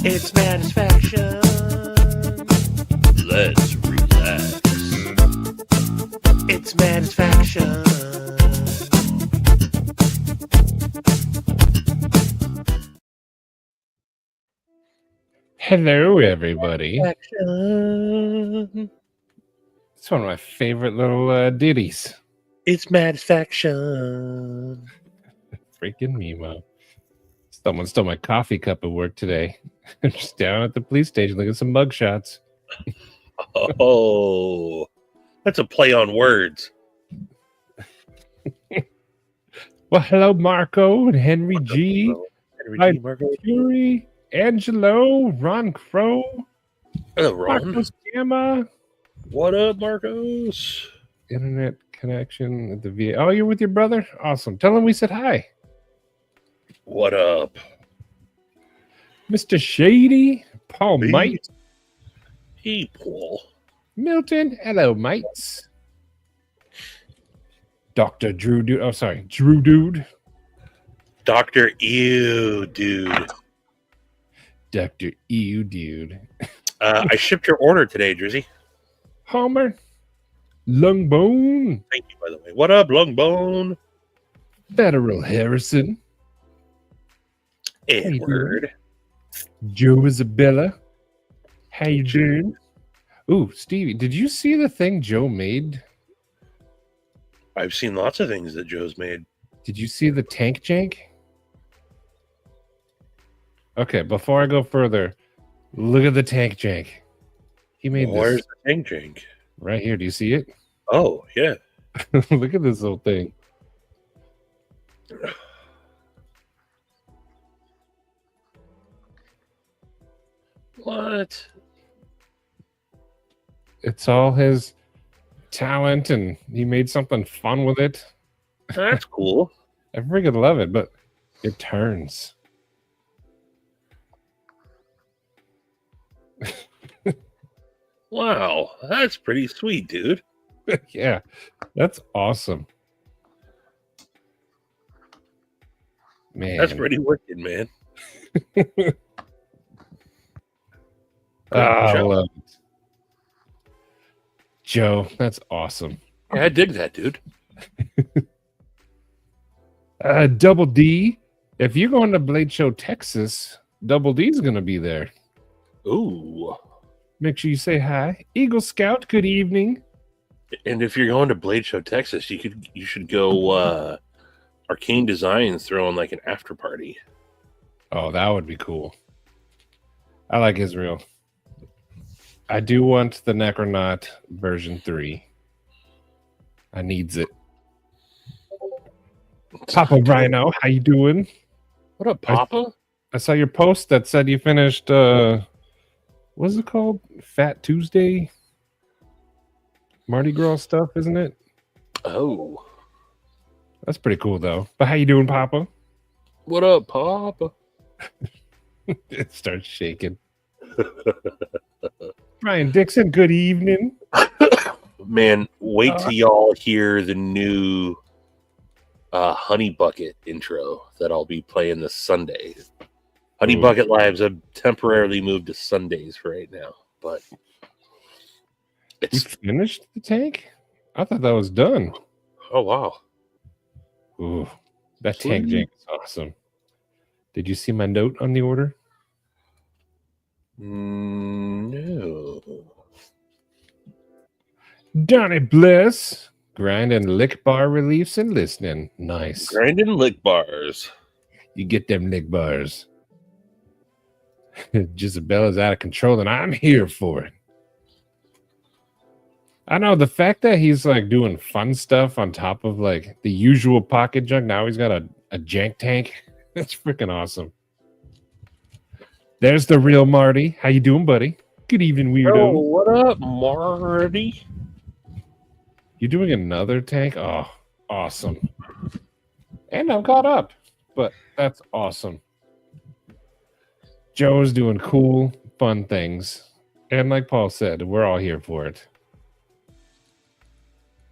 It's Mattisfaction. Let's relax. It's Mattisfaction. Hello, everybody. Mattisfaction. It's one of my favorite little ditties. It's Mattisfaction. Freaking Mimo. Someone stole my coffee cup at work today. I'm just down at the police station looking at some mugshots. Oh, that's a play on words. Well, hello, Marco and Henry What's up, G. bro? Henry Hi, G. Marco. Fury, Angelo, Ron Crow, Hello, Ron. Marcos Gamma. What up, Marcos? Internet connection at the VA. Oh, you're with your brother? Awesome. Tell him we said hi. What up? Mr. Shady, Paul Hey. Might, Hey, Paul. Milton. Hello, mates. Dr. Drew Dude. Oh, sorry. Drew Dude. Dr. Ew, dude. Dr. Ew Dude. I shipped your order today, Drizzy. Homer. Lungbone. Thank you, by the way. What up, Lungbone? Federal Harrison. Edward. Joe Isabella. How you doing? Ooh, Stevie, did you see the thing Joe made? I've seen lots of things that Joe's made. Did you see the tank jank? Okay, before I go further, look at the tank jank. He made Where's this the tank drink? right here. Do you see it? Oh, yeah. Look at this little thing. What? It's all his talent, and he made something fun with it. That's cool. I freaking love it, but it turns. Wow, that's pretty sweet, dude. Yeah, that's awesome. Man, That's pretty wicked, man. I Joe. love it. Joe, that's awesome. Yeah, I dig that, dude. Double D, if you're going to Blade Show Texas, Double D's going to be there. Ooh. Make sure you say hi. Eagle Scout, good evening. And if you're going to Blade Show Texas, you should go Arcane Designs throwing like an after party. Oh, that would be cool. I like Israel. I do want the Necronaut version 3. I needs it. Papa Rhino, how you doing? What up, Papa? I saw your post that said you finished what's it called? Fat Tuesday? Mardi Gras stuff, isn't it? Oh. That's pretty cool though. But how you doing, Papa? What up, Papa? It starts shaking. Brian Dixon, good evening. Man, wait till y'all hear the new Honey Bucket intro that I'll be playing this Sunday. Honey Ooh. Bucket Lives have temporarily moved to Sundays for right now, but You it's finished the tank? I thought that was done. oh wow. Ooh, that tank Sweet. jank is awesome. Did you see my note on the order? No. Donnie Bliss, grind and lick bar reliefs and listening. Nice. Grinding lick bars. You get them lick bars. Gisabella's out of control, and I'm here for it. I know the fact that he's like doing fun stuff on top of like the usual pocket junk. Now he's got a jank tank. That's freaking awesome. There's the real Marty. How you doing, buddy? Good evening, weirdo. Oh, what up, Marty? You doing another tank? Oh, awesome. And I'm caught up, but that's awesome. Joe's doing cool, fun things. And like Paul said, we're all here for it.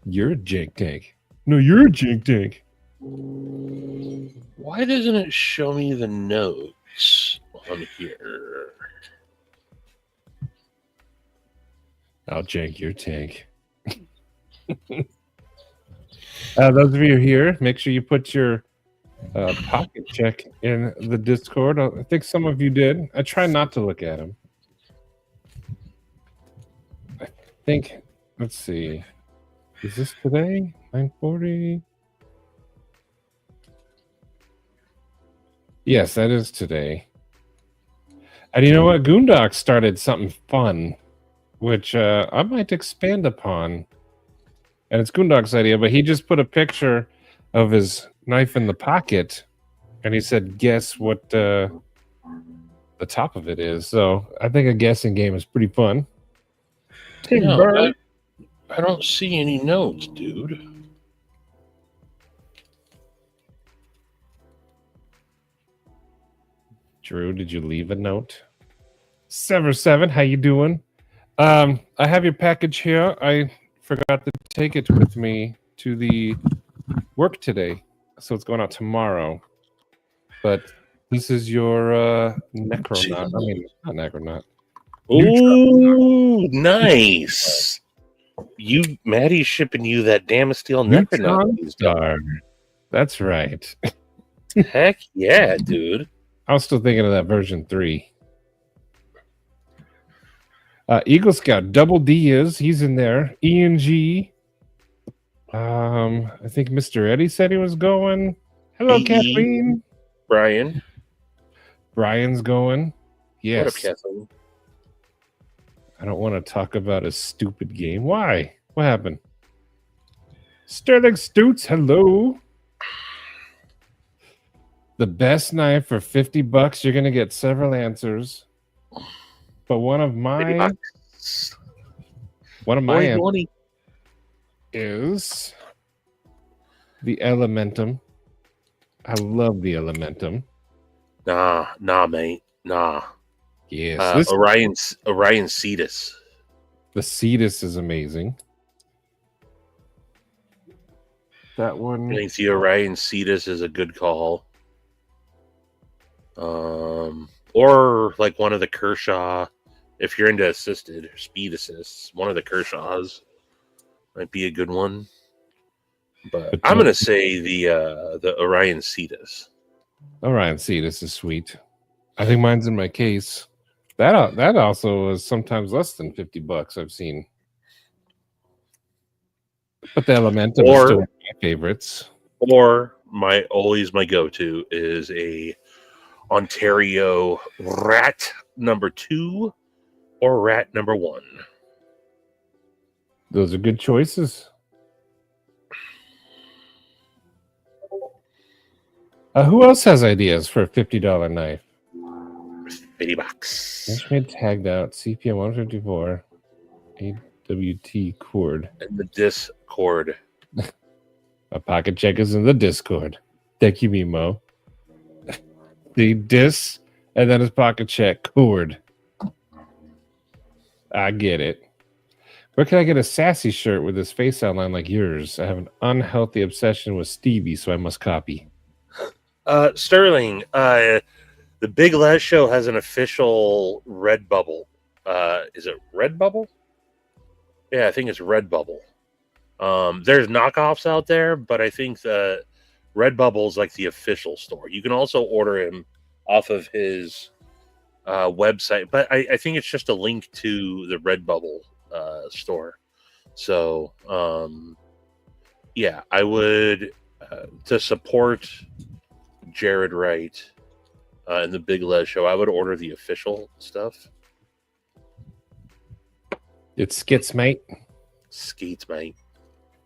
You're a jank tank. No, you're a jank tank. Why doesn't it show me the notes on here? I'll jank your tank. Those of you here, make sure you put your pocket check in the Discord. I think some of you did. I try not to look at them. I think, let's see. Is this today? 9:40? Yes, that is today. And you know what? Goondock started something fun, which I might expand upon. And it's Goondock's idea, but he just put a picture of his knife in the pocket, and he said, guess what the top of it is. So I think a guessing game is pretty fun. No, I don't see any notes, dude. Drew, did you leave a note? Sever7, how you doing? I have your package here. I forgot to take it with me to the work today, so it's going out tomorrow. But this is your Necronaut. I mean, not Necronaut. Ooh, nice. Maddie's shipping you that Damasteel Necronaut Star. That's right. Heck yeah, dude. I was still thinking of that version 3. Eagle Scout, Double D he's in there. ENG. I think Mr. Eddie said he was going. Hello, Kathleen. Brian. Brian's going. Yes. What up, Kathleen? I don't want to talk about a stupid game. Why? What happened? Sterling Stoots, hello. The best knife for $50. You're going to get several answers. But one of my answers is the Elementum. I love the Elementum. Nah, mate. Nah. Yes. Orion Cetus. The Cetus is amazing. That one. I think the Orion Cetus is a good call. Or like one of the Kershaw. If you're into assisted speed assists, one of the Kershaws might be a good one. But I'm gonna say the Orion Cetus. Orion Cetus is sweet. I think mine's in my case. That also is sometimes less than $50. I've seen. But the Elementum is still one of my favorites. Or my go-to is a Ontario Rat number 2 or Rat number 1. Those are good choices. Who else has ideas for a $50 knife? $50. Instrument tagged out, CPM 154, AWT cord. And the Discord. A pocket check is in the Discord. Thank you, Mimo. The dis and then his pocket check cord. I get it. Where can I get a sassy shirt with his face outline like yours? I have an unhealthy obsession with Stevie, so I must copy. Sterling, the Big Les Show has an official Redbubble. Is it Redbubble? Yeah, I think it's Redbubble. There's knockoffs out there, but I think the Redbubble is like the official store. You can also order him off of his website, but I think it's just a link to the Redbubble store. So, yeah, I would to support Jared Wright and the Big Les Show, I would order the official stuff. It's Skits, mate. Skeets, mate.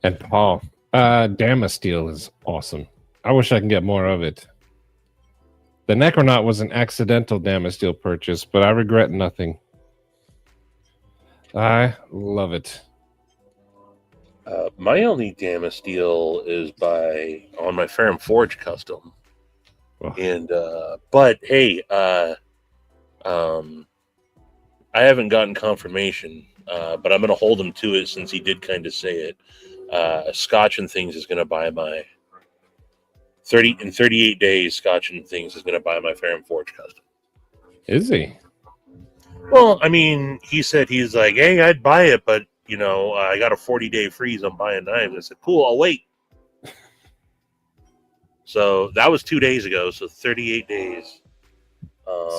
And Paul. Damasteel is awesome. I wish I can get more of it. The Necronaut was an accidental Damasteel purchase, but I regret nothing. I love it. My only Damasteel is on my Ferrum Forge custom. Oh. And but hey, I haven't gotten confirmation, but I'm gonna hold him to it since he did kind of say it. Scotch and Things is gonna buy my 38 days, Scotch and Things is going to buy my Fair and Forge custom. Is he? Well, I mean, he said he's like, hey, I'd buy it, but you know, I got a 40-day freeze on buying knives. I said, cool, I'll wait. So that was 2 days ago. So 38 days.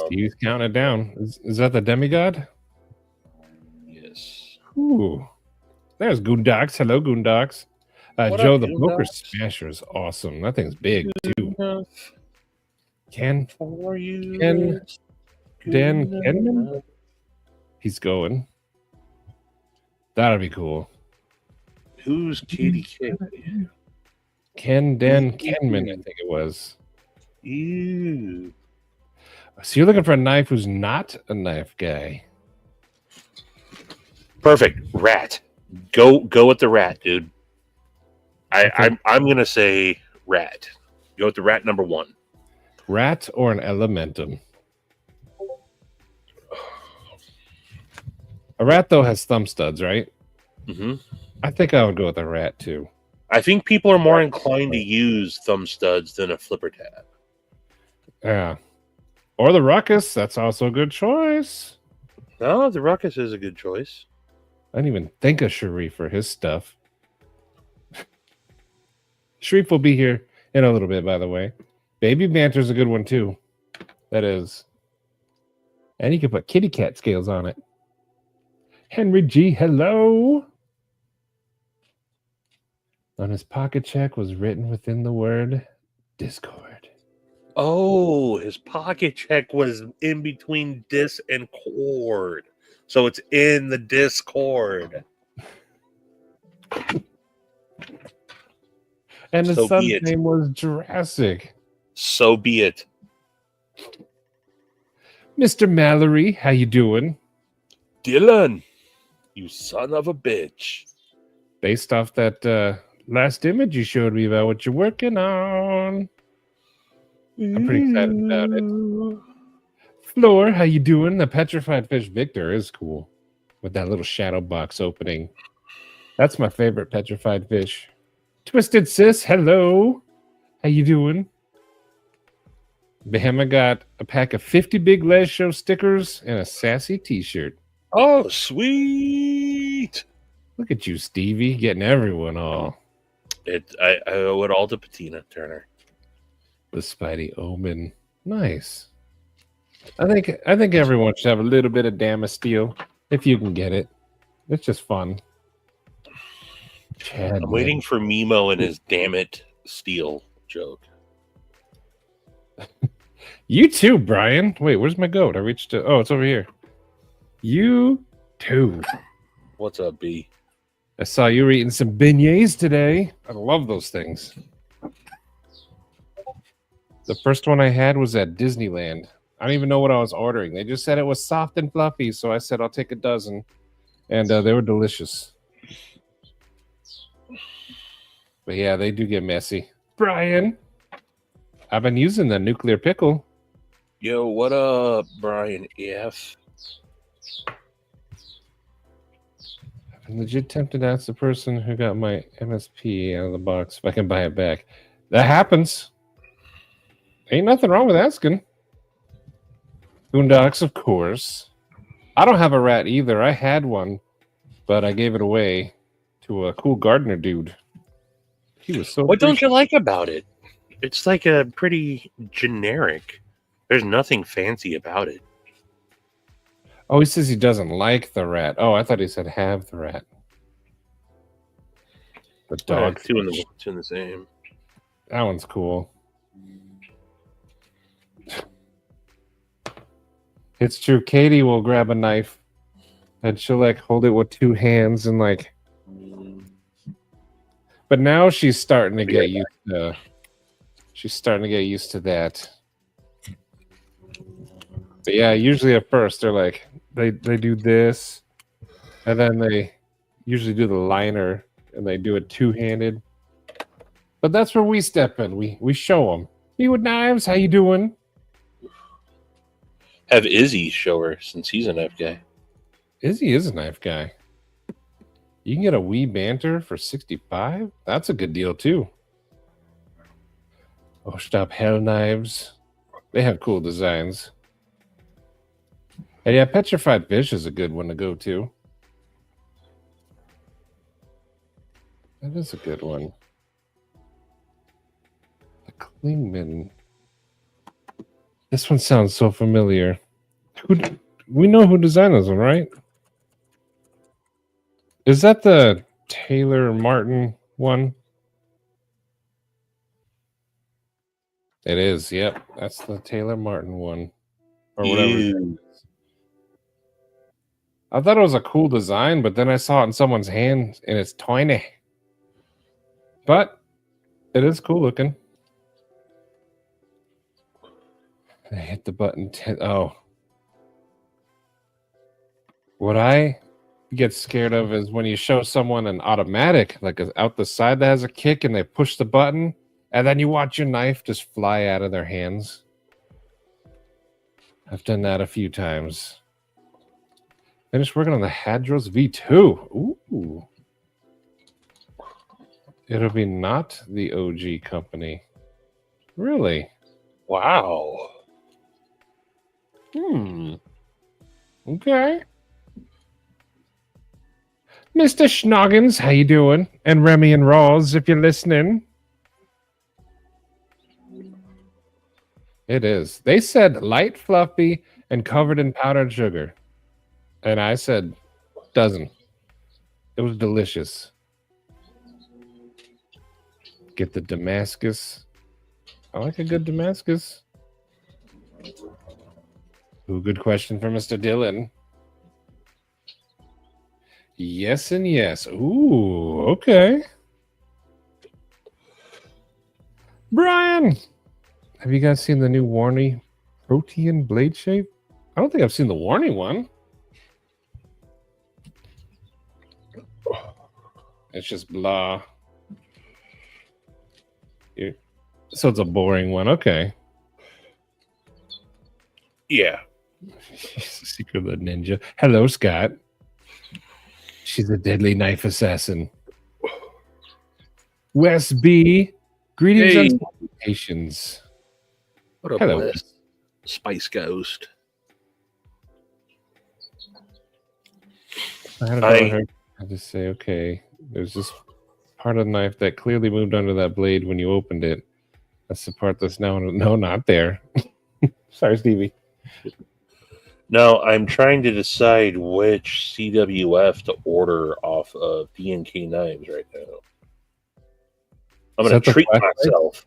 Steve's counting it down. Is that the demigod? Yes. Ooh. There's Goondocks. Hello, Goondocks. Joe, the Poker Smasher is awesome. That thing's big, too. Dan Kenman? He's going. That'll be cool. Who's Katie K? Dan Kenman, I think it was. Ew. So you're looking for a knife who's not a knife guy. Perfect. Rat. Go with the rat, dude. I'm gonna say rat. Go with the rat number 1. Rat or an Elementum? A rat though has thumb studs, right? Mm-hmm. I think I would go with a rat too. I think people are more inclined to use thumb studs than a flipper tab. Yeah. Or the Ruckus. That's also a good choice. No, the Ruckus is a good choice. I didn't even think of Sharif for his stuff. Sharif will be here in a little bit, by the way. Baby Banter's a good one too. That is. And you can put kitty cat scales on it. Henry G, hello. On his pocket check was written within the word Discord. Oh, his pocket check was in between dis and cord. So it's in the Discord. And his son's name was Jurassic. So be it. Mr. Mallory, how you doing? Dylan, you son of a bitch. Based off that last image you showed me about what you're working on. I'm pretty excited about it. Floor, how you doing? The Petrified Fish Victor is cool. With that little shadow box opening. That's my favorite Petrified Fish. Twisted Sis, hello. How you doing? Bahama got a pack of 50 Big Les Show stickers and a sassy t-shirt. Oh, sweet. Look at you, Stevie, getting everyone all. I owe it all to Patina Turner. The Spidey Omen. Nice. I think everyone should have a little bit of Damn Steel if you can get it. It's just fun. Chad, I'm waiting for Mimo and his damn it steel joke. You too, Brian. Wait, where's my goat? I reached to... Oh, it's over here. You too. What's up, B? I saw you were eating some beignets today. I love those things. The first one I had was at Disneyland. I don't even know what I was ordering. They just said it was soft and fluffy, so I said I'll take a dozen. And they were delicious. But yeah, they do get messy. Brian, I've been using the nuclear pickle. Yo, what up, Brian F? I'm legit tempted to ask the person who got my MSP out of the box if I can buy it back. That happens. Ain't nothing wrong with asking. Boondocks, of course. I don't have a rat either. I had one, but I gave it away to a cool gardener dude. He was so. What don't you like about it? It's like a pretty generic. There's nothing fancy about it. Oh, he says he doesn't like the rat. Oh, I thought he said have the rat. The dog. Two in the same. That one's cool. It's true. Katie will grab a knife and she'll like hold it with two hands and like. But now she's starting to get used to. She's starting to get used to that. But yeah, usually at first they're like they do this, and then they usually do the liner and they do it two-handed. But that's where we step in. We show them. Me with knives. How you doing? Have Izzy show her since he's a knife guy. Izzy is a knife guy. You can get a wee banter for $65. That's a good deal too. Oh, stop hell knives. They have cool designs. And yeah, Petrified Fish is a good one to go to. That is a good one. The Klingman. This one sounds so familiar. We know who designed this one, right? Is that the Taylor Martin one? It is. Yep, that's the Taylor Martin one, or whatever. Ew. I thought it was a cool design, but then I saw it in someone's hand, and it's tiny. But it is cool looking. I hit the button. Oh. What I get scared of is when you show someone an automatic, like out the side that has a kick, and they push the button, and then you watch your knife just fly out of their hands. I've done that a few times. Finished working on the Hadros V2. Ooh. It'll be not the OG company. Really? Wow. Okay. Mr. Schnoggins, how you doing? And Remy and Rawls, if you're listening. It is. They said light, fluffy, and covered in powdered sugar. And I said, doesn't. It was delicious. Get the Damascus. I like a good Damascus. Ooh, good question for Mr. Dillon. Yes and yes. Ooh, okay. Brian, have you guys seen the new Warney Protean blade shape? I don't think I've seen the Warney one. It's just blah. So it's a boring one. Okay. Yeah. Secret of the Ninja. Hello, Scott. She's a deadly knife assassin. Wes B. Greetings Hey. and salutations. What up, Hello. Wes? Spice Ghost. I had to just say, okay, there's this part of the knife that clearly moved under that blade when you opened it. That's the part that's now, no, not there. Sorry, Stevie. No, I'm trying to decide which CWF to order off of DNK Knives right now. I'm Is going that to the treat flashlight? myself.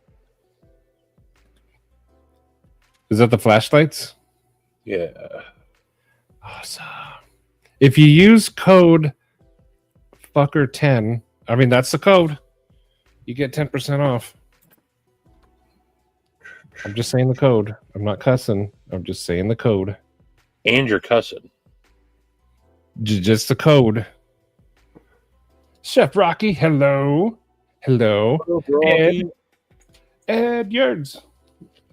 Is that the flashlights? Yeah. Awesome. If you use code fucker10, I mean, that's the code, you get 10% off. I'm just saying the code. I'm not cussing. I'm just saying the code. And you're cussing. Just the code. Chef Rocky, hello. Hello. Ed Yards.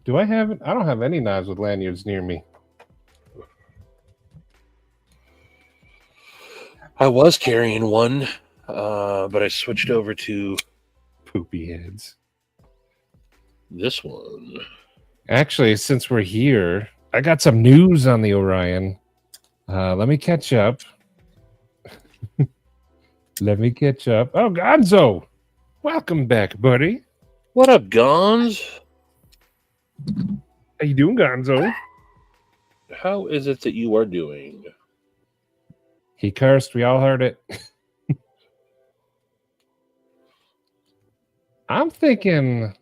Do I have it? I don't have any knives with lanyards near me. I was carrying one, but I switched over to Poopy heads. this one. Actually, since we're here, I got some news on the Orion. Let me catch up. Let me catch up. Oh, Gonzo. Welcome back, buddy. What up, Gons? How you doing, Gonzo? How is it that you are doing? He cursed. We all heard it. I'm thinking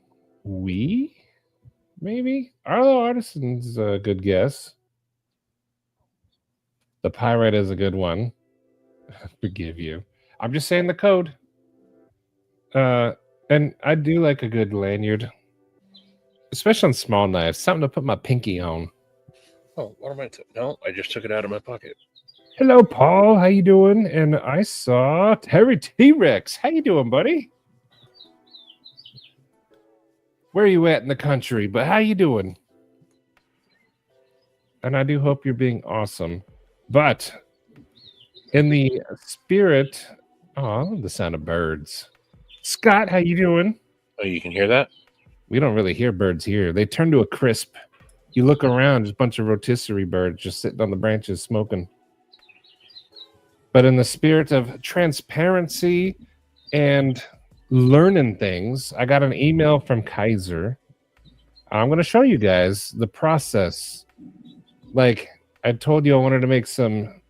we, maybe. Arlo Artisan's a good guess. The Pyrite is a good one. Forgive you. I'm just saying the code. And I do like a good lanyard, especially on small knives. Something to put my pinky on. Oh, what am I? No, I just took it out of my pocket. Hello, Paul. How you doing? And I saw Terry T-Rex. How you doing, buddy? Where are you at in the country? But how you doing? And I do hope you're being awesome. But in the spirit, oh, I love the sound of birds. Scott, how you doing? Oh, you can hear that? We don't really hear birds here. They turn to a crisp. You look around, just a bunch of rotisserie birds just sitting on the branches smoking. But in the spirit of transparency and learning things, I got an email from Kaiser. I'm going to show you guys the process. Like I told you, I wanted to make some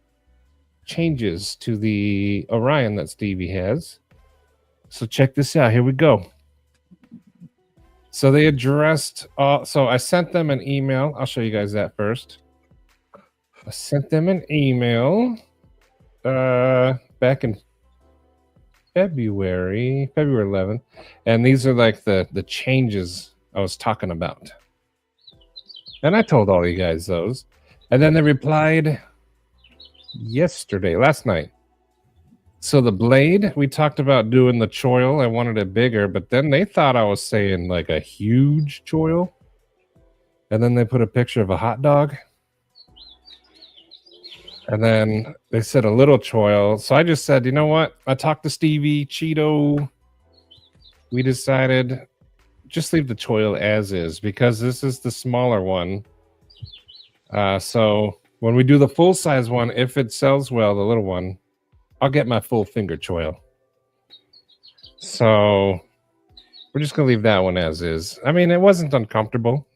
changes to the Orion that Stevie has. So check this out. Here we go. So they addressed, so I sent them an email. I'll show you guys that first. I sent them an email back in February 11th. And these are like the changes I was talking about. And I told all you guys those. And then they replied last night. So the blade, we talked about doing the choil. I wanted it bigger, but then they thought I was saying like a huge choil. And then they put a picture of a hot dog. And then they said a little choil. So I just said, you know what? I talked to Stevie, Cheeto. We decided just leave the choil as is because this is the smaller one. So when we do the full size one, if it sells well, the little one, I'll get my full finger choil. So we're just going to leave that one as is. I mean, it wasn't uncomfortable.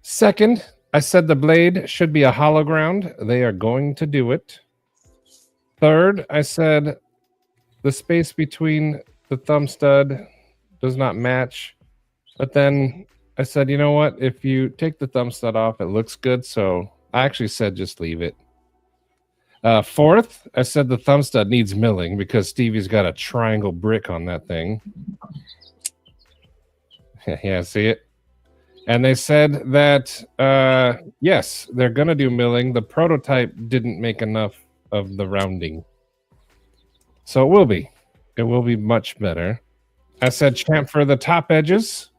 Second, I said the blade should be a hollow ground. They are going to do it. Third, I said the space between the thumb stud does not match. But then I said, you know what? If you take the thumb stud off, it looks good. So I actually said just leave it. Fourth, I said the thumb stud needs milling because Stevie's got a triangle brick on that thing. Yeah, see it? And they said that, yes, they're going to do milling. The prototype didn't make enough of the rounding. So it will be. It will be much better. I said chamfer the top edges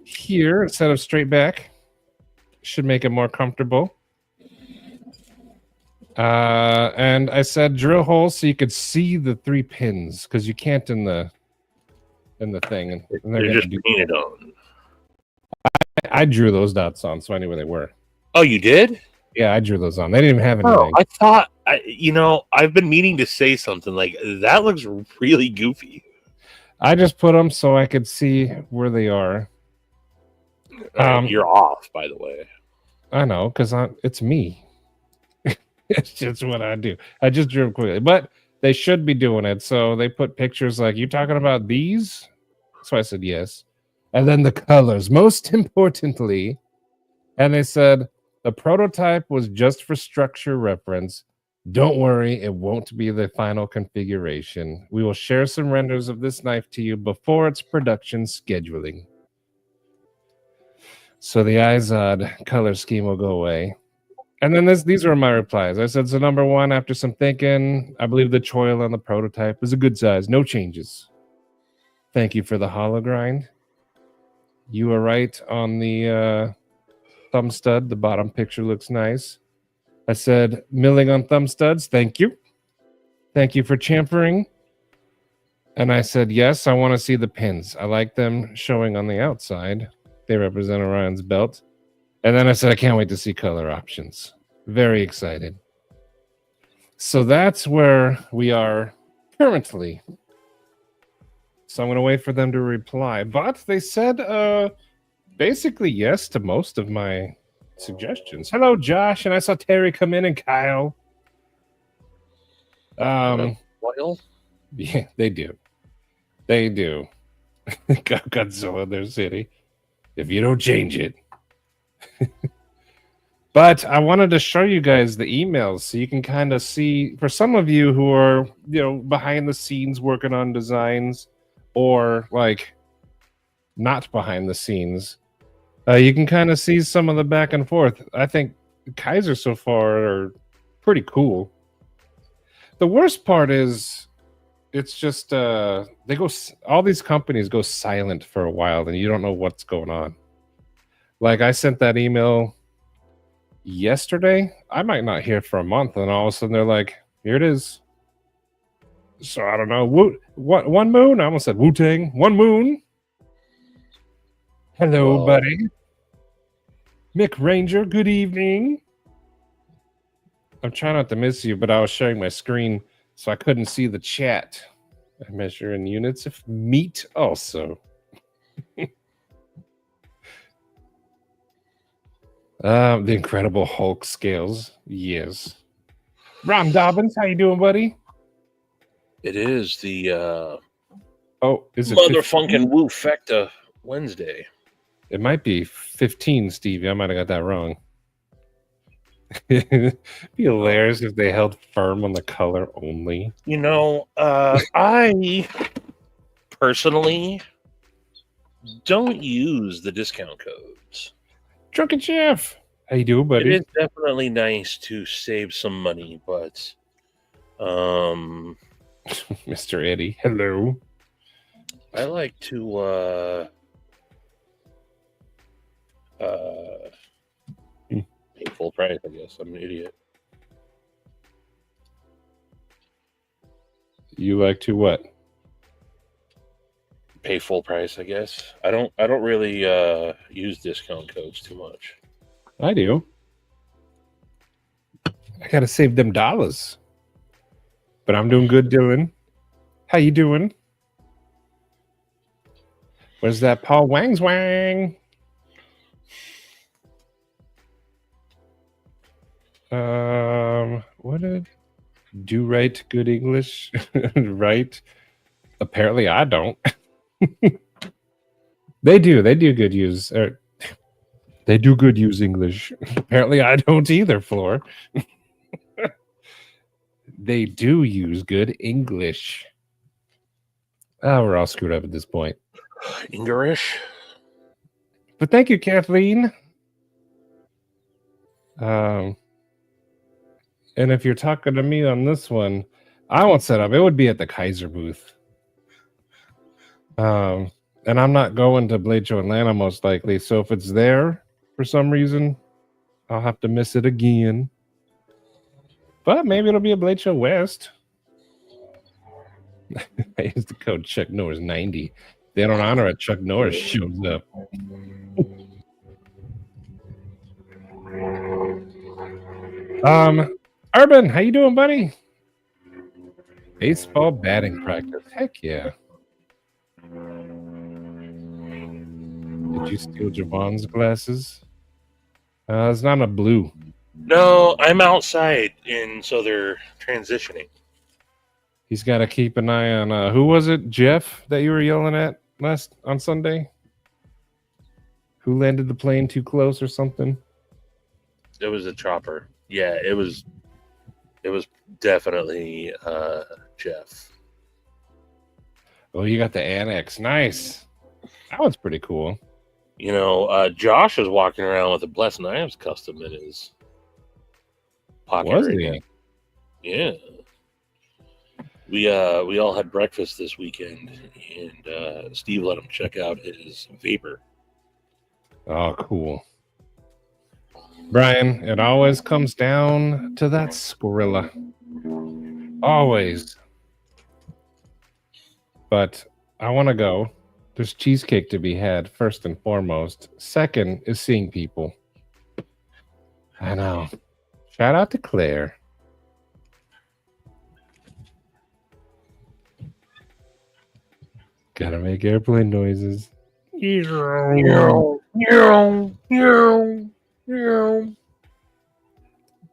here instead of straight back. Should make it more comfortable. And I said drill holes so you could see the 3 pins because you can't in the thing. And they're just painted on. I drew those dots on, so I knew where they were. Oh, you did? Yeah, I drew those on. They didn't even have anything. Oh, I thought, I've been meaning to say something like that. Looks really goofy. I just put them so I could see where they are. You're off, by the way. I know, because it's me. It's just what I do. I just drew them quickly, but they should be doing it. So they put pictures like, you talking about these? So I said yes. And then the colors, most importantly. And they said the prototype was just for structure reference. Don't worry, it won't be the final configuration. We will share some renders of this knife to you before its production scheduling. So the Izod color scheme will go away. And then these are my replies. I said, so number one, after some thinking, I believe the choil on the prototype is a good size. No changes. Thank you for the hollow grind. You are right on the thumb stud. The bottom picture looks nice. I said, milling on thumb studs. Thank you. Thank you for chamfering. And I said, yes, I want to see the pins. I like them showing on the outside. They represent Orion's belt. And then I said, I can't wait to see color options. Very excited. So that's where we are currently. So I'm going to wait for them to reply. But they said basically yes to most of my suggestions. Hello, Josh. And I saw Terry come in and Kyle. Well, yeah, they do. They do. Godzilla in their city. If you don't change it. But I wanted to show you guys the emails so you can kind of see, for some of you who are, behind the scenes working on designs or like not behind the scenes, you can kind of see some of the back and forth. I think Kaiser so far are pretty cool. The worst part is it's just all these companies go silent for a while and you don't know what's going on. Like I sent that email yesterday. I might not hear for a month, and all of a sudden they're like, "Here it is." So I don't know. What? One moon? I almost said Wu-Tang. One moon. Hello, Well, buddy. Mick Ranger, good evening. I'm trying not to miss you, but I was sharing my screen, so I couldn't see the chat. I measure in units of meat also. The Incredible Hulk scales. Yes. Ron Dobbins, how you doing, buddy? it is the Oh, is it 15? motherfunkin' Woo Fecta Wednesday. It might be 15, Stevie. I might have got that wrong. It'd be hilarious if they held firm on the color only. You know, I personally don't use the discount codes. Drunken Jeff, how you doing, It buddy? is definitely nice to save some money, but Mr. Eddie, hello. I like to pay full price, I guess. I'm an idiot. You like to what? Pay full price, I guess. I don't really use discount codes too much. I do. I gotta save them dollars. But I'm doing good, Dylan. How you doing? Where's that Paul Wang's Wang? What did do right good English? Right? Apparently I don't. They do good use they do good use English. Apparently I don't either, Floor. They do use good English. Oh, we're all screwed up at this point. English. But thank you, Kathleen. And if you're talking to me on this one, I won't set up. It would be at the Kaiser booth. And I'm not going to Blade Show Atlanta most likely. So if it's there for some reason, I'll have to miss it again. But maybe it'll be a Blade Show West. I use the code Chuck Norris 90. They don't honor it. Chuck Norris shows up. Urban, how you doing, buddy? Baseball batting practice. Heck yeah. Did you steal Javon's glasses? It's not a blue. No, I'm outside, and so they're transitioning. He's got to keep an eye on who was it, Jeff, that you were yelling at on Sunday? Who landed the plane too close or something? It was a chopper. Yeah, it was definitely Jeff. Oh, you got the annex. Nice. That one's pretty cool. You know, Josh is walking around with a Blessed Knives custom in his pocket. Was right he? now. Yeah. We all had breakfast this weekend, and Steve let him check out his vapor. Oh, cool. Brian, it always comes down to that Skrilla. Always. But I want to go. There's cheesecake to be had, first and foremost. Second is seeing people. I know. Shout out to Claire. Gotta make airplane noises.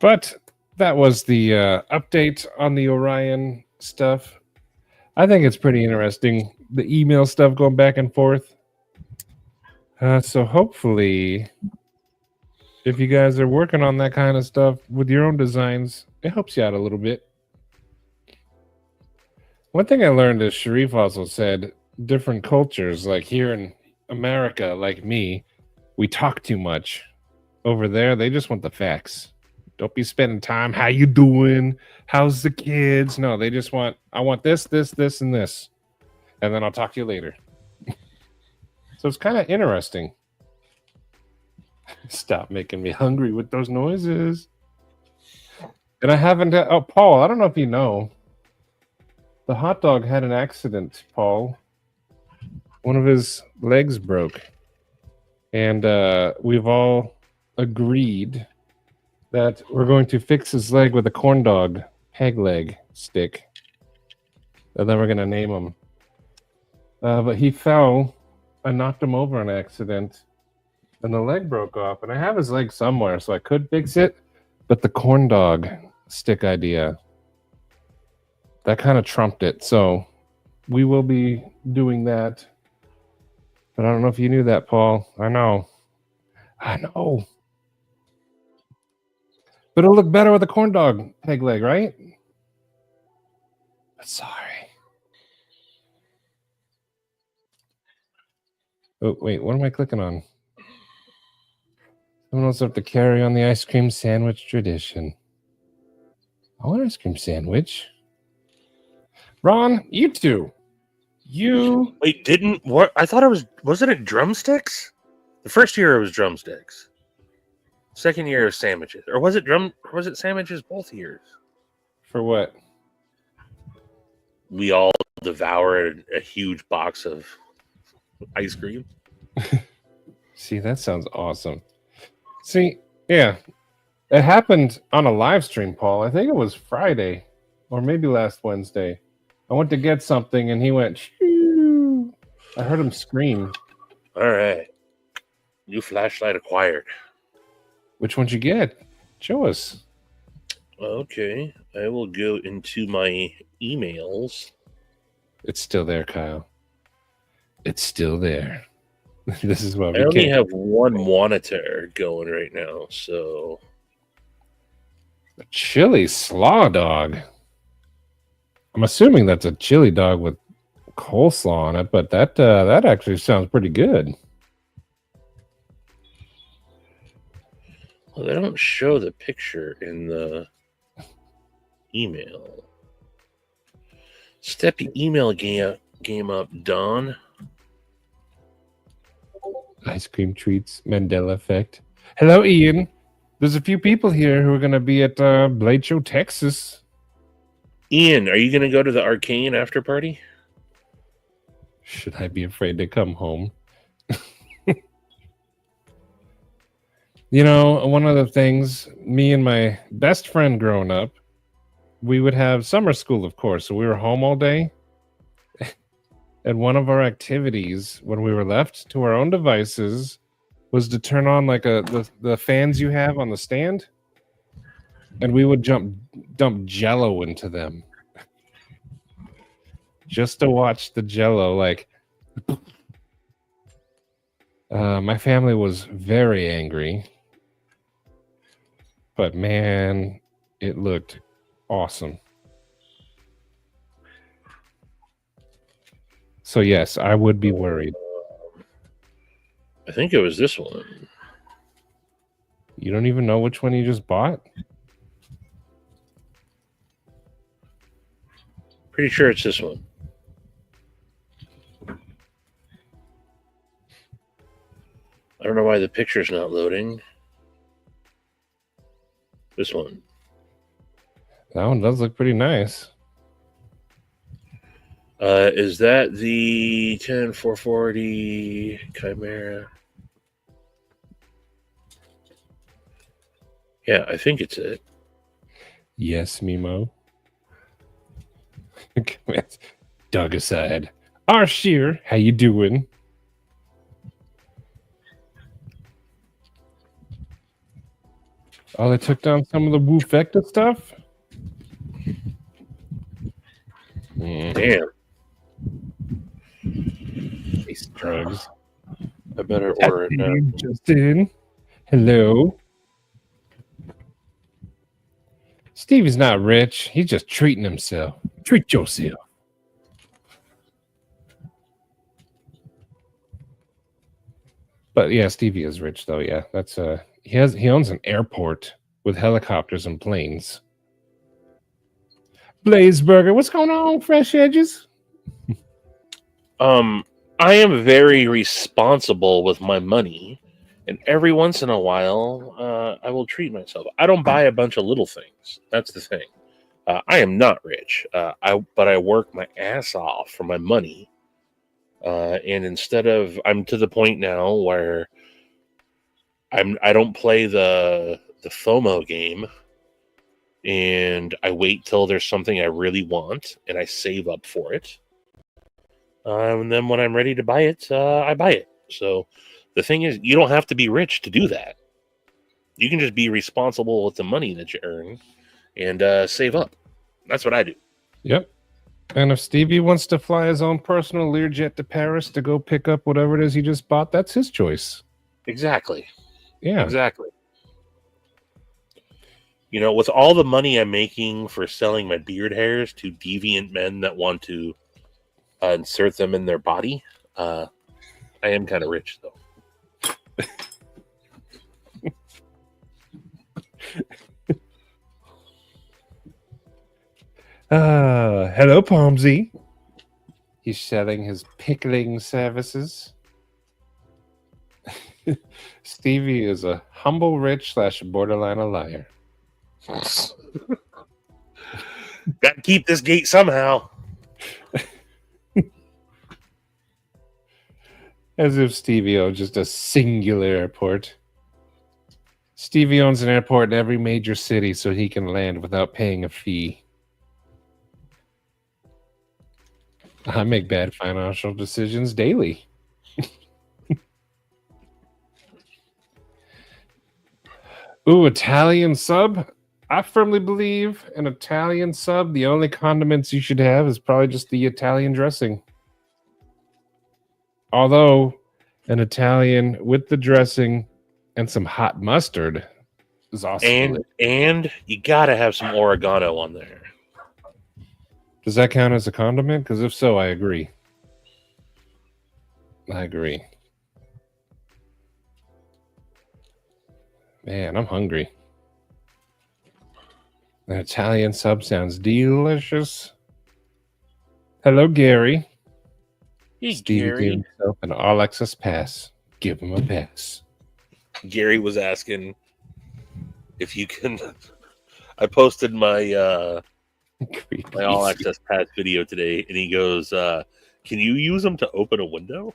But that was the update on the Orion stuff. I think it's pretty interesting. The email stuff going back and forth. So hopefully, if you guys are working on that kind of stuff with your own designs, it helps you out a little bit. One thing I learned is Sharif also said different cultures, like here in America, like me, we talk too much. Over there, they just want the facts. Don't be spending time. How you doing? How's the kids? No, they just want, I want this, this, and this. And then I'll talk to you later. So it's kind of interesting. Stop making me hungry with those noises. And I haven't, oh, Paul, I don't know if you know. The hot dog had an accident, Paul. One of his legs broke. And we've all agreed that we're going to fix his leg with a corn dog peg leg stick. And then we're going to name him. But he fell. I knocked him over on accident. And the leg broke off. And I have his leg somewhere, so I could fix it. But the corn dog stick idea, that kind of trumped it. So we will be doing that. But I don't know if you knew that, Paul. I know. But it'll look better with a corn dog peg leg, right? But sorry. Oh, wait. What am I clicking on? Someone else have to carry on the ice cream sandwich tradition. I want an ice cream sandwich. Ron, you two. You. Wait, what? I thought wasn't it drumsticks? The first year it was drumsticks. Second year was sandwiches. Or was it sandwiches both years? For what? We all devoured a huge box of ice cream. See, that sounds awesome. See, yeah. It happened on a live stream, Paul. I think it was Friday or maybe last Wednesday. I went to get something and he went, shoo. I heard him scream. All right. New flashlight acquired. Which one'd you get? Show us. Okay. I will go into my emails. It's still there, Kyle. It's still there. This is what I only have one monitor going right now, so a chili slaw dog. I'm assuming that's a chili dog with coleslaw on it, but that actually sounds pretty good. Well, they don't show the picture in the email. Step your email game up, Don. Ice cream treats, Mandela effect. Hello, Ian. There's a few people here who are going to be at Blade Show, Texas. Ian, are you going to go to the Arcane after party? Should I be afraid to come home? You know, one of the things, me and my best friend growing up, we would have summer school, of course, so we were home all day. And one of our activities when we were left to our own devices was to turn on like the fans you have on the stand, and we would dump Jello into them just to watch the Jello. Like, my family was very angry, but man, it looked awesome. So yes, I would be worried. I think it was this one. You don't even know which one you just bought? Pretty sure it's this one. I don't know why the picture's not loading. This one. That one does look pretty nice. Is that the 10440 Chimera? Yeah, I think it's it. Yes, Mimo. Doug aside. Sheer, how you doing? Oh, they took down some of the Woofecta stuff? Damn. These drugs. I better order it now. Justin. Hello. Steve is not rich. He's just treating himself. Treat yourself. But yeah, Stevie is rich though. Yeah, that's he owns an airport with helicopters and planes. Blazeburger, what's going on, Fresh Edges? I am very responsible with my money, and every once in a while, I will treat myself. I don't buy a bunch of little things. That's the thing. I am not rich. But I work my ass off for my money. And instead of, I'm to the point now where I don't play the FOMO game, and I wait till there's something I really want, and I save up for it. And then when I'm ready to buy it, I buy it. So the thing is, you don't have to be rich to do that. You can just be responsible with the money that you earn and save up. That's what I do. Yep. And if Stevie wants to fly his own personal Learjet to Paris to go pick up whatever it is he just bought, that's his choice. Exactly. Yeah. Exactly. You know, with all the money I'm making for selling my beard hairs to deviant men that want to insert them in their body, I am kind of rich, though. Hello, Palmsy. He's selling his pickling services. Stevie is a humble rich / borderline a liar. Got to keep this gate somehow. As if Stevie owns just a singular airport. Stevie owns an airport in every major city so he can land without paying a fee. I make bad financial decisions daily. Ooh, Italian sub? I firmly believe an Italian sub, the only condiments you should have is probably just the Italian dressing. Although an Italian with the dressing and some hot mustard is awesome. And you got to have some oregano on there. Does that count as a condiment? Because if so, I agree. I agree. Man, I'm hungry. An Italian sub sounds delicious. Hello, Gary. Hey, Stevie Gary. gave himself an all-access pass. Give him a pass. Gary was asking if you can. I posted my my all access pass video today, and he goes, "Can you use them to open a window?"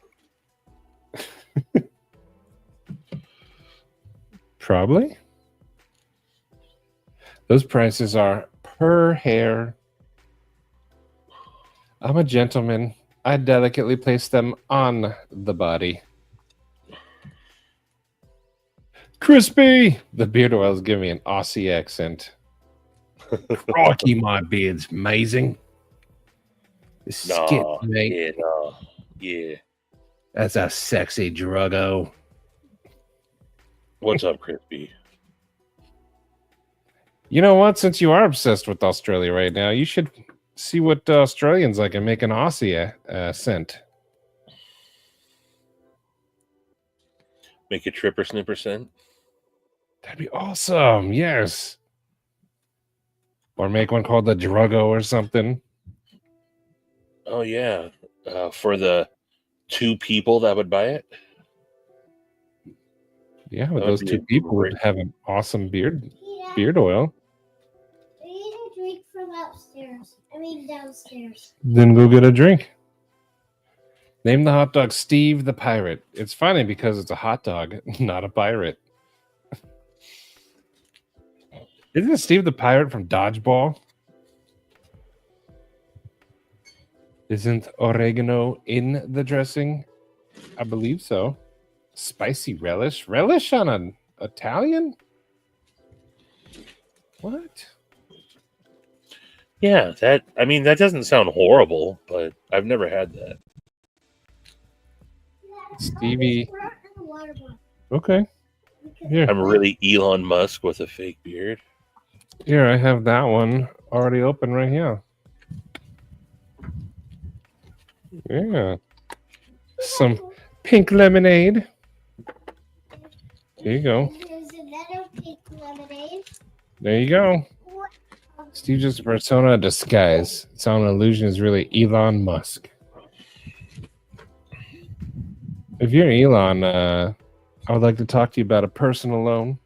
Probably. Those prices are per hair. I'm a gentleman. I delicately place them on the body. Crispy! The beard oils give me an Aussie accent. Crikey, my beard's amazing. Skip, mate. Yeah. That's a sexy druggo. What's up, Crispy? You know what? Since you are obsessed with Australia right now, you should see what Australians like and make an Aussie scent. Make a tripper snipper scent? That'd be awesome. Yes. Or make one called the Druggo or something. Oh, yeah. For the 2 people that would buy it? Yeah, with those 2 people would have an awesome beard oil. I need a drink from upstairs. I mean downstairs. Then go get a drink. Name the hot dog Steve the Pirate. It's funny because it's a hot dog, not a pirate. Isn't it Steve the Pirate from Dodgeball? Isn't oregano in the dressing? I believe so. Spicy relish? Relish on an Italian? What? Yeah, that doesn't sound horrible, but I've never had that. Stevie. Okay. Here. I'm really Elon Musk with a fake beard. Here, I have that one already open right here. Yeah. Some pink lemonade. Here you go. There's another pink lemonade. There you go. Steve's just a persona of disguise. It's all an illusion is really Elon Musk. If you're Elon, I would like to talk to you about a personal loan.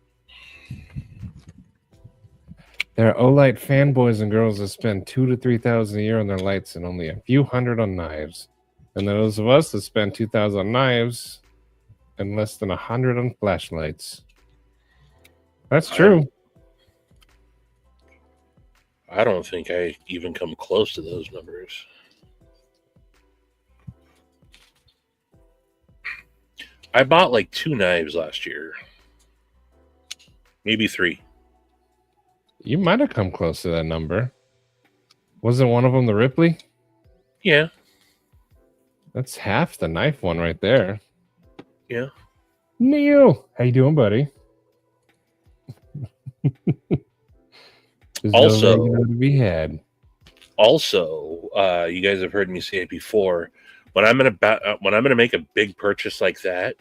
There are Olight fanboys and girls that spend $2,000 to $3,000 a year on their lights and only a few hundred on knives. And those of us that spend $2,000 on knives and less than 100 on flashlights. That's true. I don't think I even come close to those numbers. I bought like 2 knives last year. Maybe 3. You might have come close to that number. Wasn't one of them the Ripley? Yeah. That's half the knife one right there. Yeah. Neil, how you doing, buddy? There's Also- no regular to be had. Also, you guys have heard me say it before. When I'm gonna make a big purchase like that,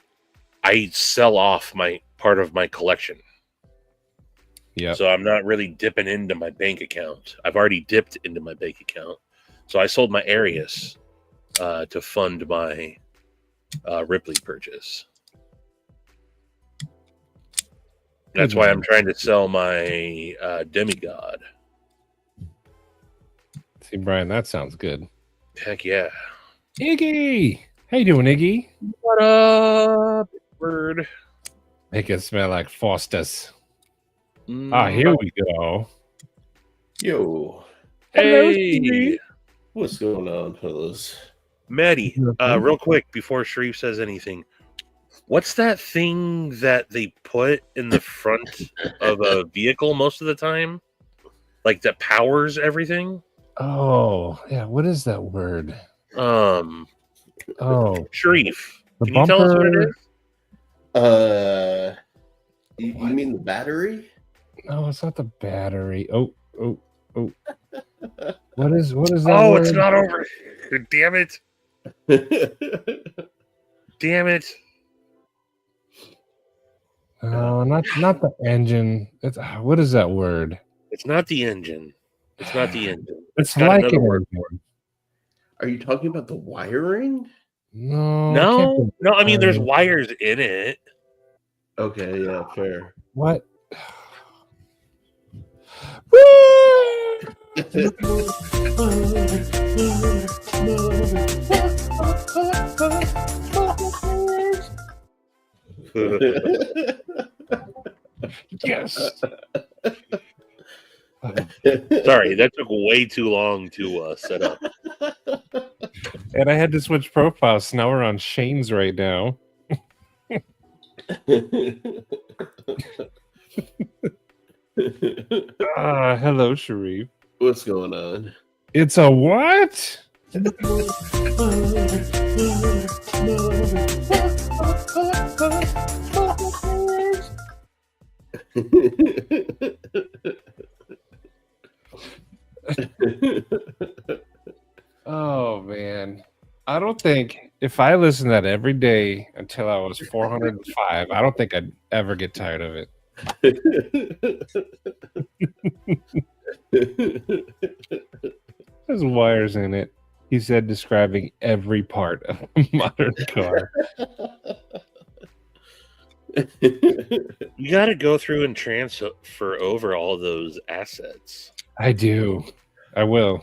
I sell off my part of my collection. Yeah. So I'm not really dipping into my bank account. I've already dipped into my bank account. So I sold my Arius to fund my Ripley purchase. That's why I'm trying to sell my Demigod. See, Brian, that sounds good. Heck yeah. Iggy! How you doing, Iggy? What up, bird? Make it smell like Foster's. Mm, Ah, here we go. Yo, Hello, Hey, Stevie. what's going on, fellas? Maddie, real quick before Sharif says anything. What's that thing that they put in the front of a vehicle most of the time? Like that powers everything? Oh, yeah. What is that word? Um, Oh, Sharif, the can you tell us what it bumper. is? You mean the battery? No, it's not the battery. Oh. What is that? Oh, word? it's not over. Damn it. Damn it. Oh, not the engine. It's what is that word? It's not the engine. It's not the engine. It's got like another an word. engine. Are you talking about the wiring? No, it can't No, be no, I mean, there's wiring. wires in it. Okay, yeah, fair. What? Yes. Sorry, that took way too long to set up. And I had to switch profiles. So now we're on Shane's right now. Hello, Sharif. What's going on? It's a what? Oh man. I don't think if I listened to that every day until I was 405, I don't think I'd ever get tired of it. There's wires in it. He said, describing every part of a modern car. You got to go through and transfer over all those assets. I do. I will.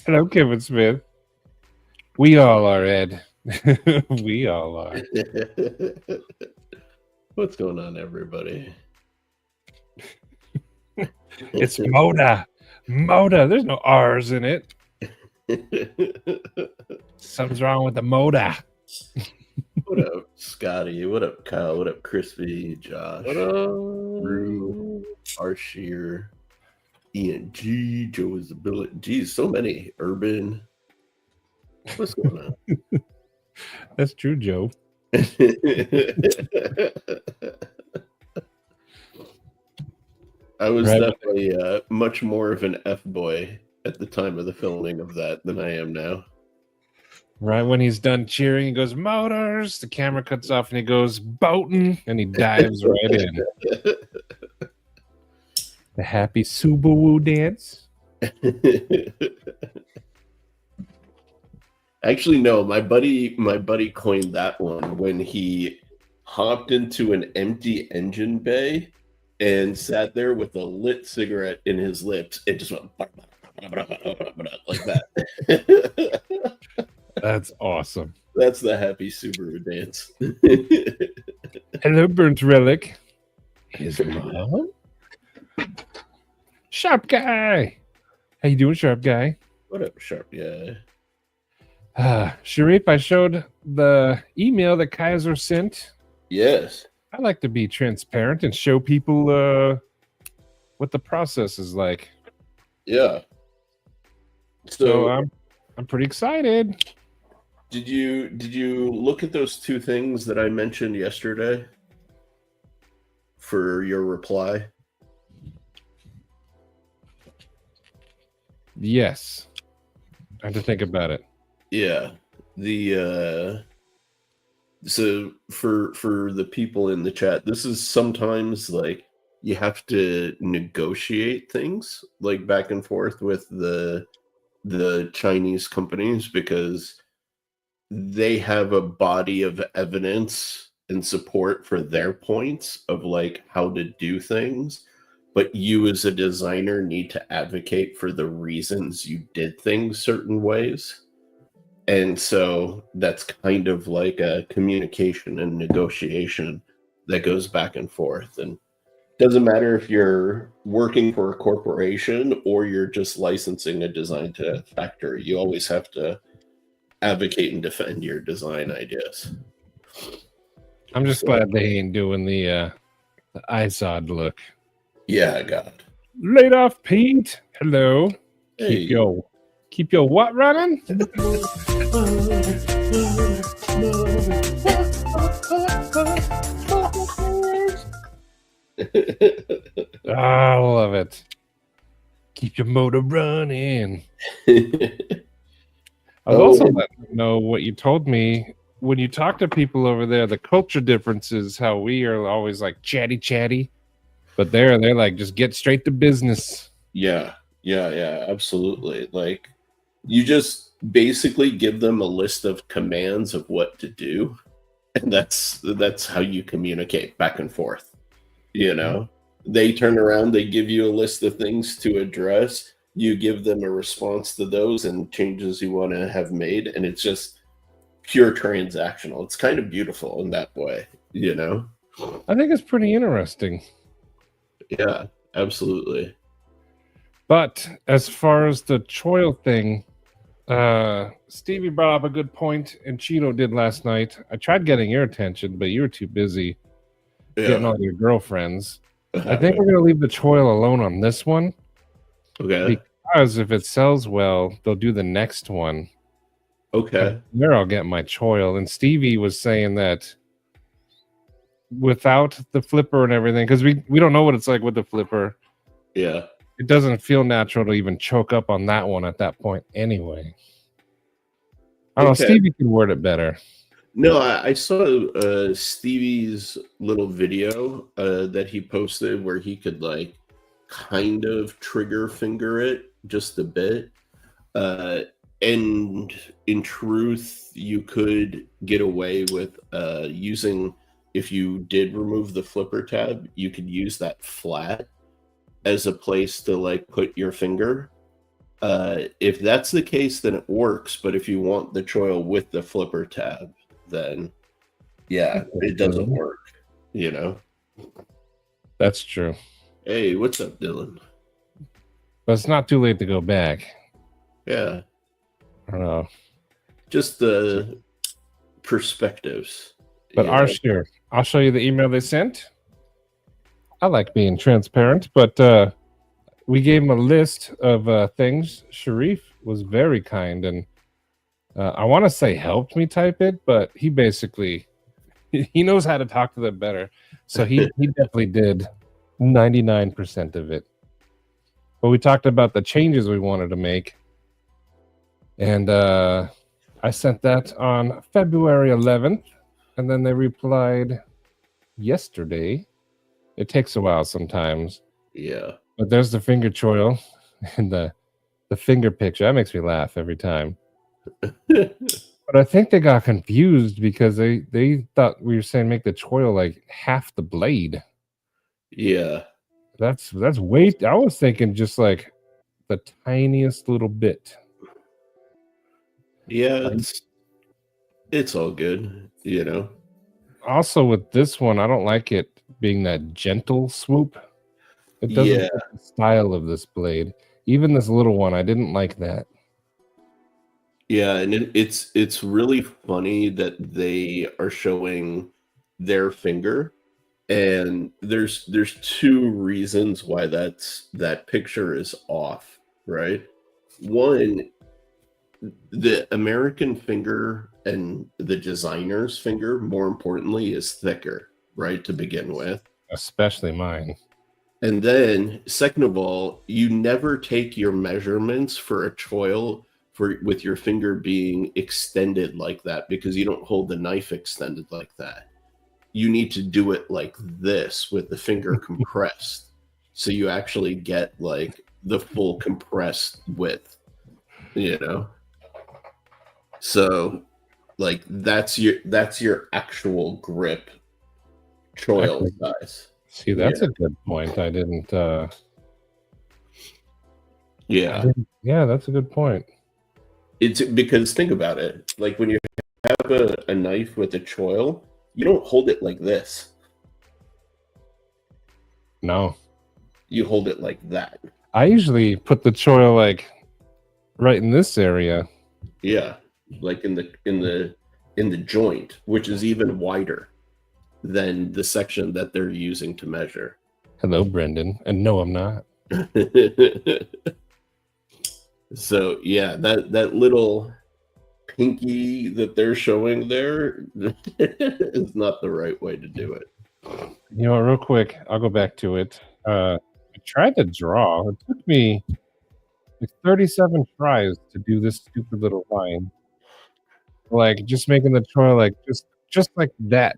Hello, Kevin Smith. We all are, Ed. We all are. What's going on, everybody? It's Moda. Moda. There's no R's in it. Something's wrong with the Moda. What up, Scotty? What up, Kyle? What up, Crispy? Josh? What up? Rue, Arsheer, Ian G, Joe is the billet. Geez, so many. Urban. What's going on? That's true, Joe. I was Right. definitely much more of an F boy at the time of the filming of that than I am now. Right when he's done cheering, he goes, Motors. The camera cuts off and he goes, Boatin'. And he dives right in. The happy Subaru dance. Actually, no. My buddy coined that one when he hopped into an empty engine bay and sat there with a lit cigarette in his lips. It just went like that. That's awesome. That's the happy Subaru dance. Hello, Burnt Relic. His mom? Sharp Guy. How you doing, Sharp Guy? What up, Sharp guy? Sharif, I showed the email that Kaiser sent. Yes. I like to be transparent and show people what the process is like. Yeah. So I'm pretty excited. Did you look at those two things that I mentioned yesterday for your reply? Yes. I had to think about it. Yeah. The so for the people in the chat, this is sometimes like you have to negotiate things like back and forth with the Chinese companies because they have a body of evidence and support for their points of like how to do things, but you as a designer need to advocate for the reasons you did things certain ways. And so that's kind of like a communication and negotiation that goes back and forth. And doesn't matter if you're working for a corporation or you're just licensing a design to a factory, you always have to advocate and defend your design ideas. I'm just glad they ain't doing the ISOD look. Yeah, God. Laid off Pete. Hello. Hey. Keep your what running? I love it. Keep your motor running. I was also letting them know what you told me when you talk to people over there. The culture differences, how we are always like chatty, but they're like just get straight to business. Yeah, absolutely. Like you just basically give them a list of commands of what to do, and that's how you communicate back and forth. You know, they turn around, they give you a list of things to address. You give them a response to those and changes you want to have made, and it's just pure transactional. It's kind of beautiful in that way, you know? I think it's pretty interesting. Yeah, absolutely. But as far as the Choil thing, Stevie brought up a good point, and Cheeto did last night. I tried getting your attention, but you were too busy getting all your girlfriends. I think we're going to leave the Choil alone on this one. Okay. Because if it sells well, they'll do the next one. Okay. There I'll get my Choil. And Stevie was saying that without the flipper and everything, because we don't know what it's like with the flipper. Yeah. It doesn't feel natural to even choke up on that one at that point anyway. I don't know, Stevie can word it better. No, I saw Stevie's little video that he posted where he could like kind of trigger finger it just a bit. And in truth, you could get away with using, if you did remove the flipper tab, you could use that flat as a place to like put your finger. If that's the case, then it works. But if you want the Choil with the flipper tab, then yeah, it doesn't work, you know? That's true. Hey, what's up, Dylan? But it's not too late to go back. Yeah. I don't know. Just the perspectives. But I'll show you the email they sent. I like being transparent, but we gave him a list of things. Sharif was very kind, and I want to say helped me type it, but he basically he knows how to talk to them better. So he definitely did 99% of it. But we talked about the changes we wanted to make. And I sent that on February 11th, and then they replied yesterday. It takes a while sometimes. Yeah. But there's the finger Choil and the finger picture. That makes me laugh every time. But I think they got confused because they thought we were saying make the Choil like half the blade. Yeah. That's way. I was thinking just like the tiniest little bit. Yeah, It's all good, you know. Also, with this one, I don't like it being that gentle swoop. It doesn't Yeah, fit the style of this blade. Even this little one, I didn't like that. yeah, and it's really funny that they are showing their finger, and there's two reasons why that picture is off, right? One, the American finger and the designer's finger, more importantly, is thicker, right, to begin with. Especially mine. And then, second of all, you never take your measurements for a choil with your finger being extended like that, because you don't hold the knife extended like that. You need to do it like this with the finger compressed, so you actually get like the full compressed width, you know. So, like that's your actual grip choil Actually, size. see, that's Yeah. a good point. I didn't. Yeah. Yeah, that's a good point. It's because think about it. Like when you have a knife with a choil, you don't hold it like this. No, You hold it like that. I usually put the choil like right in this area. Yeah. Like in the joint, which is even wider than the section that they're using to measure. Hello, Brendan. And no, I'm not. So yeah, that little pinky that they're showing there is not the right way to do it. You know, real quick, I'll go back to it. I tried to draw. It took me like 37 tries to do this stupid little line. Like just making the choil like just like that.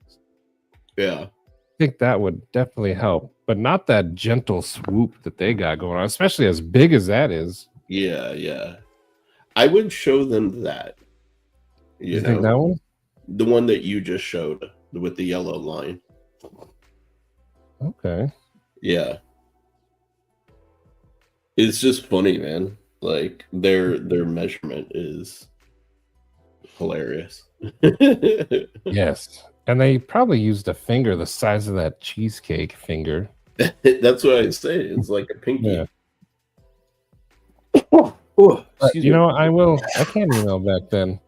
Yeah. I think that would definitely help, but not that gentle swoop that they got going on, especially as big as that is. Yeah, yeah. I would show them that. You think that one? The one that you just showed with the yellow line. Okay. Yeah. It's just funny, man. Like their measurement is hilarious. Yes. And they probably used a finger the size of that cheesecake finger. That's what I say. It's like a pinky. Yeah. Oh, But, you know, I can't email back then.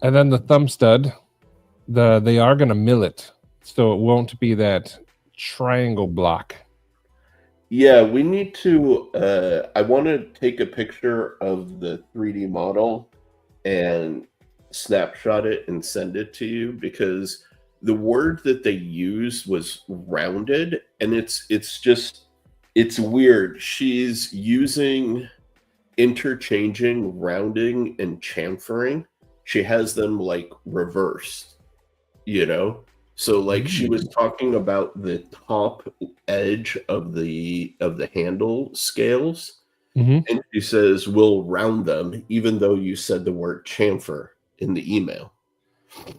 And then the thumb stud, they are gonna mill it, so it won't be that triangle block. Yeah, we need to I want to take a picture of the 3D model and snapshot it and send it to you, because the word that they used was rounded, and it's weird. She's using interchanging rounding and chamfering. She has them like reversed, you know. So like she was talking about the top edge of the handle scales, Mhm. and she says we'll round them, even though you said the word chamfer in the email.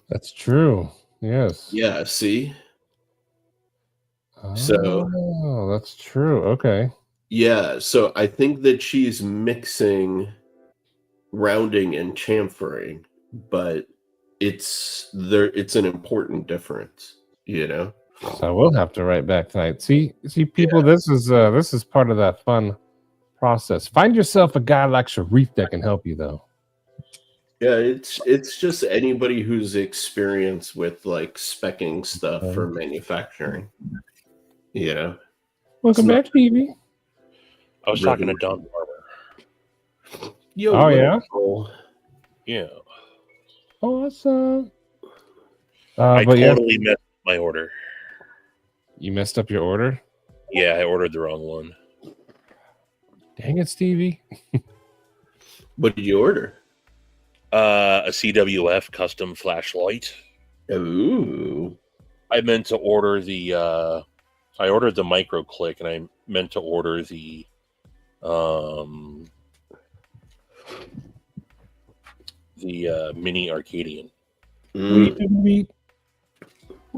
That's true. Yes. Yeah, see? So Oh, that's true. Okay. yeah, so I think that she's mixing rounding and chamfering, but it's an important difference, you know? So I will have to write back tonight. See, people, this is part of that fun process. Find yourself a guy like Sharif that can help you, though. Yeah, it's just anybody who's experienced with like specking stuff for manufacturing. You know? Welcome back, Stevie. I was talking to Don Barber. Yo, Oh, yeah? Yeah. Awesome. I but totally messed up my order. You messed up your order? Yeah, I ordered the wrong one. Dang it, Stevie. What did you order? A CWF custom flashlight. Ooh. I meant to order the I ordered the micro click, and I meant to order the mini Arcadian. What are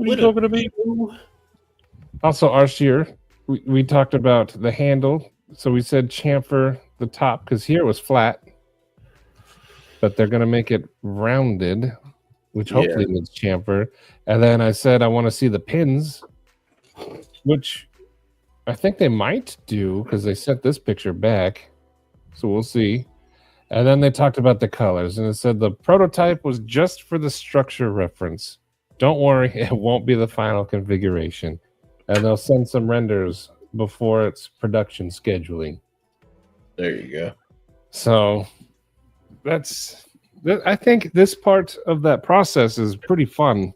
you talking about? Also, Arshir, we talked about the handle. So we said chamfer the top because here it was flat, but they're going to make it rounded. which hopefully means chamfer. And then I said I want to see the pins, which I think they might do because they sent this picture back. So we'll see. And then they talked about the colors, and it said the prototype was just for the structure reference. Don't worry, it won't be the final configuration. And they'll send some renders before its production scheduling. There you go. So I think this part of that process is pretty fun.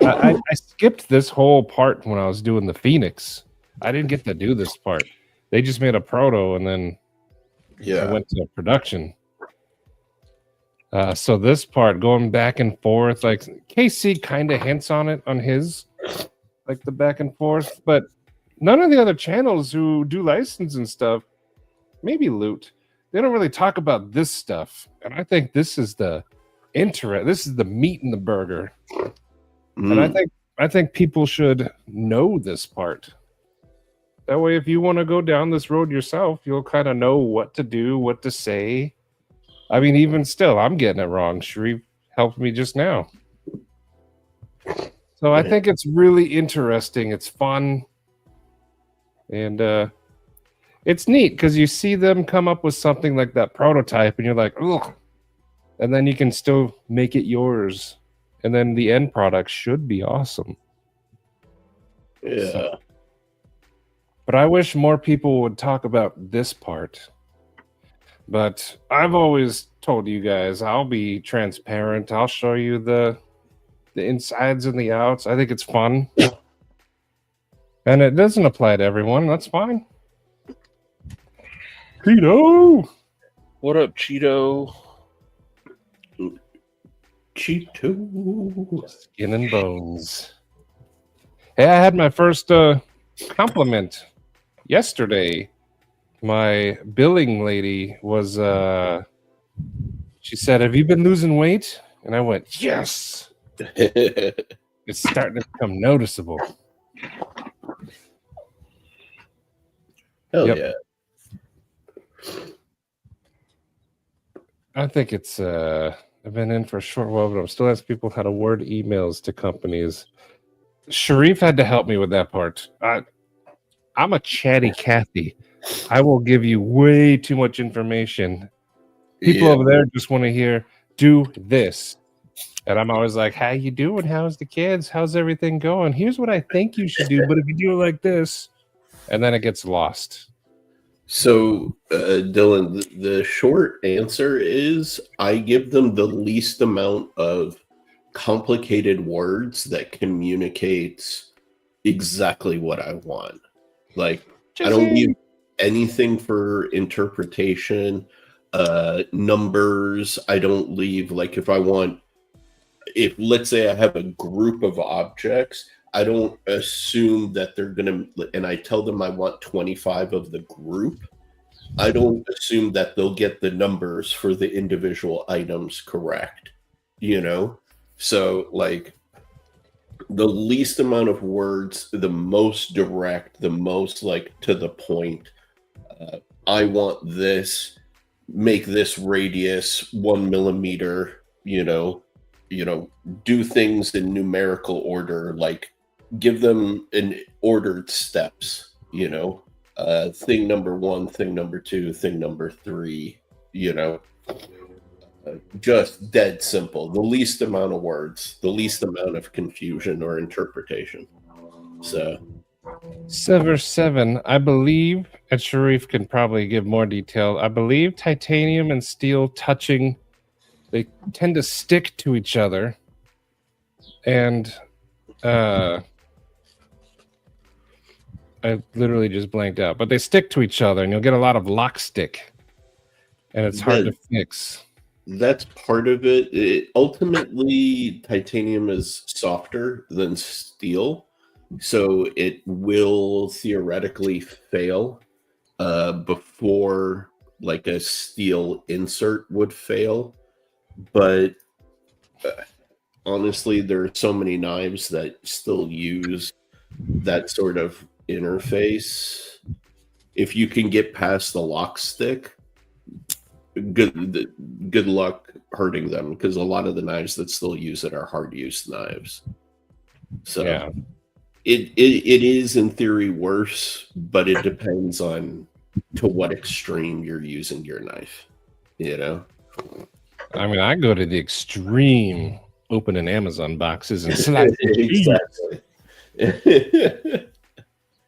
I skipped this whole part when I was doing the Phoenix. I didn't get to do this part. They just made a proto and then I went to production. So this part, going back and forth, like KC kind of hints on it on his, like the back and forth, but none of the other channels who do license and stuff, maybe Loot, they don't really talk about this stuff. And I think this is the this is the meat in the burger. And I think people should know this part. That way, if you want to go down this road yourself, you'll kind of know what to do, what to say. I mean, even still, I'm getting it wrong. Sharif helped me just now. So I think it's really interesting. It's fun. And it's neat because you see them come up with something like that prototype and you're like, ugh. And then you can still make it yours. And then the end product should be awesome. Yeah. So, but I wish more people would talk about this part. But I've always told you guys, I'll be transparent. I'll show you the insides and the outs. I think it's fun. And it doesn't apply to everyone. That's fine. Cheeto! What up, Cheeto? Cheeto. Skin and bones. Hey, I had my first compliment yesterday. My billing lady was, she said, "Have you been losing weight?" And I went, "Yes." It's starting to become noticeable. Hell yeah. I think it's, I've been in for a short while, but I'm still asking people how to word emails to companies. Sharif had to help me with that part. I'm a chatty Cathy. I will give you way too much information. People over there just want to hear, do this. And I'm always like, how you doing? How's the kids? How's everything going? Here's what I think you should do, but if you do it like this, and then it gets lost. So, Dylan, the short answer is I give them the least amount of complicated words that communicates exactly what I want. Like, I don't leave anything for interpretation, numbers. I don't leave, like, if let's say I have a group of objects, I don't assume that they're going to, and I tell them I want 25 of the group. I don't assume that they'll get the numbers for the individual items correct, you know? So, like, the least amount of words, the most direct, the most, like, to the point. I want this, make this radius 1 millimeter, you know, do things in numerical order, like, give them an ordered steps, you know, thing number 1, thing number 2, thing number 3, you know, just dead simple. The least amount of words, the least amount of confusion or interpretation. So, Sever 7, I believe, and Sharif can probably give more detail. I believe titanium and steel touching, they tend to stick to each other. And I literally just blanked out, but they stick to each other and you'll get a lot of lock stick and it's hard to fix. That's part of it. Ultimately, titanium is softer than steel, so it will theoretically fail before, like, a steel insert would fail. But honestly, there are so many knives that still use that sort of interface. If you can get past the lock stick, good luck hurting them because a lot of the knives that still use it are hard use knives. So Yeah. it is in theory worse, but it depends on to what extreme you're using your knife. You know. I mean, I go to the extreme, opening Amazon boxes and slicing cheese. Exactly.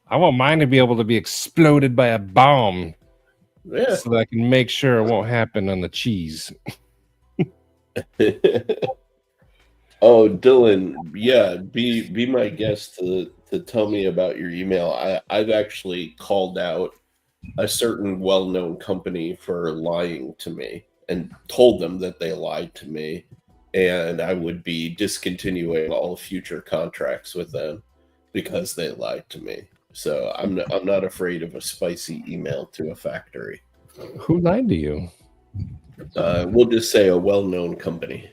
I want mine to be able to be exploded by a bomb, Yeah. so that I can make sure it won't happen on the cheese. Oh, Dylan, yeah, be my guest to tell me about your email. I've actually called out a certain well-known company for lying to me and told them that they lied to me, and I would be discontinuing all future contracts with them because they lied to me. So I'm not afraid of a spicy email to a factory. Who lied to you? We'll just say a well-known company.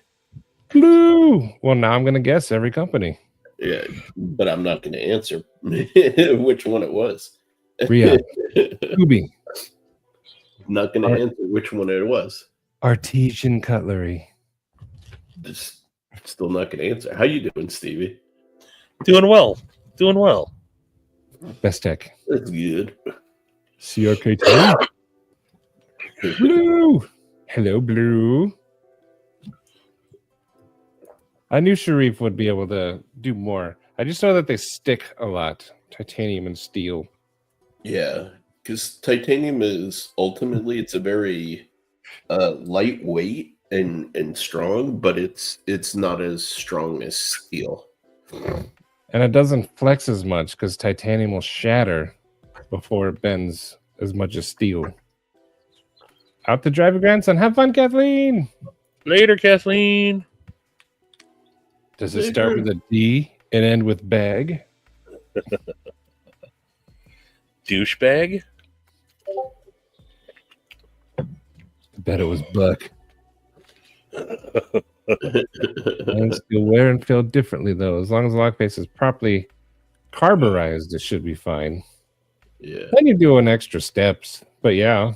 Blue. Well, now I'm going to guess every company. Yeah, but I'm not going to answer which one it was. Ria. Ruby. Not going to answer which one it was. Artesian cutlery. Just still not going to answer. How you doing, Stevie? Doing well. Doing well. Best Tech. That's good. CRKT. Blue. Hello, Blue. I knew Sharif would be able to do more. I just know that they stick a lot. Titanium and steel. Yeah, because titanium is ultimately it's a very lightweight and strong, but it's not as strong as steel. And it doesn't flex as much because titanium will shatter before it bends as much as steel. Out to drive your grandson. Have fun, Kathleen. Later, Kathleen. Does it start with a D and end with bag? Douchebag? I bet it was Buck. And still wear and feel differently, though. As long as the lock face is properly carburized, it should be fine. Yeah. Then you're doing extra steps. But yeah.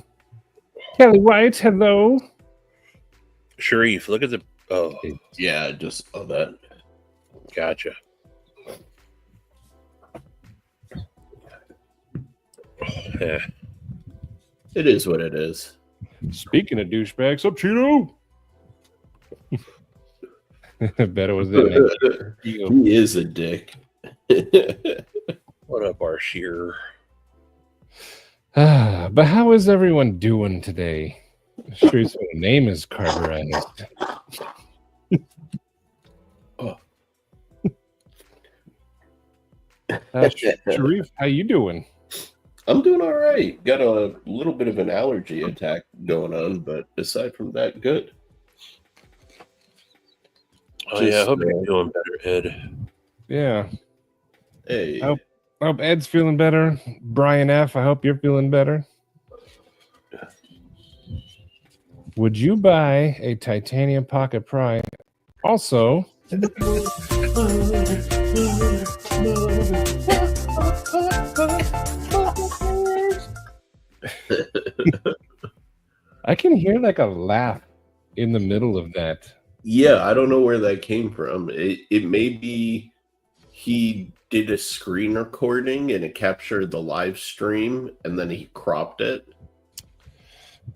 Kelly White, hello. Sharif, look at the... Oh, Yeah, just that. gotcha. Yeah. It is what it is. Speaking of douchebags, up Cheeto. I bet it was that. He is a dick. What up, Arshir? But how is everyone doing today? Sure, his name is carburized. Sharif, how you doing? I'm doing all right. Got a little bit of an allergy attack going on, but aside from that, good. Oh, yeah, I hope you're doing better, Ed. Yeah. Hey. I hope Ed's feeling better. Brian F., I hope you're feeling better. Would you buy a titanium pocket pry? Also, I can hear like a laugh in the middle of that. Yeah, I don't know where that came from. It may be he did a screen recording and it captured the live stream and then he cropped it.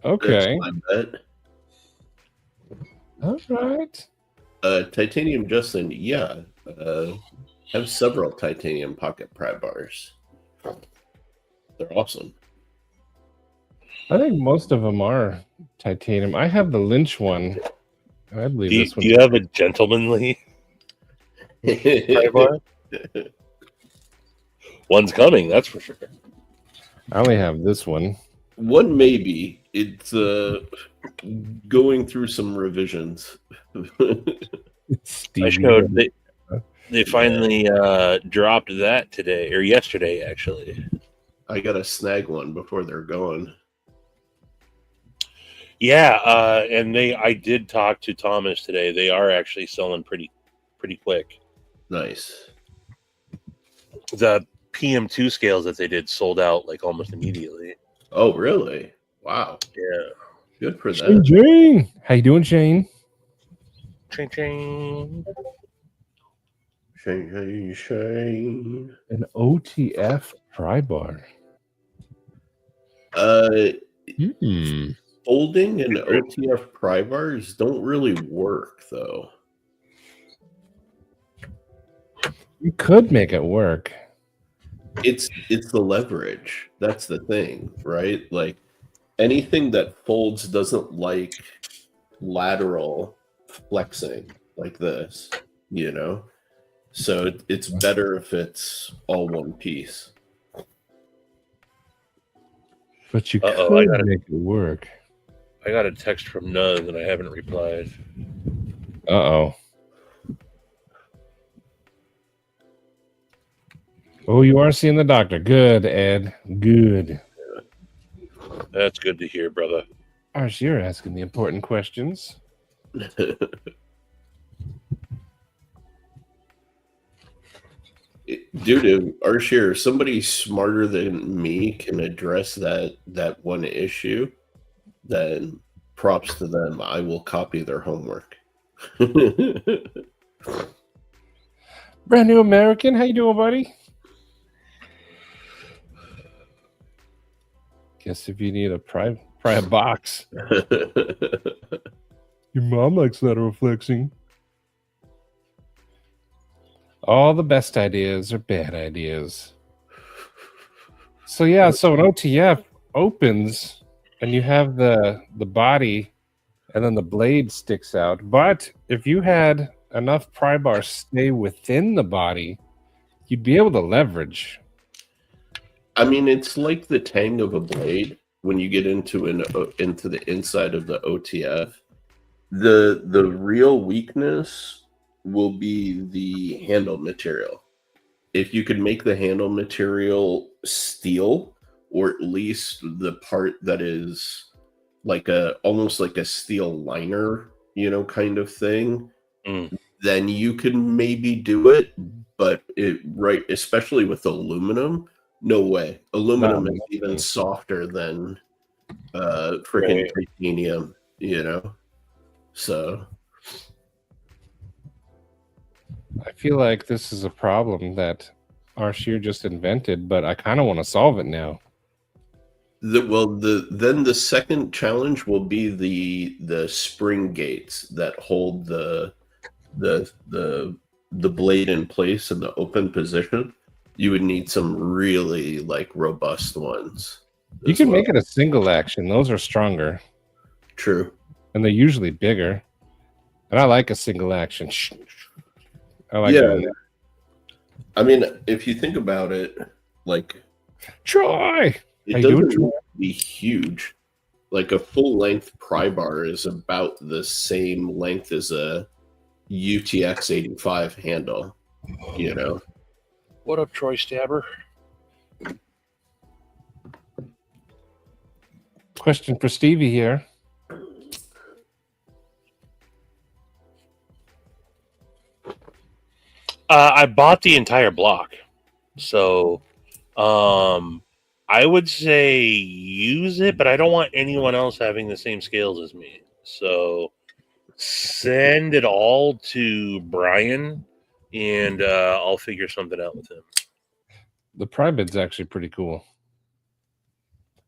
Okay. That's my bet. All right. Titanium Justin, yeah. Have several titanium pocket pry bars. They're awesome. I think most of them are titanium. I have the Lynch one. I believe this one. Do you have a gentlemanly pry bar? One's coming, that's for sure. I only have this one. One maybe. It's going through some revisions. I showed they finally dropped that today or yesterday, actually. I gotta snag one before they're gone. Yeah, and I did talk to Thomas today. They are actually selling pretty quick. Nice. The PM2 scales that they did sold out like almost immediately. Oh, really? Wow. Yeah. Good for Shane that. Jane. How you doing, Shane? Ching ching. Shane. An OTF pry bar. Folding and OTF pry bars don't really work though. You could make it work. It's the leverage. That's the thing, right? Like anything that folds doesn't like lateral flexing like this, you know? So it's better if it's all one piece. But you Uh-oh, could make it work. I got a text from Nuz and I haven't replied. Uh-oh. Oh, you are seeing the doctor. Good, Ed. Good. That's good to hear, brother. Arsh, you're asking the important questions. Dude, Arshir, somebody smarter than me can address that one issue, then props to them. I will copy their homework. Brand new American, how you doing, buddy? Guess if you need a pry a box. Your mom likes lateral flexing. All the best ideas are bad ideas. So yeah, so an OTF opens and you have the body and then the blade sticks out. But if you had enough pry bars stay within the body, you'd be able to leverage. I mean, it's like the tang of a blade when you get into the inside of the OTF. The real weakness will be the handle material. If you could make the handle material steel, or at least the part that is like almost like a steel liner, kind of thing, then you can maybe do it. But especially with aluminum, no way. Aluminum is even softer than freaking titanium, So I feel like this is a problem that Arshir just invented, but I kind of want to solve it now. Then the second challenge will be the spring gates that hold the blade in place in the open position. You would need some really robust ones. You can make it a single action. Those are stronger. True. And they're usually bigger. And I like a single action. I like it. I mean, if you think about it, Troy! It doesn't be huge. Like a full length pry bar is about the same length as a UTX 85 handle, What up, Troy Stabber? Question for Stevie here. I bought the entire block. So I would say use it, but I don't want anyone else having the same scales as me. So send it all to Brian, and I'll figure something out with him. The pry bit's actually pretty cool.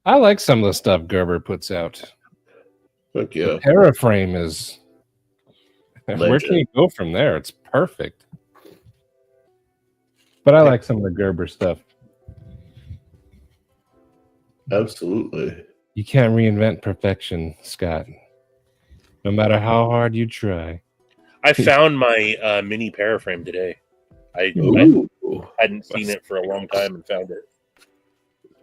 I like some of the stuff Gerber puts out. Heck yeah. The Paraframe is... Legend. Where can you go from there? It's perfect. But I like some of the Gerber stuff. Absolutely. You can't reinvent perfection, Scott. No matter how hard you try. I found my mini Paraframe today. I hadn't seen it for a long time and found it.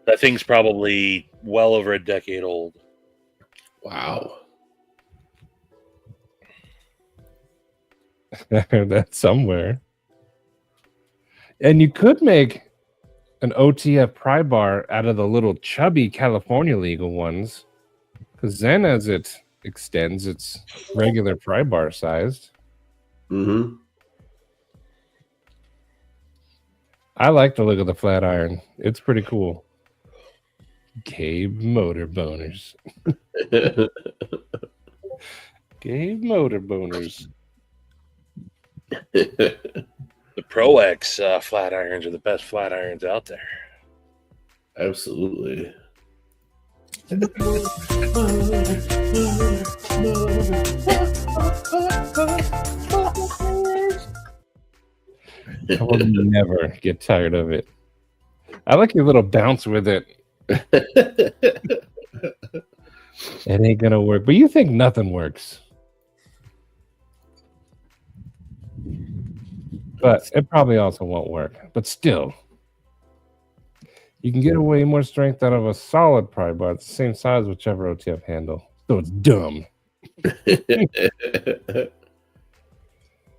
That thing's probably well over a decade old. Wow. That's somewhere. And you could make an OTF pry bar out of the little chubby California legal ones, because then as it extends, it's regular pry bar sized. Mm-hmm. I like the look of the flat iron. It's pretty cool. Gabe Motor Boners. Gabe Motor Boners. The Pro X flat irons are the best flat irons out there. Absolutely. I will never get tired of it. I like your little bounce with it. It ain't gonna work, but you think nothing works. But it probably also won't work. But still, you can get way more strength out of a solid pry bar. It's the same size, whichever OTF handle. So it's dumb.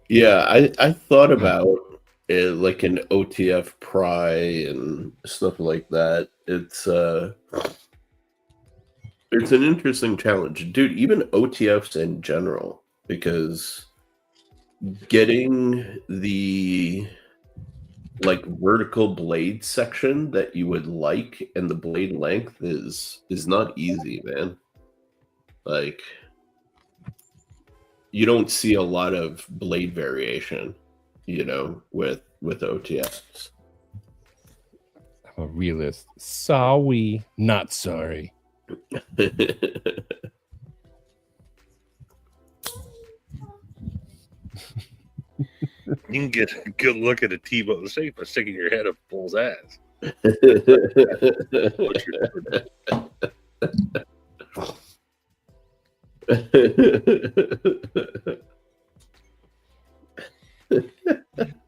Yeah, I thought about it, like an OTF pry and stuff like that. It's an interesting challenge, dude. Even OTFs in general, because getting the like vertical blade section that you would like and the blade length is not easy, man. Like, you don't see a lot of blade variation, you know, with OTFs. I'm a realist. Sorry, not sorry. You can get a good look at a T-bone steak by sticking your head up a bull's ass.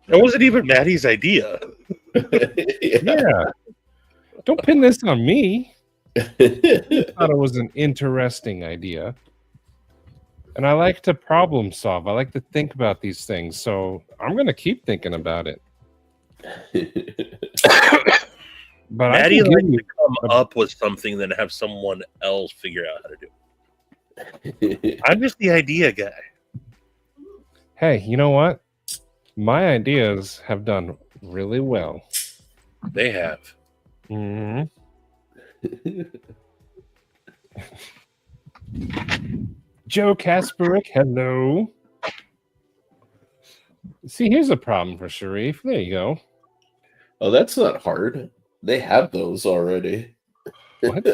That wasn't even Maddie's idea. Yeah. Don't pin this on me. I thought it was an interesting idea. And I like to problem solve. I like to think about these things. So I'm going to keep thinking about it. But Maddie I can likes give you to come up with something than have someone else figure out how to do it. I'm just the idea guy. Hey, you know what? My ideas have done really well. They have. Mm-hmm. Joe Kasperick, hello. See, here's a problem for Sharif. There you go. Oh, that's not hard. They have those already. What?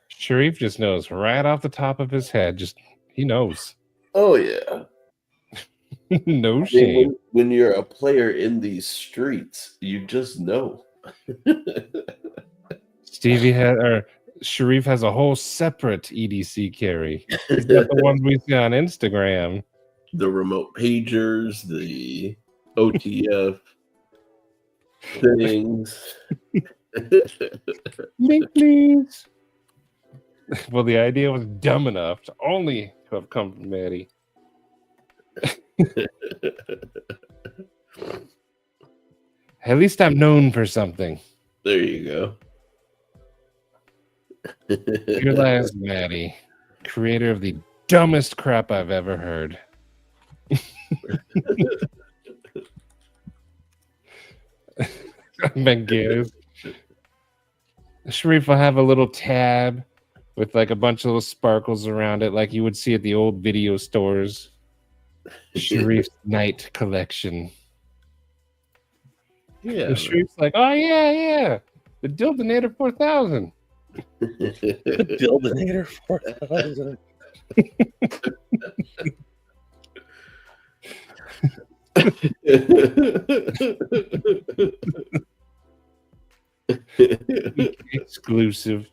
Sharif just knows right off the top of his head. Just he knows. Oh yeah. No shame. When you're a player in these streets, you just know. Sharif has a whole separate EDC carry. He's got the ones we see on Instagram. The remote pagers, the OTF things. Link, please. Well, the idea was dumb enough to only have come from Maddie. At least I'm known for something. There you go. Your last Maddie, creator of the dumbest crap I've ever heard. Bengalas. Sharif will have a little tab with like a bunch of little sparkles around it, like you would see at the old video stores. Sharif's Night Collection. Yeah. And Sharif's like, oh yeah, the Dildinator 4000. The Dildinator 4000. Exclusive.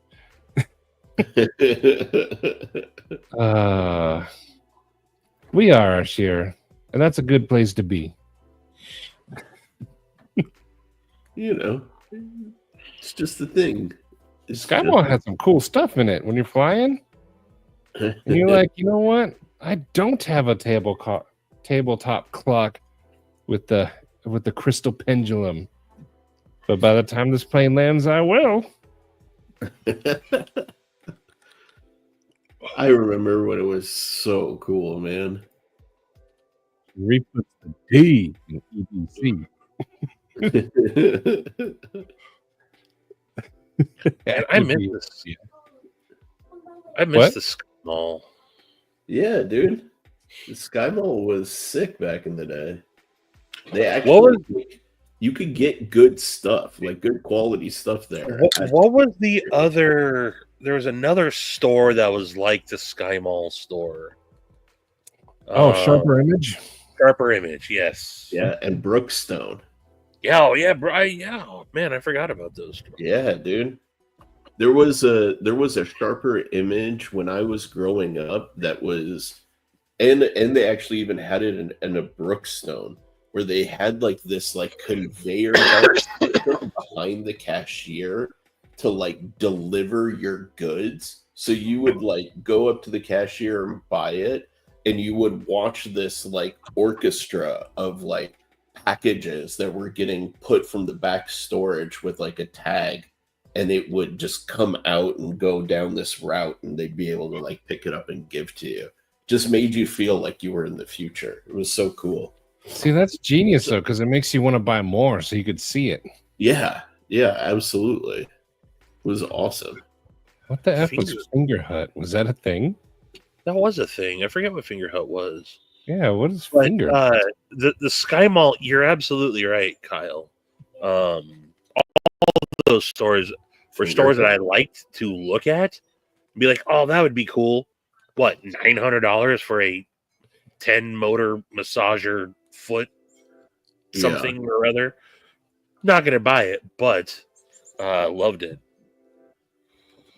We are our share, and that's a good place to be. You know, it's just the thing. Skywall has some cool stuff in it when you're flying. And you're like, you know what? I don't have a tabletop clock with the crystal pendulum. But by the time this plane lands, I will. I remember when it was so cool, man. Reputs the D in EDC. And I miss this. I miss What? the skull. Yeah, dude. The Sky Mall was sick back in the day. They What actually, was you could get good stuff, like good quality stuff there. what was the other? There was another store that was like the Sky Mall store. Oh, Um, Sharper Image. Sharper Image, yes. Yeah, and Brookstone. Yeah, oh yeah, bro. Yeah, oh, man, I forgot about those. Yeah, dude. There was a Sharper Image when I was growing up that was, and they actually even had it in a Brookstone where they had like this like conveyor belt system behind the cashier to like deliver your goods. So you would like go up to the cashier and buy it, and you would watch this like orchestra of like packages that were getting put from the back storage with like a tag, and it would just come out and go down this route, and they'd be able to like pick it up and give to you. Just made you feel like you were in the future. It was so cool. See, that's genius though, because it makes you want to buy more, so you could see it. Yeah, absolutely. It was awesome. What the F was Finger Hut? Was that a thing? That was a thing. I forget what Finger Hut was. Yeah, what is But Finger Hut? the Sky Mall, you're absolutely right, Kyle. All those stores were stores that I liked to look at and be like, oh, that would be cool. What, $900 for a 10 motor massager foot something or other? Not gonna buy it, but loved it.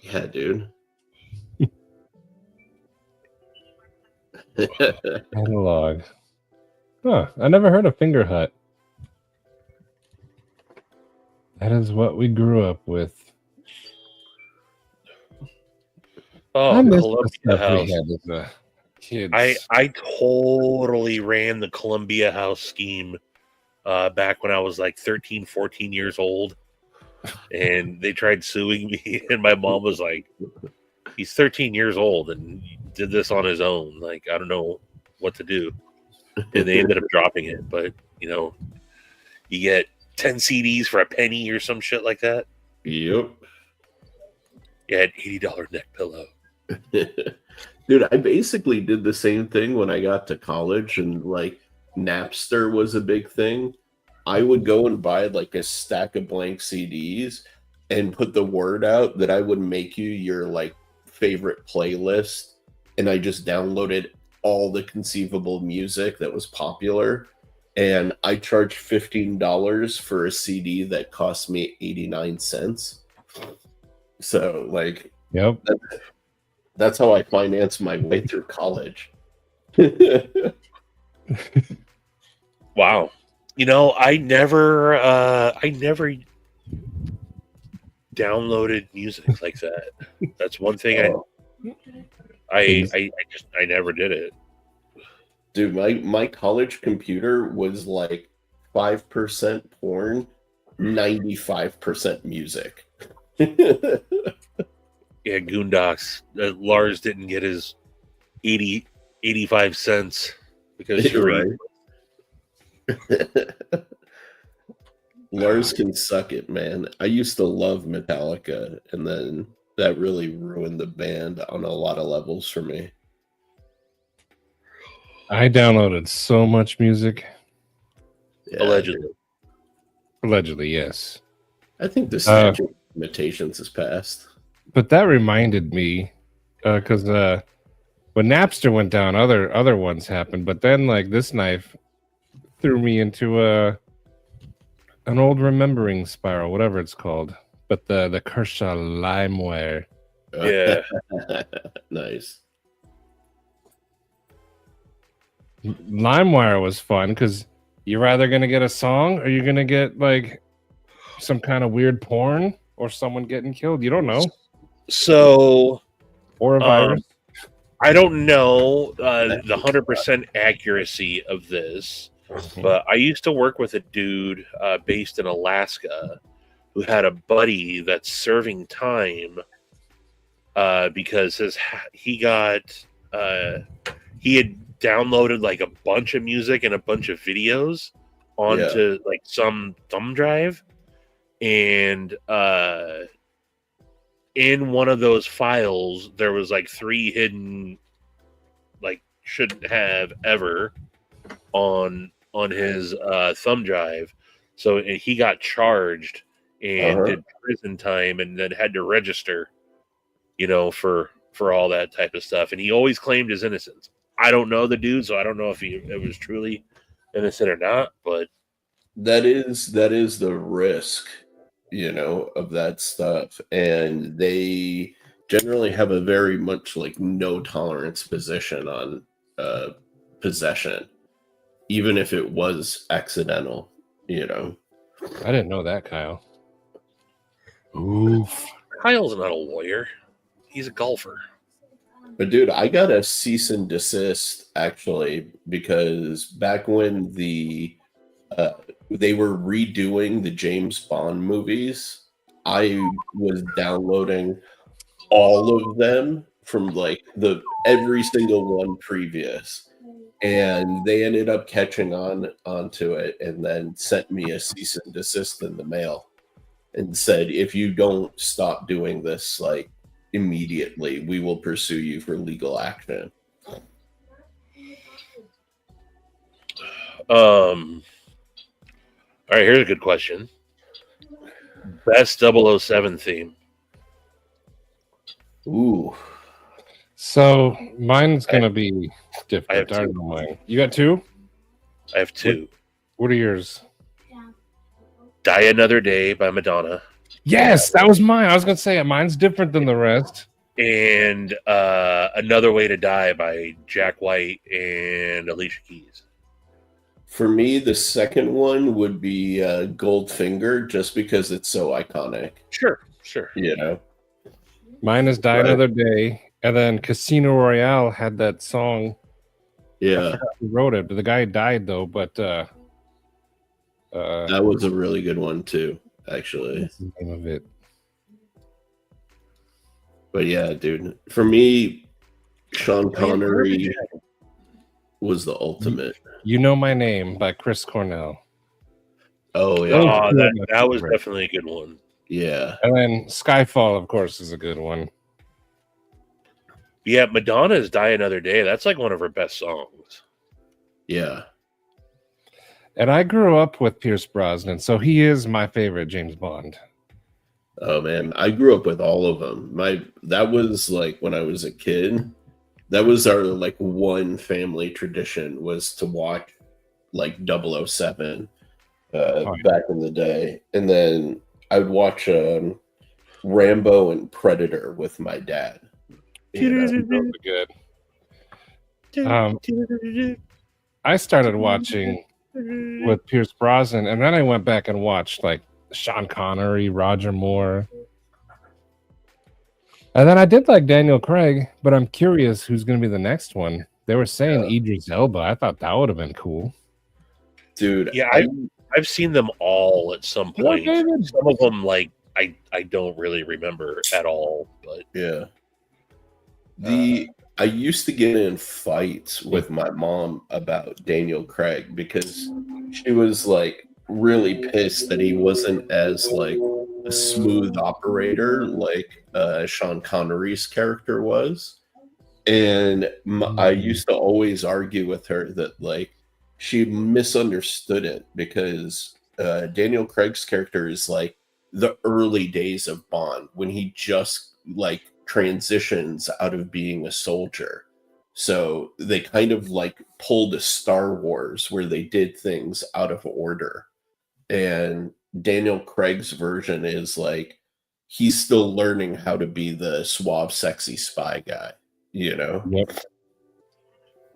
Yeah, dude. Analog. Huh, I never heard of Finger Hut. That is what we grew up with. Oh, I miss the Columbia stuff House. we had as a kids. I totally ran the Columbia House scheme back when I was like 13, 14 years old. And they tried suing me, and my mom was like, he's 13 years old and did this on his own. Like, I don't know what to do. And they ended up dropping it. But, you know, you get 10 CDs for a penny or some shit like that. Yep. You had $80 neck pillow. Dude, I basically did the same thing when I got to college, and like Napster was a big thing. I would go and buy like a stack of blank CDs and put the word out that I would make you your like favorite playlist, and I just downloaded all the conceivable music that was popular, and I charged $15 for a CD that cost me 89 cents. So like, Yep. That's how I financed my way through college. Wow. You know, I never downloaded music like that. That's one thing I never did it. Dude, my college computer was like 5% porn, 95% music. Yeah, Goondocks. Lars didn't get his 85 cents because Right. Lars can suck it, man. I used to love Metallica, and then that really ruined the band on a lot of levels for me. I downloaded so much music. Yeah, Allegedly. Allegedly, yes. I think the statute of limitations has passed. But that reminded me, because when Napster went down, other ones happened. But then, like, this knife threw me into an old remembering spiral, whatever it's called. But the Kershaw LimeWire. Yeah. Nice. LimeWire was fun because you're either gonna get a song or you're gonna get like some kind of weird porn or someone getting killed. You don't know. So Or a virus. I don't know the 100% accuracy of this, but I used to work with a dude based in Alaska who had a buddy that's serving time because he had downloaded like a bunch of music and a bunch of videos onto like some thumb drive, and in one of those files there was like 3 hidden like shouldn't have ever on his thumb drive. So he got charged and did prison time, and then had to register, for all that type of stuff. And he always claimed his innocence. I don't know the dude, so I don't know if it was truly innocent or not. But that is the risk, of that stuff, and they generally have a very much like no tolerance position on possession, even if it was accidental. I didn't know that, Kyle. Oof. Kyle's not a lawyer. He's a golfer. But dude, I got a cease and desist actually, because back when they were redoing the James Bond movies, I was downloading all of them from like every single one previous, and they ended up catching onto it and then sent me a cease and desist in the mail and said, if you don't stop doing this like immediately, we will pursue you for legal action. All right, here's a good question. Best 007 theme. Ooh. So mine's gonna be different. I have don't two. know mine. You got two? I have two. What are yours? Die Another Day by Madonna. Yes, that was mine. I was gonna say mine's different than the rest. And Another Way to Die by Jack White and Alicia Keys. For me, the second one would be Goldfinger, just because it's so iconic. Sure. Mine is Die Another Day, and then Casino Royale had that song. Yeah, Who wrote it? The guy died though, but that was a really good one too, actually. what's the name of it? But yeah, dude, for me, Sean Connery was the ultimate. You Know My Name by Chris Cornell. Oh yeah, Oh, that was definitely a good one. yeah. And then Skyfall, of course, is a good one. Yeah, Madonna's Die Another Day. That's like one of her best songs. Yeah. And I grew up with Pierce Brosnan, so he is my favorite James Bond. Oh man, I grew up with all of them. That was like when I was a kid. That was our like one family tradition, was to watch like 007 back in the day, and then I would watch Rambo and Predator with my dad. Those are good. I started watching with Pierce Brosnan, and then I went back and watched like Sean Connery, Roger Moore. And then I did like Daniel Craig, but I'm curious who's going to be the next one. They were saying Idris Elba. I thought that would have been cool. Dude, Yeah, I've seen them all at some point. Some of them, like, I don't really remember at all. But yeah. I used to get in fights with my mom about Daniel Craig because she was like really pissed that he wasn't as like a smooth operator like Sean Connery's character was. And I used to always argue with her that like she misunderstood it, because Daniel Craig's character is like the early days of Bond, when he just like transitions out of being a soldier. So they kind of like pulled a Star Wars where they did things out of order. And Daniel Craig's version is like he's still learning how to be the suave, sexy spy guy, you know? Yep.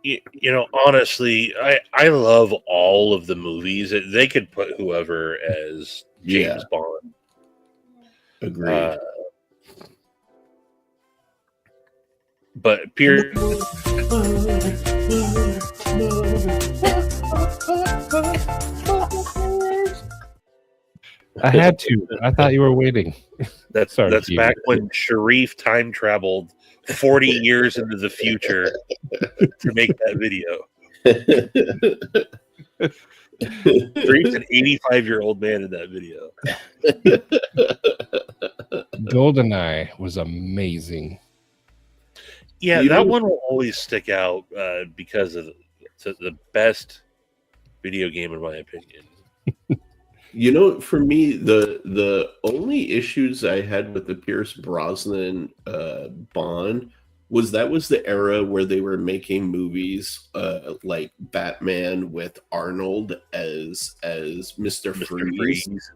you know, honestly, I love all of the movies. They could put whoever as James Bond. Agreed. But Pierce, I had to. I thought you were waiting. that's Sorry, that's Keith. back when Sharif time traveled 40 years into the future to make that video. Sharif's an 85-year-old man in that video. GoldenEye was amazing. Yeah, You that know- one will always stick out because of the best video game, in my opinion. You know, for me, the only issues I had with the Pierce Brosnan Bond was the era where they were making movies like Batman with Arnold as Mr. Mr. Freeze. Freeze.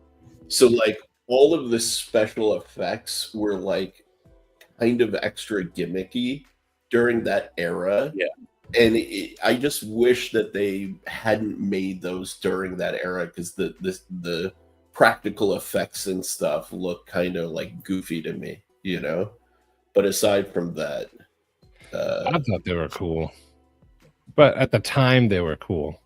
So like all of the special effects were like kind of extra gimmicky during that era. Yeah. And I just wish that they hadn't made those during that era because the practical effects and stuff look kind of like goofy to me, you know. But aside from that, I thought they were cool, but at the time they were cool.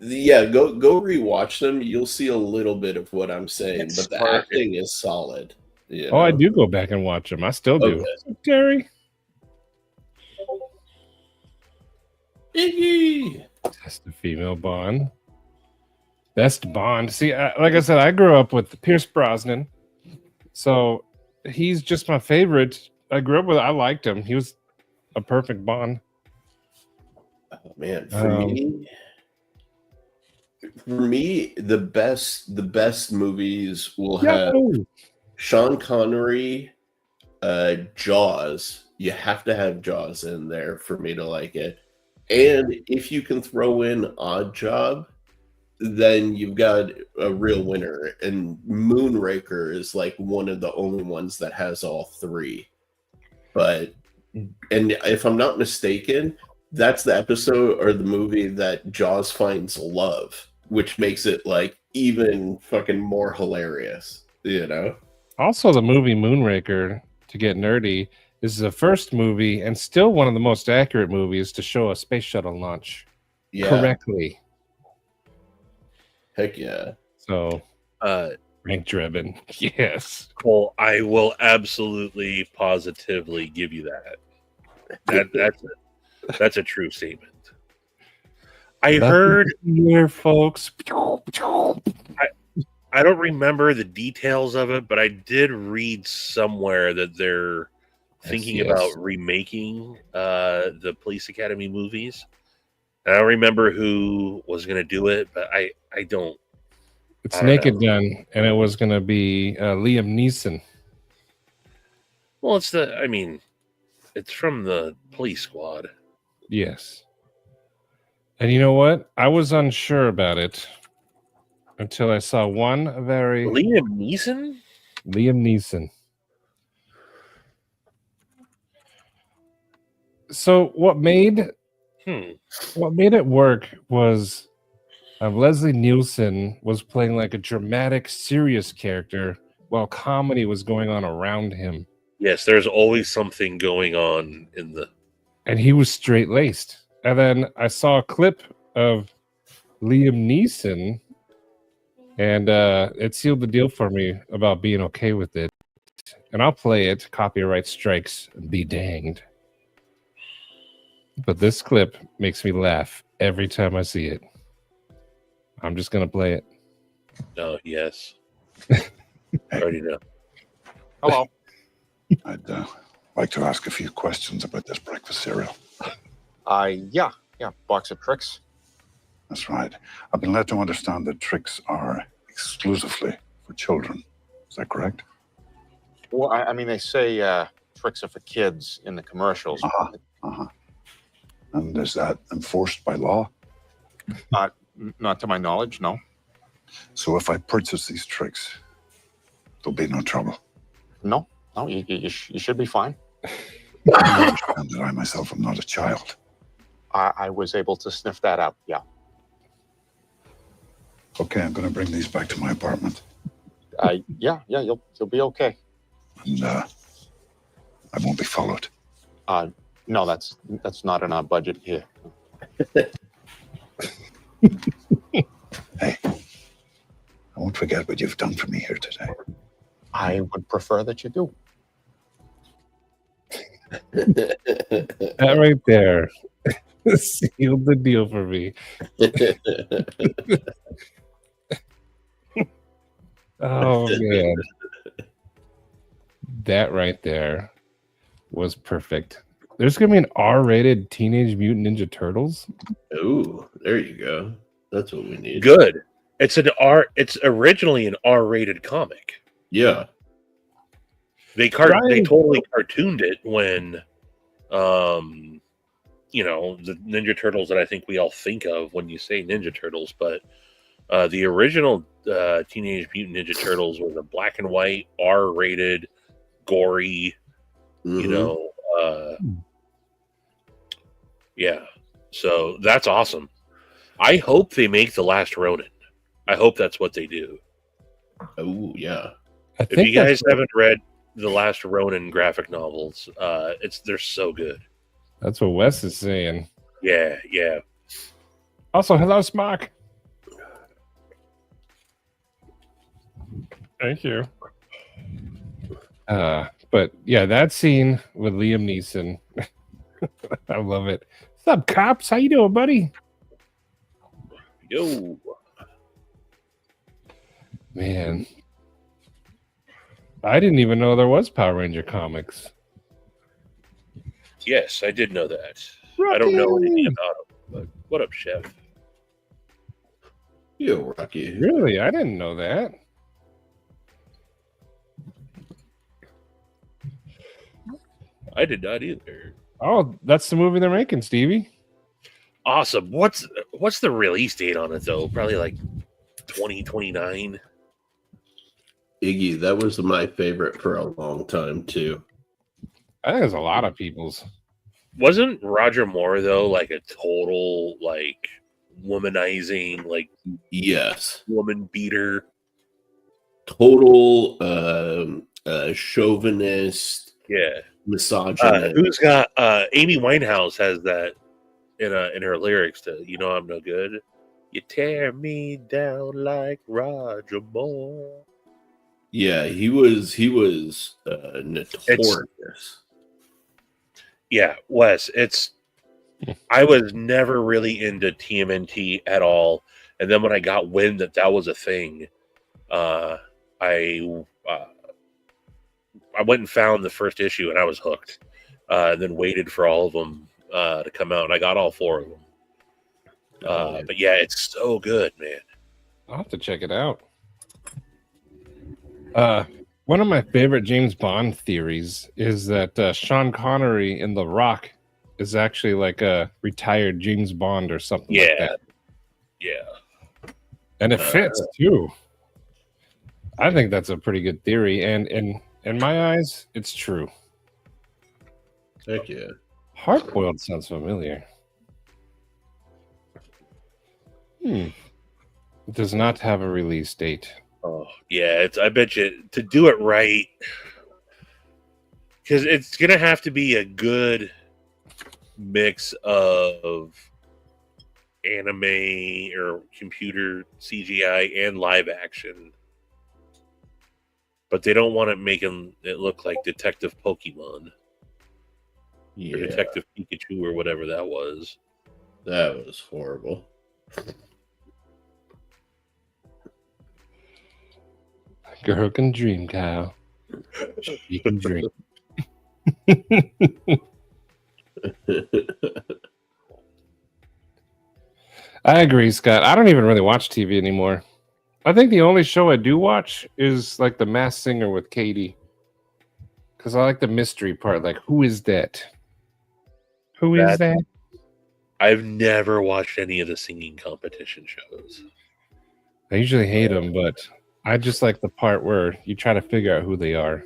yeah, go rewatch them. You'll see a little bit of what I'm saying, It's but the smart. acting is solid. You Oh, I know? do go back and watch them. I still do. Okay. Gary. Iggy. That's the female Bond. Best Bond. See, like I said, I grew up with Pierce Brosnan, so he's just my favorite. I grew up with. I liked him. He was a perfect Bond. Oh, man, for me, the best movies will have Sean Connery, Jaws. You have to have Jaws in there for me to like it. And if you can throw in Odd Job, then you've got a real winner. And Moonraker is like one of the only ones that has all three. And if I'm not mistaken, that's the episode or the movie that Jaws finds love, which makes it like even fucking more hilarious, you know? Also, the movie Moonraker, to get nerdy, is the first movie and still one of the most accurate movies to show a space shuttle launch correctly. Heck yeah. So, rank driven. Yes. Well, I will absolutely, positively give you that. That's a true statement. I heard here, folks. I don't remember the details of it, but I did read somewhere that they're thinking about remaking the Police Academy movies. And I don't remember who was going to do it, but I don't. It's Naked Gun, and it was going to be Liam Neeson. Well, it's from the Police Squad. Yes. And you know what? I was unsure about it until I saw one very... Liam Neeson? Liam Neeson. So what made it work was Leslie Nielsen was playing like a dramatic, serious character while comedy was going on around him. Yes, there's always something going on in the... And he was straight-laced. And then I saw a clip of Liam Neeson, and it sealed the deal for me about being okay with it. And I'll play it, copyright strikes, be danged. But this clip makes me laugh every time I see it. I'm just going to play it. Oh, yes. I already know. Hello. I'd like to ask a few questions about this breakfast cereal. Yeah, box of tricks. That's right. I've been led to understand that tricks are exclusively for children. Is that correct? Well, I mean, they say tricks are for kids in the commercials. And is that enforced by law? Not to my knowledge, no. So if I purchase these tricks, there'll be no trouble? No, you should be fine. I understand that I myself am not a child. I was able to sniff that out, yeah. Okay, I'm going to bring these back to my apartment. Yeah, you'll be okay. And I won't be followed. No, that's not in our budget here. Hey, I won't forget what you've done for me here today. I would prefer that you do. That right there sealed the deal for me. Oh, man. That right there was perfect. There's gonna be an R-rated Teenage Mutant Ninja Turtles. Ooh, there you go. That's what we need. Good. It's It's originally an R-rated comic. Yeah. They totally cartooned it when, the Ninja Turtles that I think we all think of when you say Ninja Turtles. But the original Teenage Mutant Ninja Turtles was a black and white, R-rated, gory. Yeah. So that's awesome. I hope they make The Last Ronin. I hope that's what they do. Oh yeah. If you guys haven't read the Last Ronin graphic novels, they're so good. That's what Wes is saying. Yeah. Also, hello, Smock. Thank you. But yeah, that scene with Liam Neeson, I love it. What's up, cops? How you doing, buddy? Yo. Man, I didn't even know there was Power Ranger comics. Yes, I did know that. I don't know anything about them, but what up, Chef? Yo, Rocky. Really? I didn't know that. I did not either. Oh, that's the movie they're making, Stevie. Awesome. What's the release date on it though? Probably like 2029. Iggy, that was my favorite for a long time too. I think it's a lot of people's. Wasn't Roger Moore though like a total like womanizing, like Yes, woman beater? Total chauvinist, Yeah. misogynist. Who's got Amy Winehouse has that in her lyrics to I'm no good. You tear me down like Roger Moore. Yeah, he was notorious. Yeah, Wes, I was never really into TMNT at all. And then when I got wind that was a thing, I went and found the first issue and I was hooked. And then waited for all of them to come out, and I got all 4 of them. But yeah, it's so good, man. I'll have to check it out. One of my favorite James Bond theories is that Sean Connery in The Rock is actually like a retired James Bond or something like that. Yeah. And it fits too. I think that's a pretty good theory, and in my eyes, it's true. Heck yeah. Hardboiled sounds familiar. It does not have a release date. Oh, yeah. I bet you to do it right, because it's going to have to be a good mix of anime or computer CGI and live action. But they don't want it making it look like Detective Pokemon. Yeah. Or Detective Pikachu or whatever that was. That was horrible. Girl can dream, Kyle. She can dream. I agree, Scott. I don't even really watch TV anymore. I think the only show I do watch is like The Masked Singer with Katie. Because I like the mystery part. Like, who is that? Who is that? I've never watched any of the singing competition shows. I usually hate them, but I just like the part where you try to figure out who they are.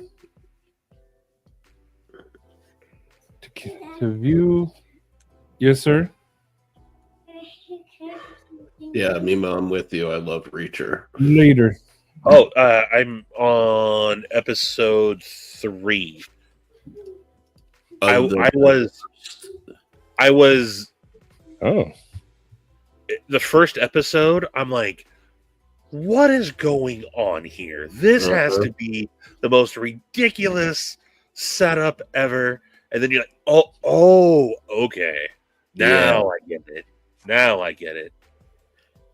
To view... Yes, sir? Yeah, Mima, I'm with you. I love Reacher. Later. Oh, I'm on episode 3. I was. Oh. The first episode, I'm like, what is going on here? This has to be the most ridiculous setup ever. And then you're like, oh, okay. Now I get it.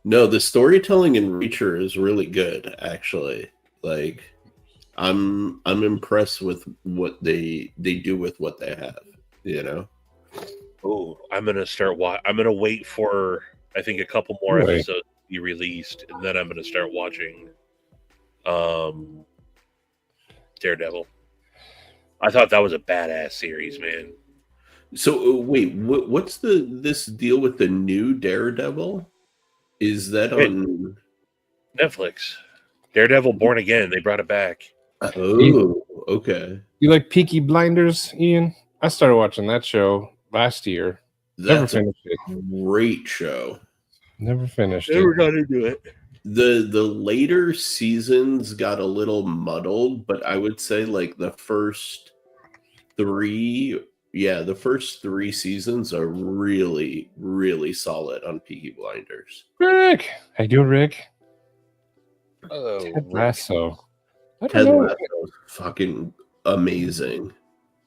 No, the storytelling in Reacher is really good, actually. Like, I'm impressed with what they do with what they have. You know. Oh, I'm gonna start. I'm gonna wait for I think a couple more Wait. episodes to be released, and then I'm gonna start watching Daredevil. I thought that was a badass series, man. So wait, what's this deal with the new Daredevil? Is that Hey. on Netflix. Daredevil Born Again. They brought it back. Oh, okay. You like Peaky Blinders, Ian? I started watching that show last year. Never That's a finished it. great show. Never finished Never it. got into it. The later seasons got a little muddled, but I would say like the first three seasons are really, really solid on Peaky Blinders. Rick, how you doing, Rick? Oh, Ted Lasso. I don't Ted know. Lasso is fucking amazing.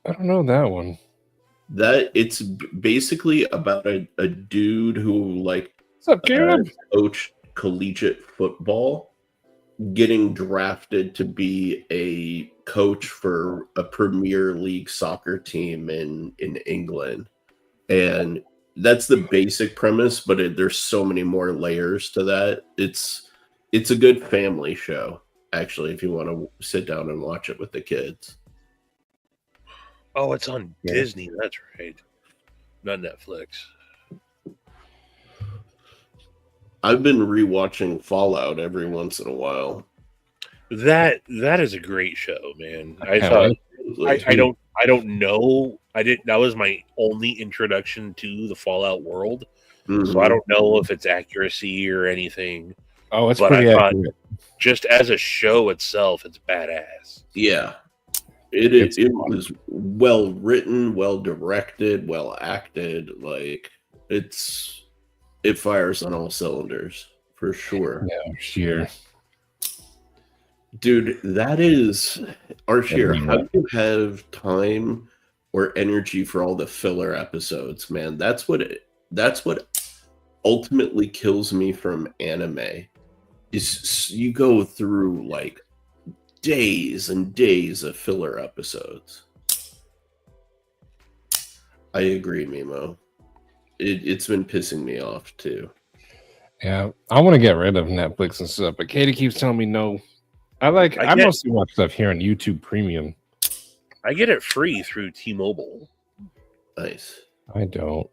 I don't know that one. That it's basically about a dude who like What's up, Caleb? coached collegiate football, getting drafted to be a coach for a Premier League soccer team in England. And that's the basic premise, but there's so many more layers to that. It's a good family show, actually, if you want to sit down and watch it with the kids. Oh, it's on Yeah. Disney. That's right. Not Netflix. I've been rewatching Fallout every once in a while. That is a great show, man. I Yeah, thought Like, I don't know. I didn't. That was my only introduction to the Fallout world, so I don't know if it's accuracy or anything. Oh, it's But pretty I thought- accurate. Just as a show itself, it's badass. Yeah. It's It fun. was well written, well directed, well acted. Like it fires on all cylinders for sure. Yeah, sure. Dude, that is Arshier. Yeah. How do you have time or energy for all the filler episodes, man? That's what ultimately kills me from anime. Is you go through like days and days of filler episodes. I agree, Mimo. It's been pissing me off too. Yeah, I want to get rid of Netflix and stuff, but Katie keeps telling me no. I get- mostly watch stuff here on YouTube Premium. I get it free through T-Mobile. Nice. I don't.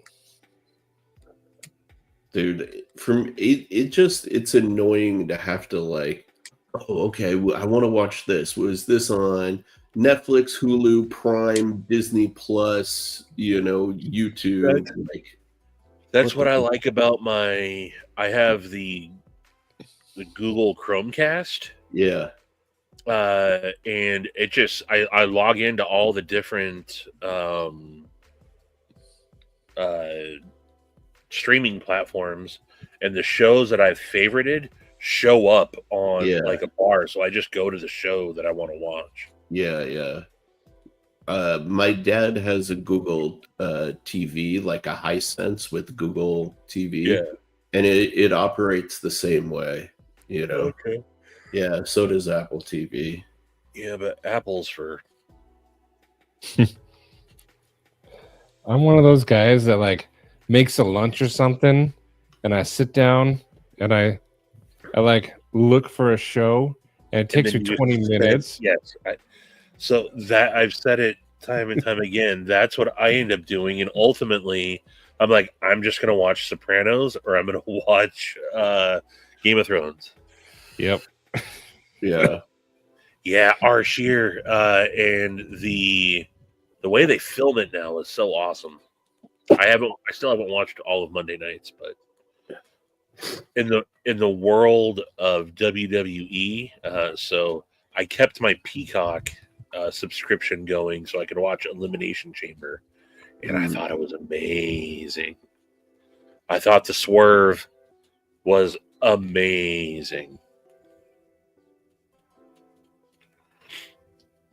Dude, it's annoying to have to like, oh, okay, I want to watch this. Was this on Netflix, Hulu, Prime, Disney Plus, YouTube? That's What what the I fuck? like about I have the Google Chromecast, Yeah. and it just I log into all the different streaming platforms, and the shows that I've favorited show up on Yeah. like a bar, so I just go to the show that I want to watch. Yeah. My dad has a Google TV, like a Hisense with Google TV, and it operates the same way. Okay. Yeah. So does Apple TV. Yeah, but Apple's for I'm one of those guys that like makes a lunch or something, and I sit down and I like look for a show, and it takes and me then 20 just set it- minutes. Yes. So that I've said it time and time again. That's what I end up doing, and ultimately, I'm like, I'm just gonna watch Sopranos, or I'm gonna watch Game of Thrones. Yep. Yeah. Yeah, Arshier, and the way they film it now is so awesome. I still haven't watched all of Monday nights, but in the world of WWE, so I kept my Peacock subscription going so I could watch Elimination Chamber, and I thought it was amazing. I thought the swerve was amazing.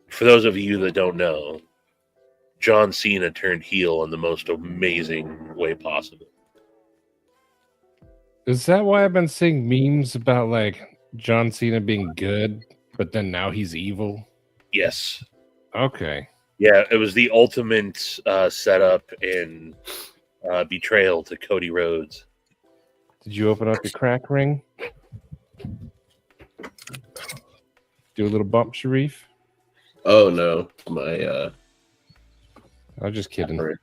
For those of you that don't know, John Cena turned heel in the most amazing way possible. Is that why I've been seeing memes about like John Cena being good, but then now he's evil? Yes. Okay. Yeah, it was the ultimate setup in betrayal to Cody Rhodes. Did you open up your crack ring? Do a little bump, Sharif? Oh no, my I'm just kidding. Alright.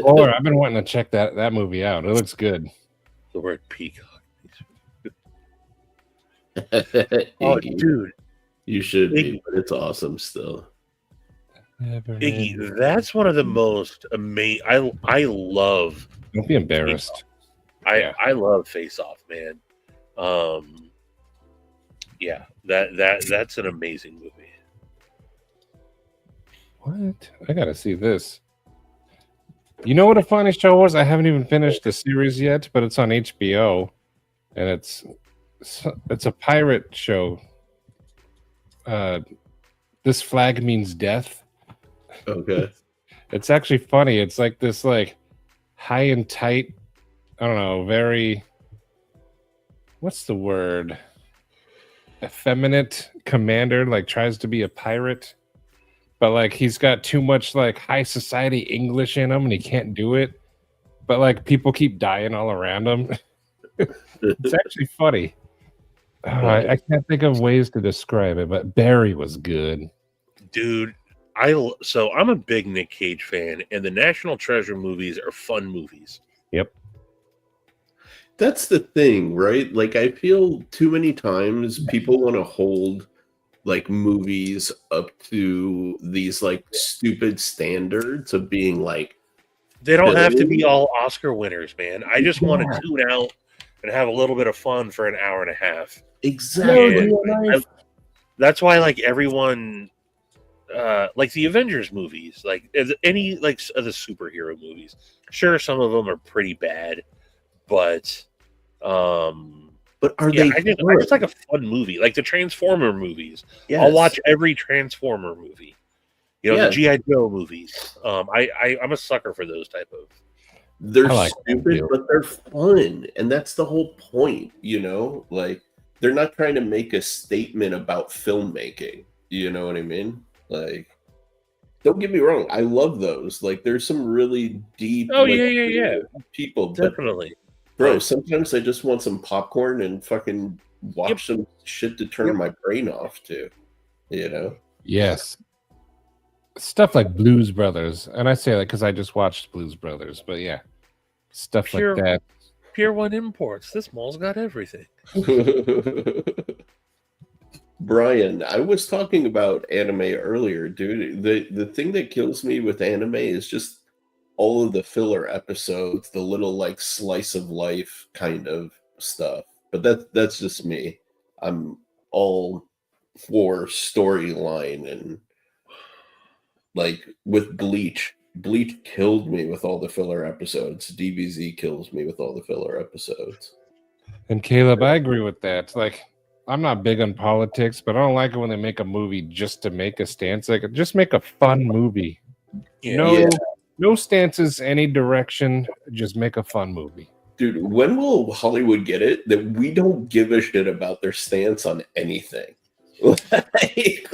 Or I've been wanting to check that movie out. It looks good. The word peacock. Iggy, Oh, dude, you should Iggy. be, but it's awesome still. Iggy, that's one of the most amazing. I love. Don't be embarrassed. I love Face Off, man. Yeah, that's an amazing movie. What? I gotta see this. You know what a funny show was? I haven't even finished the series yet, but it's on HBO, and it's a pirate show. This flag means death. Okay. It's actually funny. It's like this, like high and tight. I don't know. Very. What's the word? Effeminate commander, like tries to be a pirate, but like he's got too much like high society English in him, and he can't do it. But like people keep dying all around him. It's actually funny. I can't think of ways to describe it, but Barry was good. Dude, so I'm a big Nick Cage fan, and the National Treasure movies are fun movies. Yep. That's the thing, right? Like, I feel too many times people want to hold like movies up to these like stupid standards of being like, They don't have to be all Oscar winners, man. I just want to tune out and have a little bit of fun for an hour and a half. exactly. That's why, like, everyone, like the Avengers movies, like any like of the superhero movies. Sure, some of them are pretty bad, but But are yeah, they? I just like a fun movie, like the Transformer movies. Yes. I'll watch every Transformer movie. You know, Yeah. the G.I. Joe movies. I'm a sucker for those type of. They're I like that stupid, too. but they're fun, and that's the whole point. You know, like they're not trying to make a statement about filmmaking. You know what I mean? Like, don't get me wrong, I love those. Like, there's some really deep. Oh, like, yeah. people, but Definitely. bro, sometimes I just want some popcorn and fucking watch some shit to turn my brain off to. You know? Yes. Stuff like Blues Brothers, and I say that because I just watched Blues Brothers, but yeah, stuff like that. Pier 1 Imports. This mall's got everything. Brian, I was talking about anime earlier, dude. The thing that kills me with anime is just all of the filler episodes, the little like slice of life kind of stuff. But that's just me. I'm all for storyline, and like with Bleach. Bleach killed me with all the filler episodes. DBZ kills me with all the filler episodes. And Caleb, I agree with that. Like, I'm not big on politics, but I don't like it when they make a movie just to make a stance. Like, just make a fun movie. No stances, any direction. Just make a fun movie. Dude, when will Hollywood get it that we don't give a shit about their stance on anything?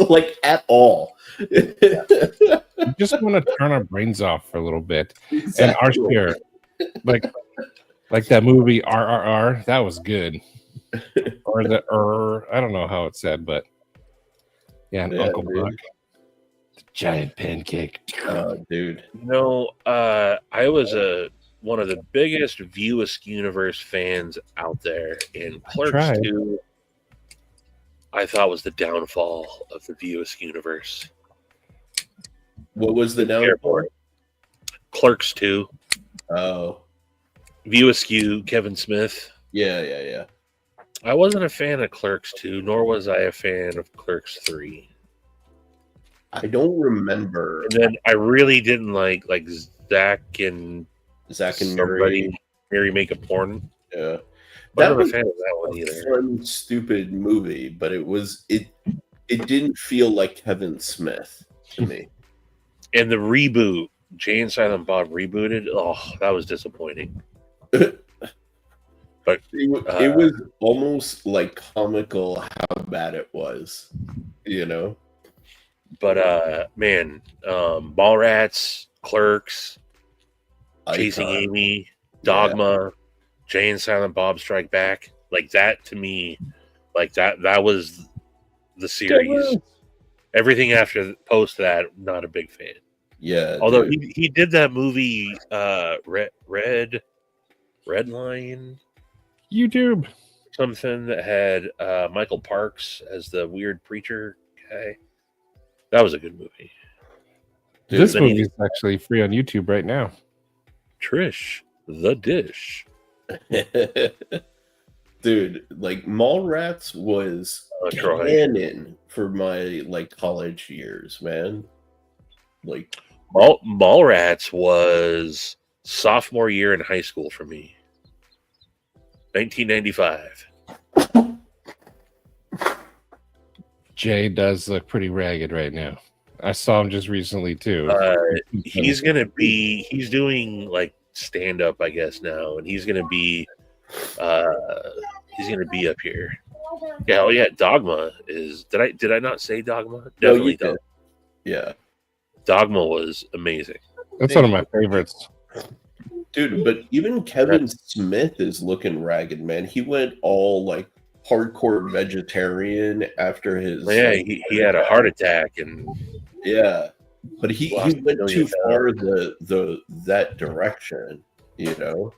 like at all. We just want to turn our brains off for a little bit. Exactly. And our share. Like that movie RRR, that was good. Or I don't know how it said, but yeah, Uncle Buck. The giant pancake. Oh, dude. No, I was one of the biggest View Askew universe fans out there, and Clerks 2 I thought was the downfall of the View Askew universe. What was the downfall? Clerks 2. Oh. View Askew, Kevin Smith. Yeah. I wasn't a fan of Clerks 2, nor was I a fan of Clerks 3. I don't remember. And then I really didn't like Zach and Mary make a porn. Yeah. That was a fan of that one either. Fun, stupid movie, but it didn't feel like Kevin Smith to me. And the reboot, Jay and Silent Bob rebooted. Oh, that was disappointing. But it was almost like comical how bad it was, you know. But man, Mallrats, Clerks, Chasing Icon. Amy, Dogma, Jay and Silent Bob Strike Back. Like that to me, like that was the series. Everything after post that, not a big fan. Yeah. Although dude. he did that movie, Red Line, YouTube. something that had Michael Parks as the weird preacher guy. That was a good movie. Dude, This then he movie is actually free on YouTube right now. Trish, the dish. Dude, like Mallrats was Troy. canon for my like college years, man. Like Mallrats was sophomore year in high school for me. 1995. Jay does look pretty ragged right now. I saw him just recently too. He's doing like stand up, I guess now, and he's gonna be up here. Yeah, oh yeah, Dogma is. Did I not say Dogma? No, you Definitely Dogma. did. Yeah. Dogma was amazing. That's one of my favorites. Dude, but even Kevin Smith is looking ragged, man. He went all like hardcore vegetarian after his Yeah, he had a heart attack and yeah. But he Lost went a too million far that direction, you know.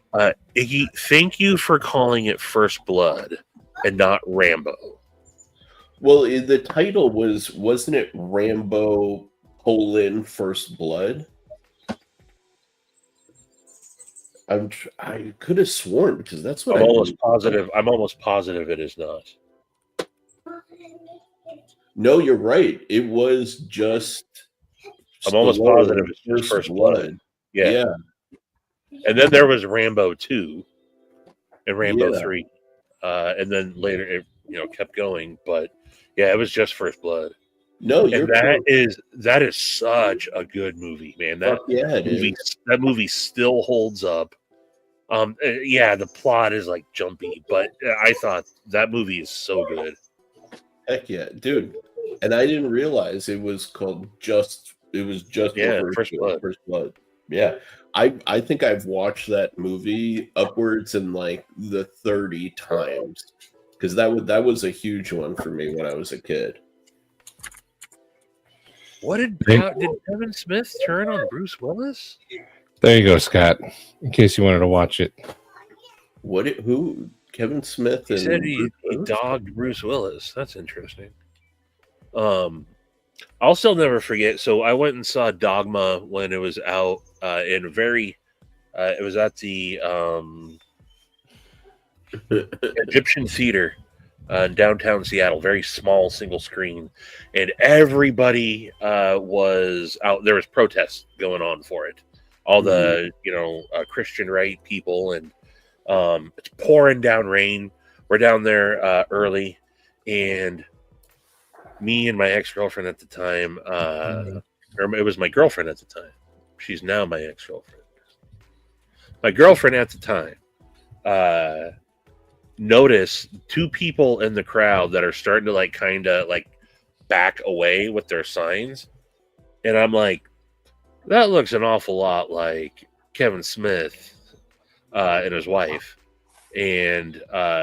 Iggy, thank you for calling it First Blood and not Rambo. Well, the title wasn't it Rambo : First Blood? I could have sworn because that's what I'm almost positive it is not. No, you're right. It was just. I'm almost positive it's just First Blood. Yeah. And then there was Rambo 2 and Rambo 3. And then later it kept going. But yeah, it was just First Blood. No, and that is such a good movie, man. That movie still holds up. Yeah, the plot is like jumpy, but I thought that movie is so good. Heck yeah, dude. And I didn't realize it was called First Blood. Yeah. I think I've watched that movie upwards in like the 30 times because that was a huge one for me when I was a kid. What did Kevin Smith turn on Bruce Willis? There you go, Scott. In case you wanted to watch it. Who? Kevin Smith? He said he dogged Bruce Willis. That's interesting. I'll still never forget. So I went and saw Dogma when it was out it was at the Egyptian Theater in downtown Seattle, very small single screen, and everybody was out. There was protests going on for it. All the Christian right people, and it's pouring down rain. We're down there early, and me and my ex-girlfriend at the time, or it was my girlfriend at the time. She's now my ex-girlfriend. My girlfriend at the time noticed two people in the crowd that are starting to kind of back away with their signs, and I'm like, that looks an awful lot like Kevin Smith and his wife, and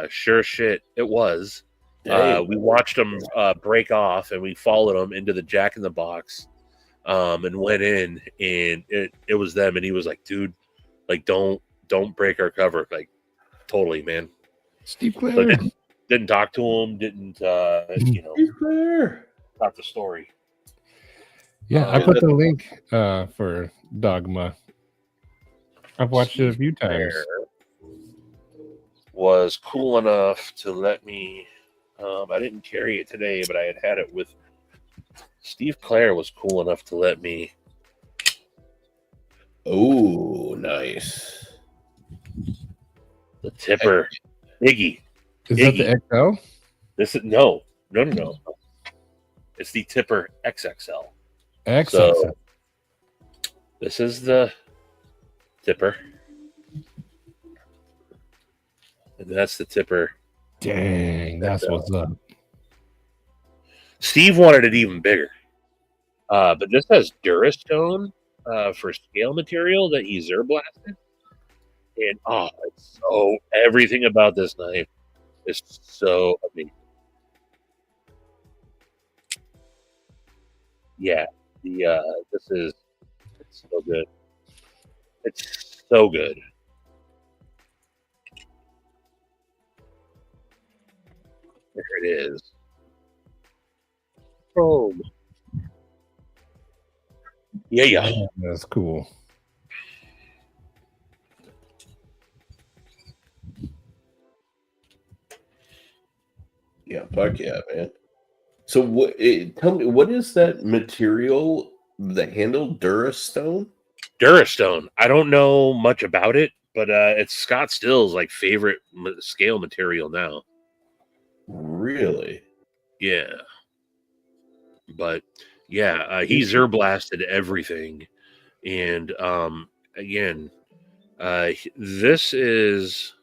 sure shit, it was. We watched them break off, and we followed them into the Jack in the Box, and went in, and it was them, and he was like, "Dude, don't break our cover, totally, man." Steve Clare. So didn't talk to him, didn't Steve Clare. got the story. Yeah, I put the link for Dogma. I've watched it a few times. Was cool enough to let me. I didn't carry it today, but I had it with. Steve Clare was cool enough to let me. Oh, nice. The tipper, Iggy. Is that the XL? This is no. It's the tipper XXL. XL. So, this is the tipper, and that's the tipper. Dang, that's what's up. Steve wanted it even bigger. But this has Durastone for scale material that he Zerblasted. And it's so everything about this knife is so amazing. Yeah, this is it's so good. It's so good. There it is. Boom. Yeah. That's cool. Yeah, fuck yeah, man. So tell me, what is that material? The handle, Durastone? Durastone. I don't know much about it, but it's Scott Still's like favorite scale material now. Really? Yeah. But yeah, he Zerblasted everything. And again, this is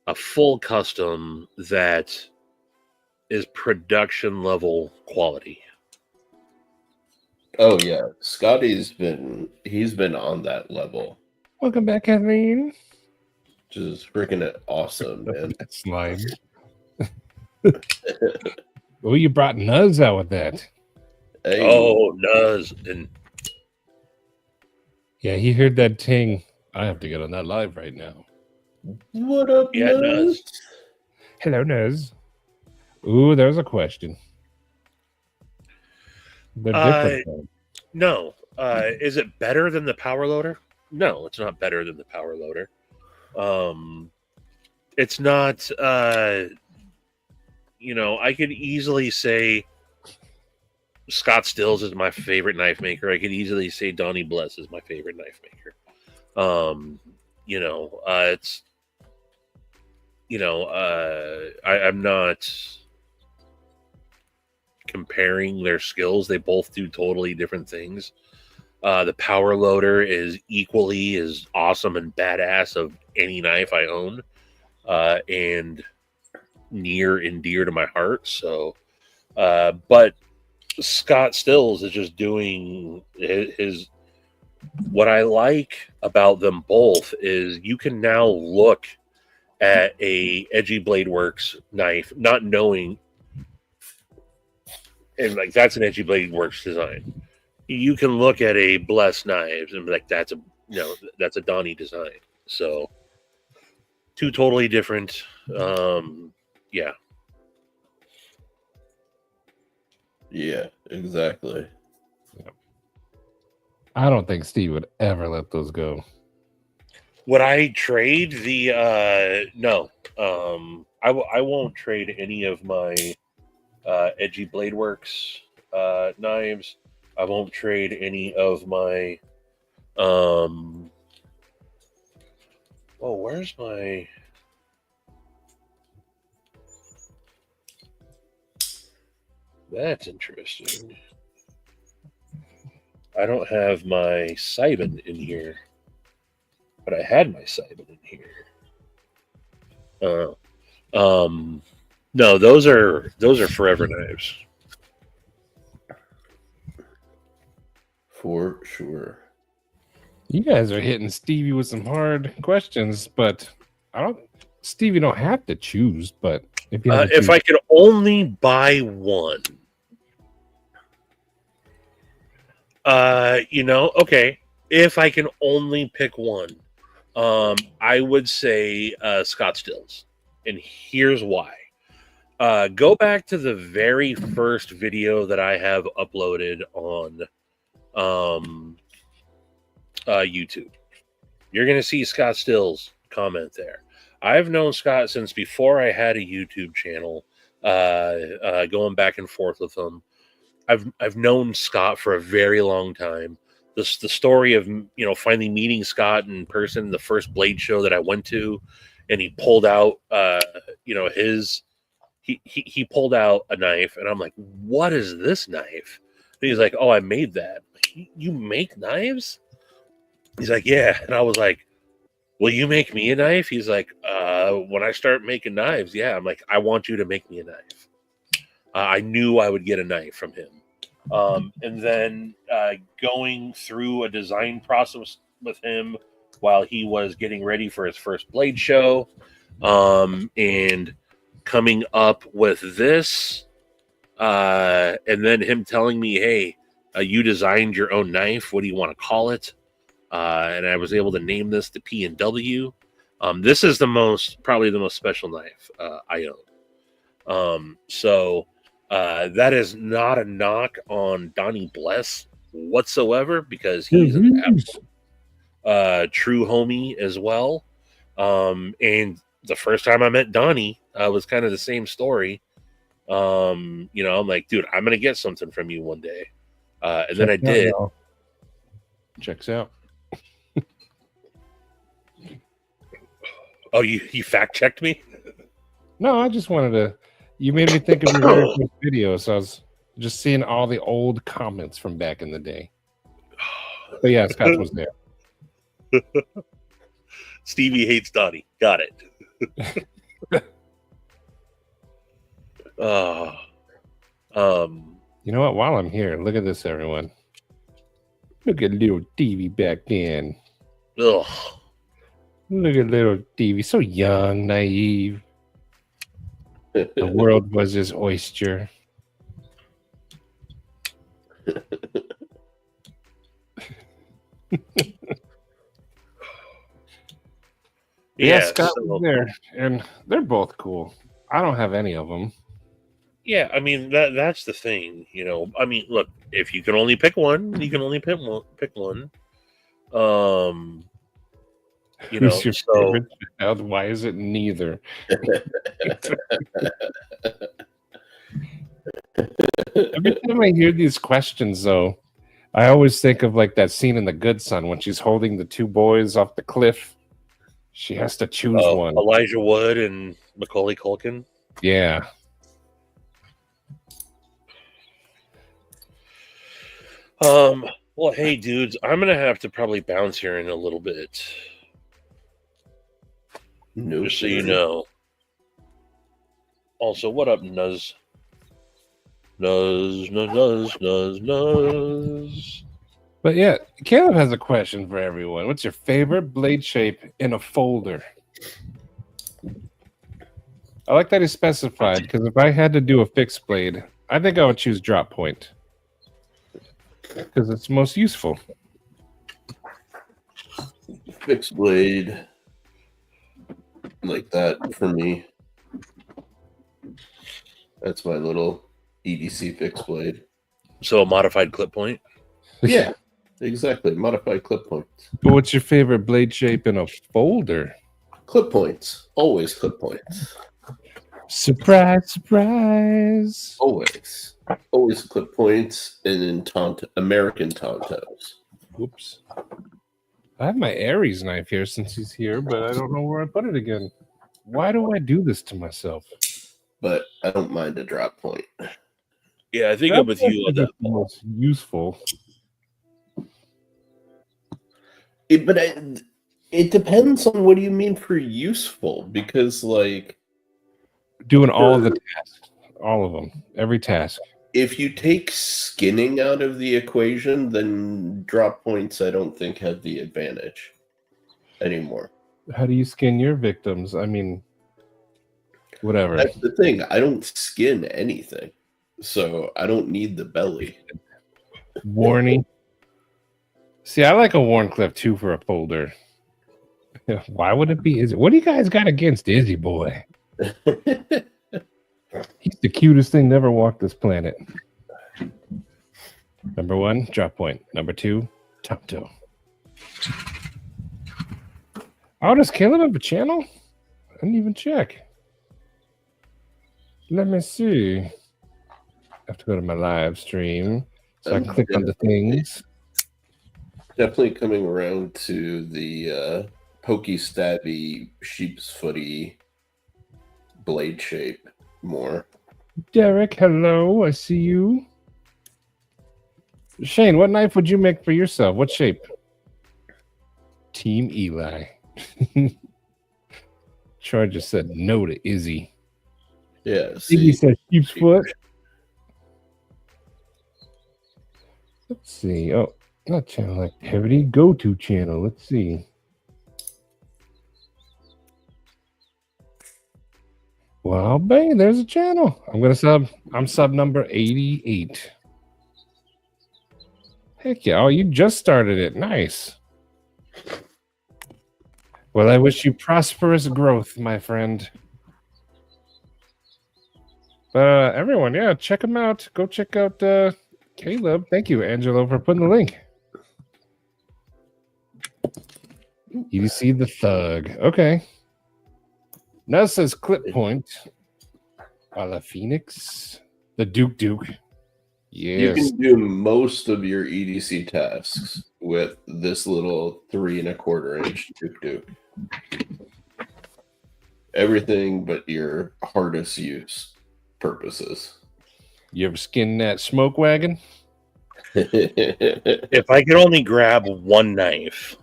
a full custom that is production level quality. Oh yeah, Scotty's been on that level. Welcome back, Kathleen. Just freaking awesome, man. That slide. Oh, you brought Nuz out with that. Hey, Oh, Nuz. And Yeah, he heard that ting. I have to get on that live right now. what up, yeah, Nuz. Hello, Nuz. Ooh, there's a question. They're different. though. No. Is it better than the power loader? No, it's not better than the power loader. It's not I could easily say Scott Stills is my favorite knife maker. I could easily say Donnie Bless is my favorite knife maker. It's I'm not comparing their skills. They both do totally different things. The power loader is equally as awesome and badass of any knife I own, and near and dear to my heart. So, but Scott Stills is just doing his. What I like about them both is you can now look at a Edgy Blade Works knife, not knowing, and like that's an Edgy Blade Works design. You can look at a Bless knives and be like, that's a Donnie design. So, two totally different. Yeah. Yeah, exactly. I don't think Steve would ever let those go. Would I trade the no. I won't trade any of my Edgy Blade Works knives. I won't trade any of my where's my that's interesting. I don't have my Simon in here, but I had my Simon in here. No, those are forever knives. For sure. You guys are hitting Stevie with some hard questions, but Stevie don't have to choose, but if you If I could only buy one, okay. If I can only pick one, I would say Scott Stills, and here's why. Go back to the very first video that I have uploaded on YouTube. You're going to see Scott Stills comment there. I've known Scott since before I had a YouTube channel, going back and forth with him. I've known Scott for a very long time. The story of finally meeting Scott in person, the first Blade show that I went to, and he pulled out he pulled out a knife, and I'm like, what is this knife? And he's like, oh, I made that. You make knives? He's like, yeah. And I was like, will you make me a knife? He's like, when I start making knives, yeah. I'm like, I want you to make me a knife. I knew I would get a knife from him. And then going through a design process with him while he was getting ready for his first Blade show, and coming up with this, and then him telling me, "Hey, you designed your own knife. What do you want to call it?" And I was able to name this the P&W. This is probably the most special knife I own. So that is not a knock on Donnie Bless whatsoever, because he's an true homie as well. And the first time I met Donnie was kind of the same story. I'm like, dude, I'm gonna get something from you one day, and then I did. Checks out. Oh, you fact checked me? No, I just wanted to. You made me think of your very first video, so I was just seeing all the old comments from back in the day. But yeah, Scott was there. Stevie hates Donnie. Got it. You know what? While I'm here, look at this, everyone. Look at little Stevie back then. Ugh. Look at little Stevie, so young, naive. The world was his oyster. Yeah, Scott was there, and they're both cool. I don't have any of them. Yeah, I mean that's the thing, I mean, look, if you can only pick one, you can only pick one. Who's your favorite child? Why is it neither? Every time I hear these questions, though, I always think of like that scene in The Good Son when she's holding the two boys off the cliff. She has to choose one. Elijah Wood and Macaulay Culkin. Yeah. Well, hey, dudes, I'm gonna have to probably bounce here in a little bit. No, just so you know. Also, what up, Nuz? Nuz. But yeah, Caleb has a question for everyone. What's your favorite blade shape in a folder? I like that he specified, because if I had to do a fixed blade, I think I would choose drop point, because it's most useful. Fixed blade, like that for me. That's my little EDC fixed blade. So a modified clip point? Yeah, exactly. Modified clip points. But what's your favorite blade shape in a folder? Clip points. Always clip points. Surprise, surprise. Always. Always clip points and in American Tontos. Oops. I have my Aries knife here since he's here, but I don't know where I put it again. Why do I do this to myself? But I don't mind a drop point. Yeah, I think I'm with you on that. Most useful. It depends on what do you mean for useful, because like doing all of the tasks, all of them, every task. If you take skinning out of the equation, then drop points I don't think have the advantage anymore. How do you skin your victims? I mean, whatever. That's the thing. I don't skin anything, so I don't need the belly. Warning. See, I like a Warncliffe too for a folder. Why would it be Izzy? What do you guys got against Izzy boy? He's the cutest thing never walked this planet. Number 1, drop point. Number 2, top toe. Oh, does Caleb have a channel? I didn't even check. Let me see. I have to go to my live stream so I can click on the things. Definitely coming around to the pokey, stabby, sheep's footy blade shape more. Derek, hello. I see you. Shane, what knife would you make for yourself? What shape? Team Eli. Char just said no to Izzy. Yeah. Izzy said sheep's foot. Let's see. Oh, not channel activity. Go to channel. Let's see. Well, bang, there's a channel. I'm sub number 88. Heck yeah. Oh, you just started it. Nice. Well, I wish you prosperous growth, my friend. Everyone, yeah, check him out. Go check out Caleb. Thank you, Angelo, for putting the link. You see the thug. Okay. Now it says clip point. A la Phoenix. The Duke. You Yes. can do most of your EDC tasks with this little 3 1/4 inch Duke. Everything but your hardest use purposes. You ever skin that smoke wagon? If I could only grab one knife,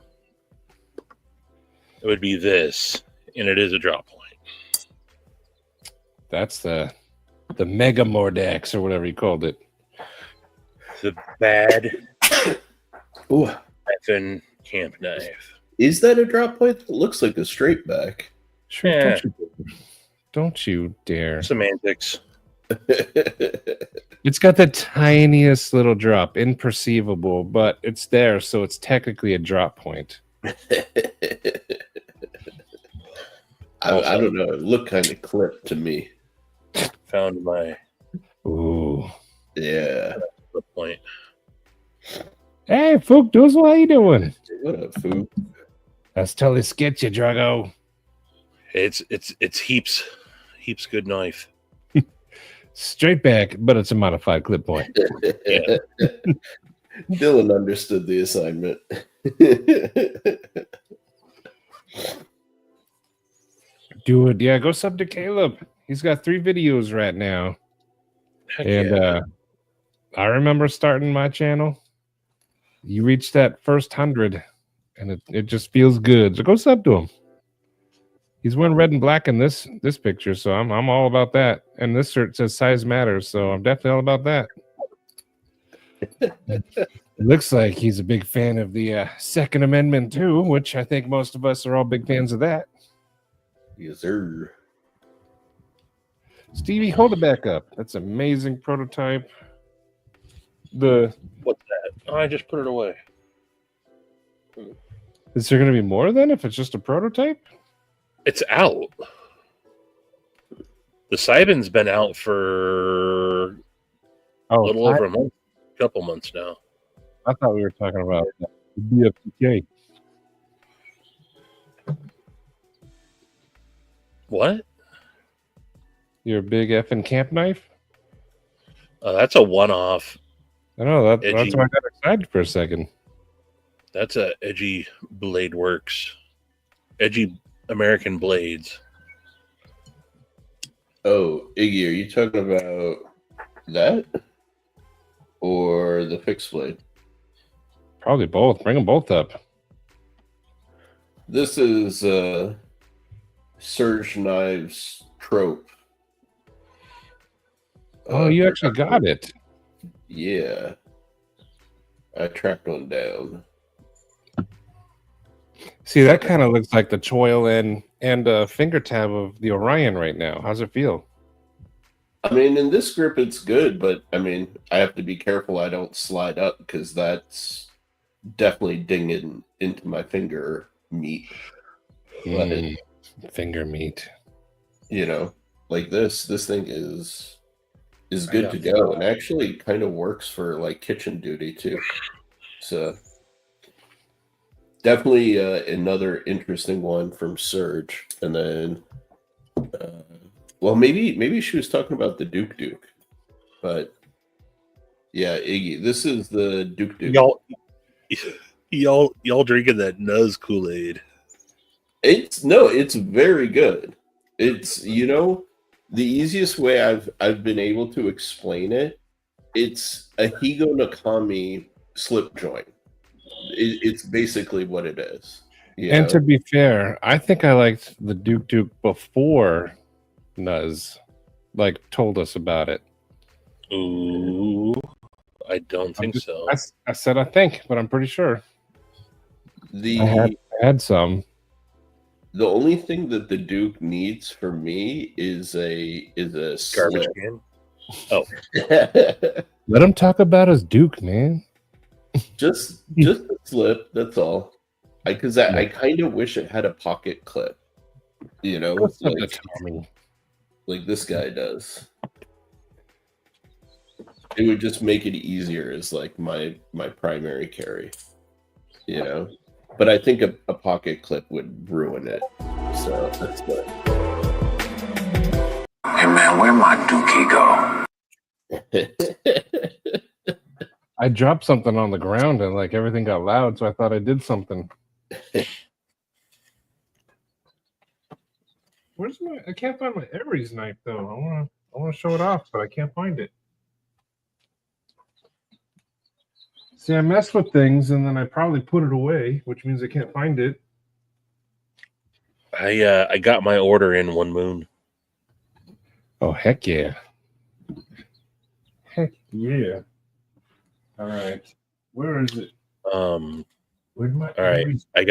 it would be this, and it is a drop point. That's the Mega Mordax or whatever you called it. The bad Ooh, effing camp knife. is that a drop point? It looks like a straight back. Sure, Yeah. don't you dare. Semantics. It's got the tiniest little drop, imperceivable, but it's there, so it's technically a drop point. I don't know. It looked kind of clipped to me. Found my Ooh. Yeah. flip point. Hey, Fook Doozle, how you doing? What up, food? That's totally sketchy, Drago. It's heaps good knife. Straight back, but it's a modified clip point. Yeah. Dylan understood the assignment. Do it. Yeah, go sub to Caleb. He's got 3 videos right now. Heck And yeah. I remember starting my channel. You reach that first 100, and it just feels good. So go sub to him. He's wearing red and black in this picture, so I'm all about that. And this shirt says size matters, so I'm definitely all about that. It looks like he's a big fan of the Second Amendment too, which I think most of us are all big fans of that. Yes, sir. Stevie, hold it back up. That's an amazing prototype. What's that? Oh, I just put it away. Is there going to be more then if it's just a prototype? It's out. The Cybin's been out for a little over a month, couple months now. I thought we were talking about the BFTK. What? Your big effing camp knife? That's a one-off. I know that's Edgy. why I got excited for a second. That's a edgy Blade Works. Edgy American Blades. Oh, Iggy, are you talking about that or the fixed blade? Probably both. Bring them both up. This is Surge Knives Trope. Oh, you actually got it. Yeah. I tracked one down. See, that kind of looks like the choil and finger tab of the Orion right now. How's it feel? I mean, in this grip, it's good, but I mean, I have to be careful I don't slide up because that's definitely dinging into my finger meat. But finger meat. You know, like this thing is good to go, and actually kind of works for like kitchen duty too. So definitely another interesting one from Surge. And then well, maybe she was talking about the Duke, but yeah, Iggy, this is the Duke. Y'all drinking that Nuz Kool-Aid? It's very good. It's, you know, the easiest way I've been able to explain it. It's a Higo Nakami slip joint. It's basically what it is. And to be fair, I think I liked the Duke before Nuz told us about it. Ooh, I don't think so. I said I think, but I'm pretty sure. The I had some. the only thing that the Duke needs for me is a Garbage slip. can. Oh, Let him talk about his Duke, man. just a slip. That's all. Because I kind of wish it had a pocket clip. You know, What's up with Tommy? like this guy does. It would just make it easier as like my primary carry. You know, but I think a pocket clip would ruin it. So that's what. Hey man, where my dookie go? I dropped something on the ground and like everything got loud, so I thought I did something. Where's my? I can't find my Aries knife though. I wanna show it off, but I can't find it. See, I messed with things and then I probably put it away, which means I can't find it. I got my order in one moon. Oh heck yeah! Heck yeah! All right, where is it? Where'd my All right, Aries- I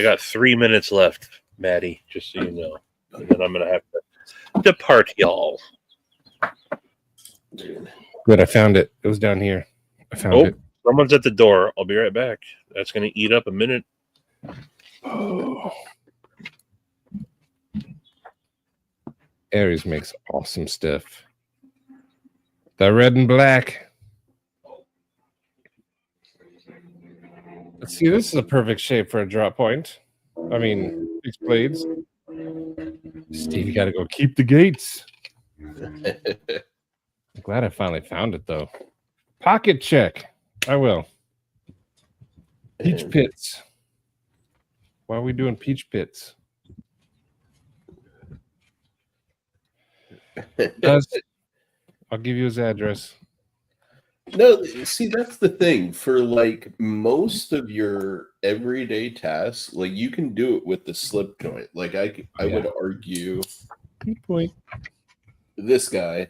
got 3 minutes left, Maddie. Just so you know, and then I'm gonna have to depart, y'all. Good, I found it. It was down here. I found it. Someone's at the door. I'll be right back. That's gonna eat up a minute. Oh. Aries makes awesome stuff. The red and black. Let's see, this is a perfect shape for a drop point. I mean, fixed blades. Steve, you gotta go keep the gates. I'm glad I finally found it though. Pocket check. I will. Peach pits. Why are we doing peach pits? I'll give you his address. No, see, that's the thing. For like most of your everyday tasks, like you can do it with the slip joint. Like I would argue Good point. this guy,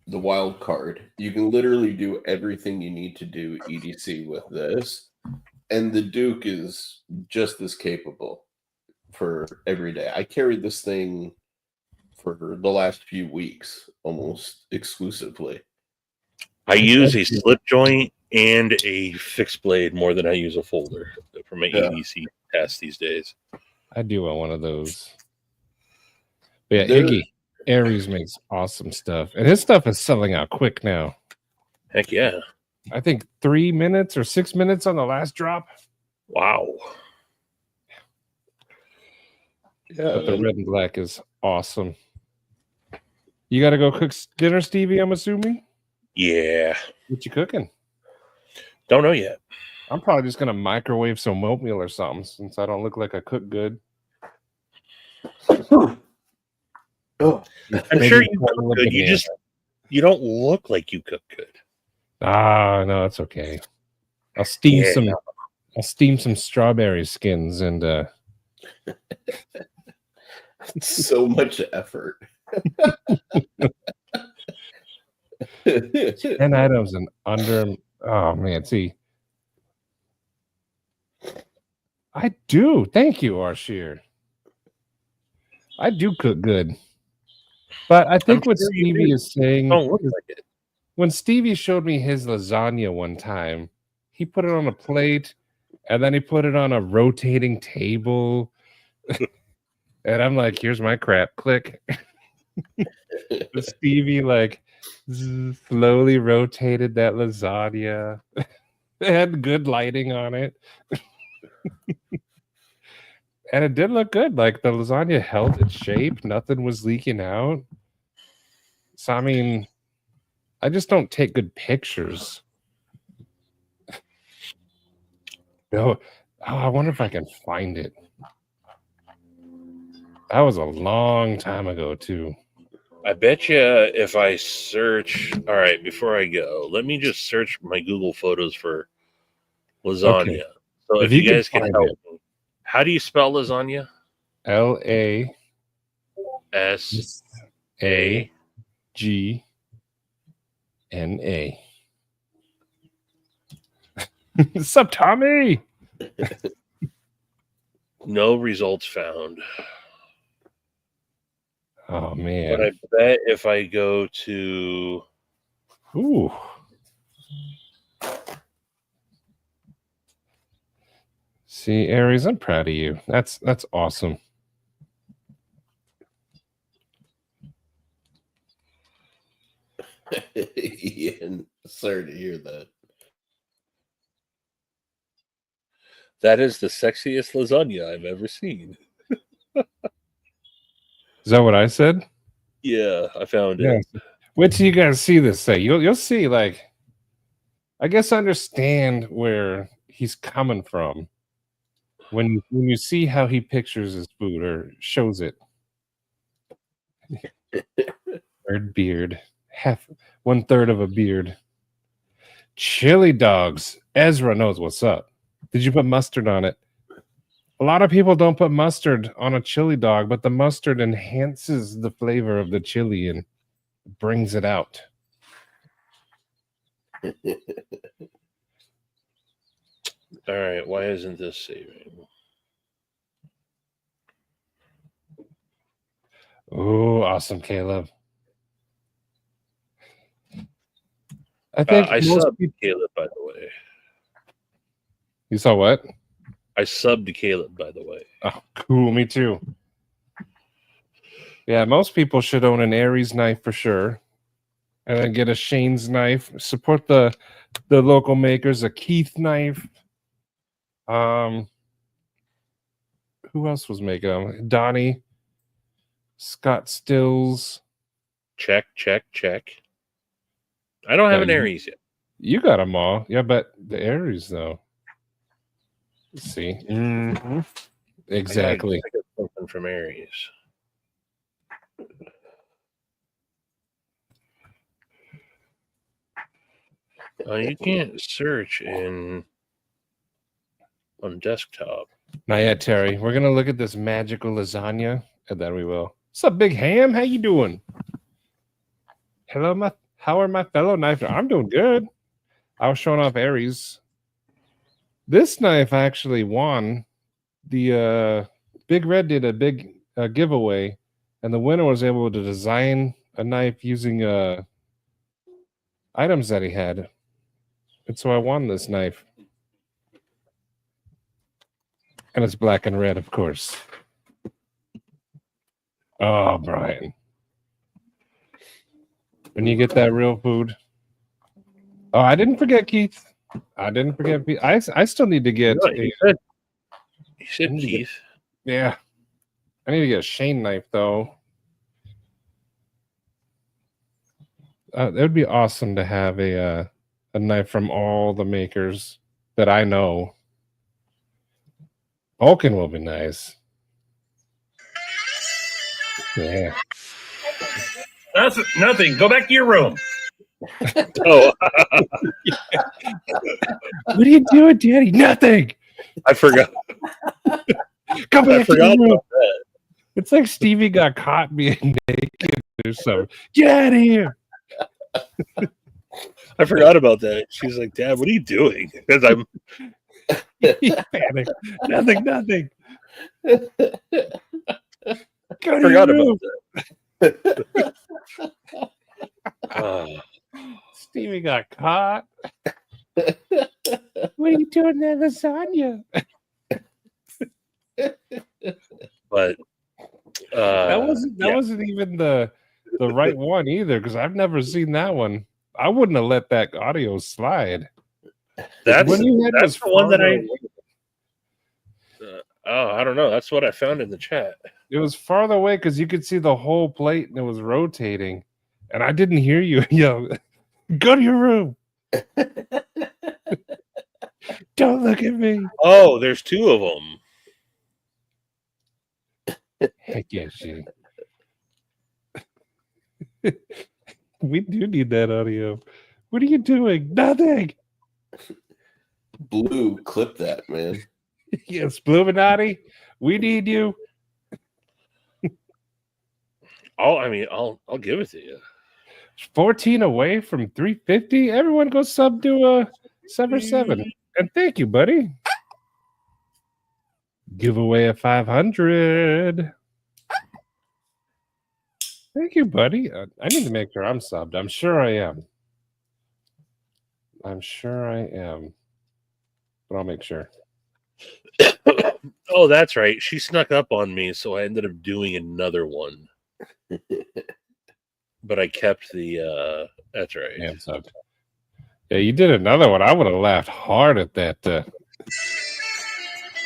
the wild card, you can literally do everything you need to do EDC with this. And the Duke is just as capable for every day. I carried this thing for the last few weeks almost exclusively. I use a slip joint and a fixed blade more than I use a folder for my EDC test these days. I do want one of those. But yeah, There- Iggy Aries makes awesome stuff, and his stuff is selling out quick now. Heck yeah! I think 3 minutes or 6 minutes on the last drop. Wow. But the red and black is awesome. You got to go cook dinner, Stevie, I'm assuming? Yeah. What you cooking? Don't know yet. I'm probably just going to microwave some oatmeal or something since I don't look like I cook good. Oh, I'm sure you cook good. You don't look like you cook good. Ah, no, it's okay. I'll steam some strawberry skins and so much effort. 10 items and under. Oh man, see, I do. Thank you, Arshir. I do cook good, but I think what sure you Stevie do. is saying. Don't look like it. When Stevie showed me his lasagna one time, he put it on a plate and then he put it on a rotating table. And I'm like, here's my crap. Click. Stevie like slowly rotated that lasagna. It had good lighting on it. And it did look good. Like the lasagna held its shape. Nothing was leaking out. So I mean, I just don't take good pictures. No. Oh, I wonder if I can find it. That was a long time ago, too. I bet you if I search. All right, before I go, let me just search my Google Photos for lasagna. Okay. So If if you you can guys can find help it. me, how do you spell lasagna? LASAGNA. Sup, Tommy? No results found. Oh But man. I bet if I go to Ooh. See, Aries, I'm proud of you. That's awesome. Ian, sorry to hear that. that is the sexiest lasagna I've ever seen. Is that what I said? Yeah, I found Yeah. it. Wait till you guys see this thing. You'll see, like, I guess understand where he's coming from when you see how he pictures his food or shows it. Third beard. 1/3 of a beard. Chili dogs. Ezra knows what's up. Did you put mustard on it? A lot of people don't put mustard on a chili dog, but the mustard enhances the flavor of the chili and brings it out. All right, why isn't this saving? Oh, awesome, Caleb. I think I most subbed people... Caleb, by the way. You saw what? I subbed to Caleb, by the way. Oh, cool. Me too. Yeah, most people should own an Aries knife for sure, and then get a Shane's knife. Support the local makers. A Keith knife. Who else was making them? Donnie, Scott Stills. Check. I don't have an Yeah, Aries yet. You got them all. Yeah, but the Aries though. Let's see. Exactly. I got something from Aries. You can't search on desktop. Not yet, Terry. We're gonna look at this magical lasagna, and then we will. What's up, Big Ham? How you doing? Hello, how are my fellow knife? I'm doing good. I was showing off Aries. This knife actually won. The Big Red did a big giveaway, and the winner was able to design a knife using items that he had. And so I won this knife. And it's black and red, of course. Oh, Brian. When you get that real food. Oh, I didn't forget Keith. I didn't forget. I still need to get. You said Keith. Yeah. I need to get a Shane knife, though. It would be awesome to have a knife from all the makers that I know. Vulcan will be nice. Yeah. That's nothing. Go back to your room. Oh. What are you doing, Daddy? Nothing. I forgot. Come back to your room. About that. It's like Stevie got caught being naked or something. Get out of here. I forgot about that. She's like, Dad, what are you doing? Because I'm panicked. Nothing. Go to forgot your room. about that. Stevie got caught. What are you doing there, lasagna? But that wasn't even the right one either, because I've never seen that one. I wouldn't have let that audio slide. That's when you had the one that away. I don't know. That's what I found in the chat. It was farther away because you could see the whole plate and it was rotating, and I didn't hear you. Yo, go to your room. Don't look at me. Oh, there's two of them. Heck yeah, shit. We do need that audio. What are you doing? Nothing. Blue, clip that, man. Yes, Bluminati, we need you. I'll give it to you. 14 away from 350. Everyone go sub to 7. And thank you, buddy. Giveaway of 500. Thank you, buddy. I need to make sure I'm subbed. I'm sure I am. But I'll make sure. Oh, that's right. She snuck up on me, so I ended up doing another one. But I kept the. That's right. Yeah, I'm subbed. Yeah, you did another one. I would have laughed hard at that.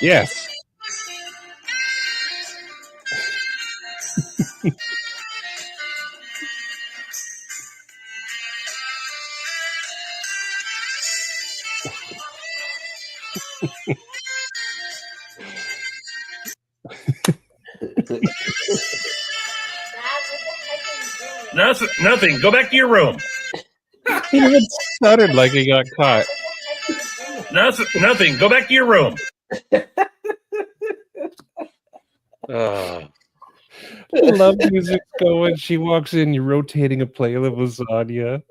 Yes. Nothing. Go back to your room. He even stuttered like he got caught. Nothing. Go back to your room. Uh, Love music's going. She walks in, you're rotating a plate of lasagna.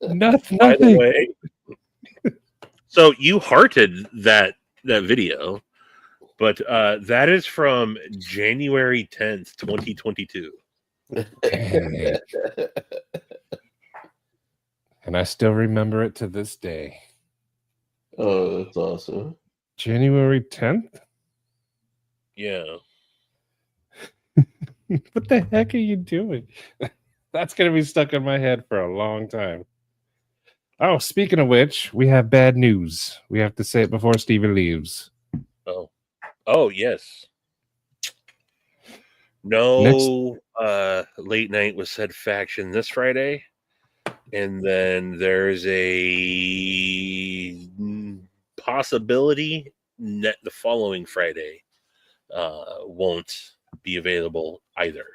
Nothing. by the way, so you hearted that video, but that is from January 10th, 2022. And I still remember it to this day. Oh, that's awesome. January 10th? Yeah. What the heck are you doing? That's going to be stuck in my head for a long time. Oh, speaking of which, we have bad news. We have to say it before Stevie leaves. Oh, yes. No late night with Said Faction this Friday. And then there's a possibility that the following Friday won't be available either.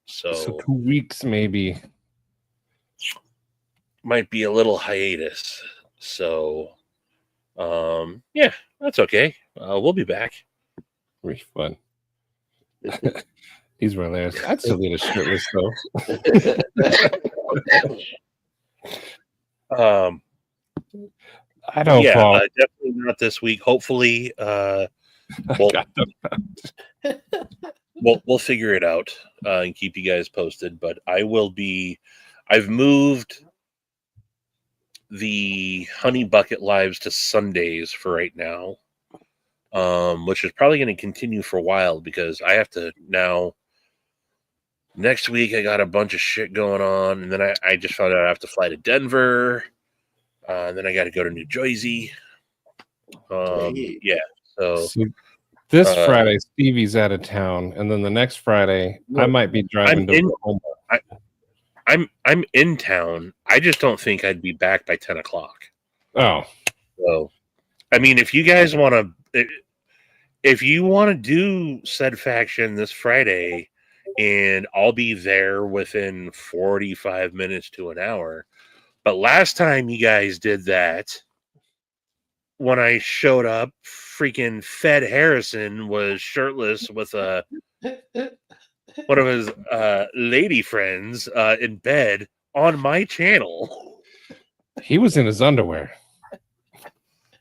So 2 weeks, maybe. Might be a little hiatus. So, yeah, that's okay. We'll be back. Really fun. He's hilarious. I'd still need a shirtless though. I don't. Yeah, Paul. definitely not this week. Hopefully, we'll figure it out and keep you guys posted. But I will be. I've moved the Honey Bucket lives to Sundays for right now, which is probably going to continue for a while because I have to now. Next week, I got a bunch of shit going on, and then I just found out I have to fly to Denver, and then I got to go to New Jersey. Yeah, so this Friday, Stevie's out of town, and then the next Friday, I might be driving to Oklahoma. I'm in town. I just don't think I'd be back by 10 o'clock. Oh, so I mean, if you guys want to do Said Faction this Friday. And I'll be there within 45 minutes to an hour. But last time you guys did that, when I showed up, freaking Fed Harrison was shirtless with one of his lady friends in bed on my channel. He was in his underwear.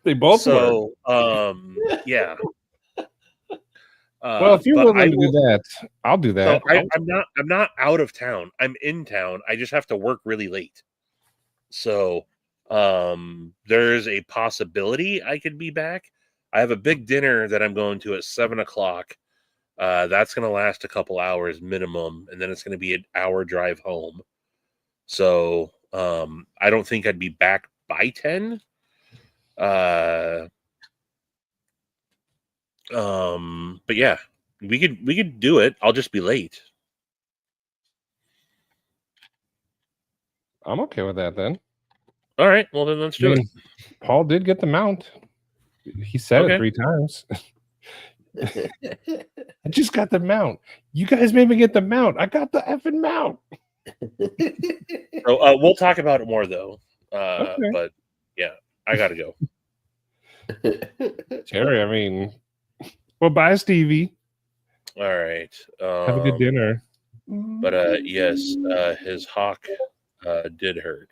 They both were. Yeah. Well, if you're willing to do that, I'll do that. So I'm not out of town. I'm in town. I just have to work really late. So there's a possibility I could be back. I have a big dinner that I'm going to at 7 o'clock. That's going to last a couple hours minimum, and then it's going to be an hour drive home. So I don't think I'd be back by 10. But yeah, we could do it. I'll just be late. I'm okay with that then. All right, well then let's do it. Paul did get the mount. He said it 3 times. I just got the mount. You guys made me get the mount. I got the effing mount. So we'll talk about it more though. Okay. But yeah, I gotta go. Terry, I mean, well, bye, Stevie. All right. Have a good dinner. But yes, his hawk did hurt.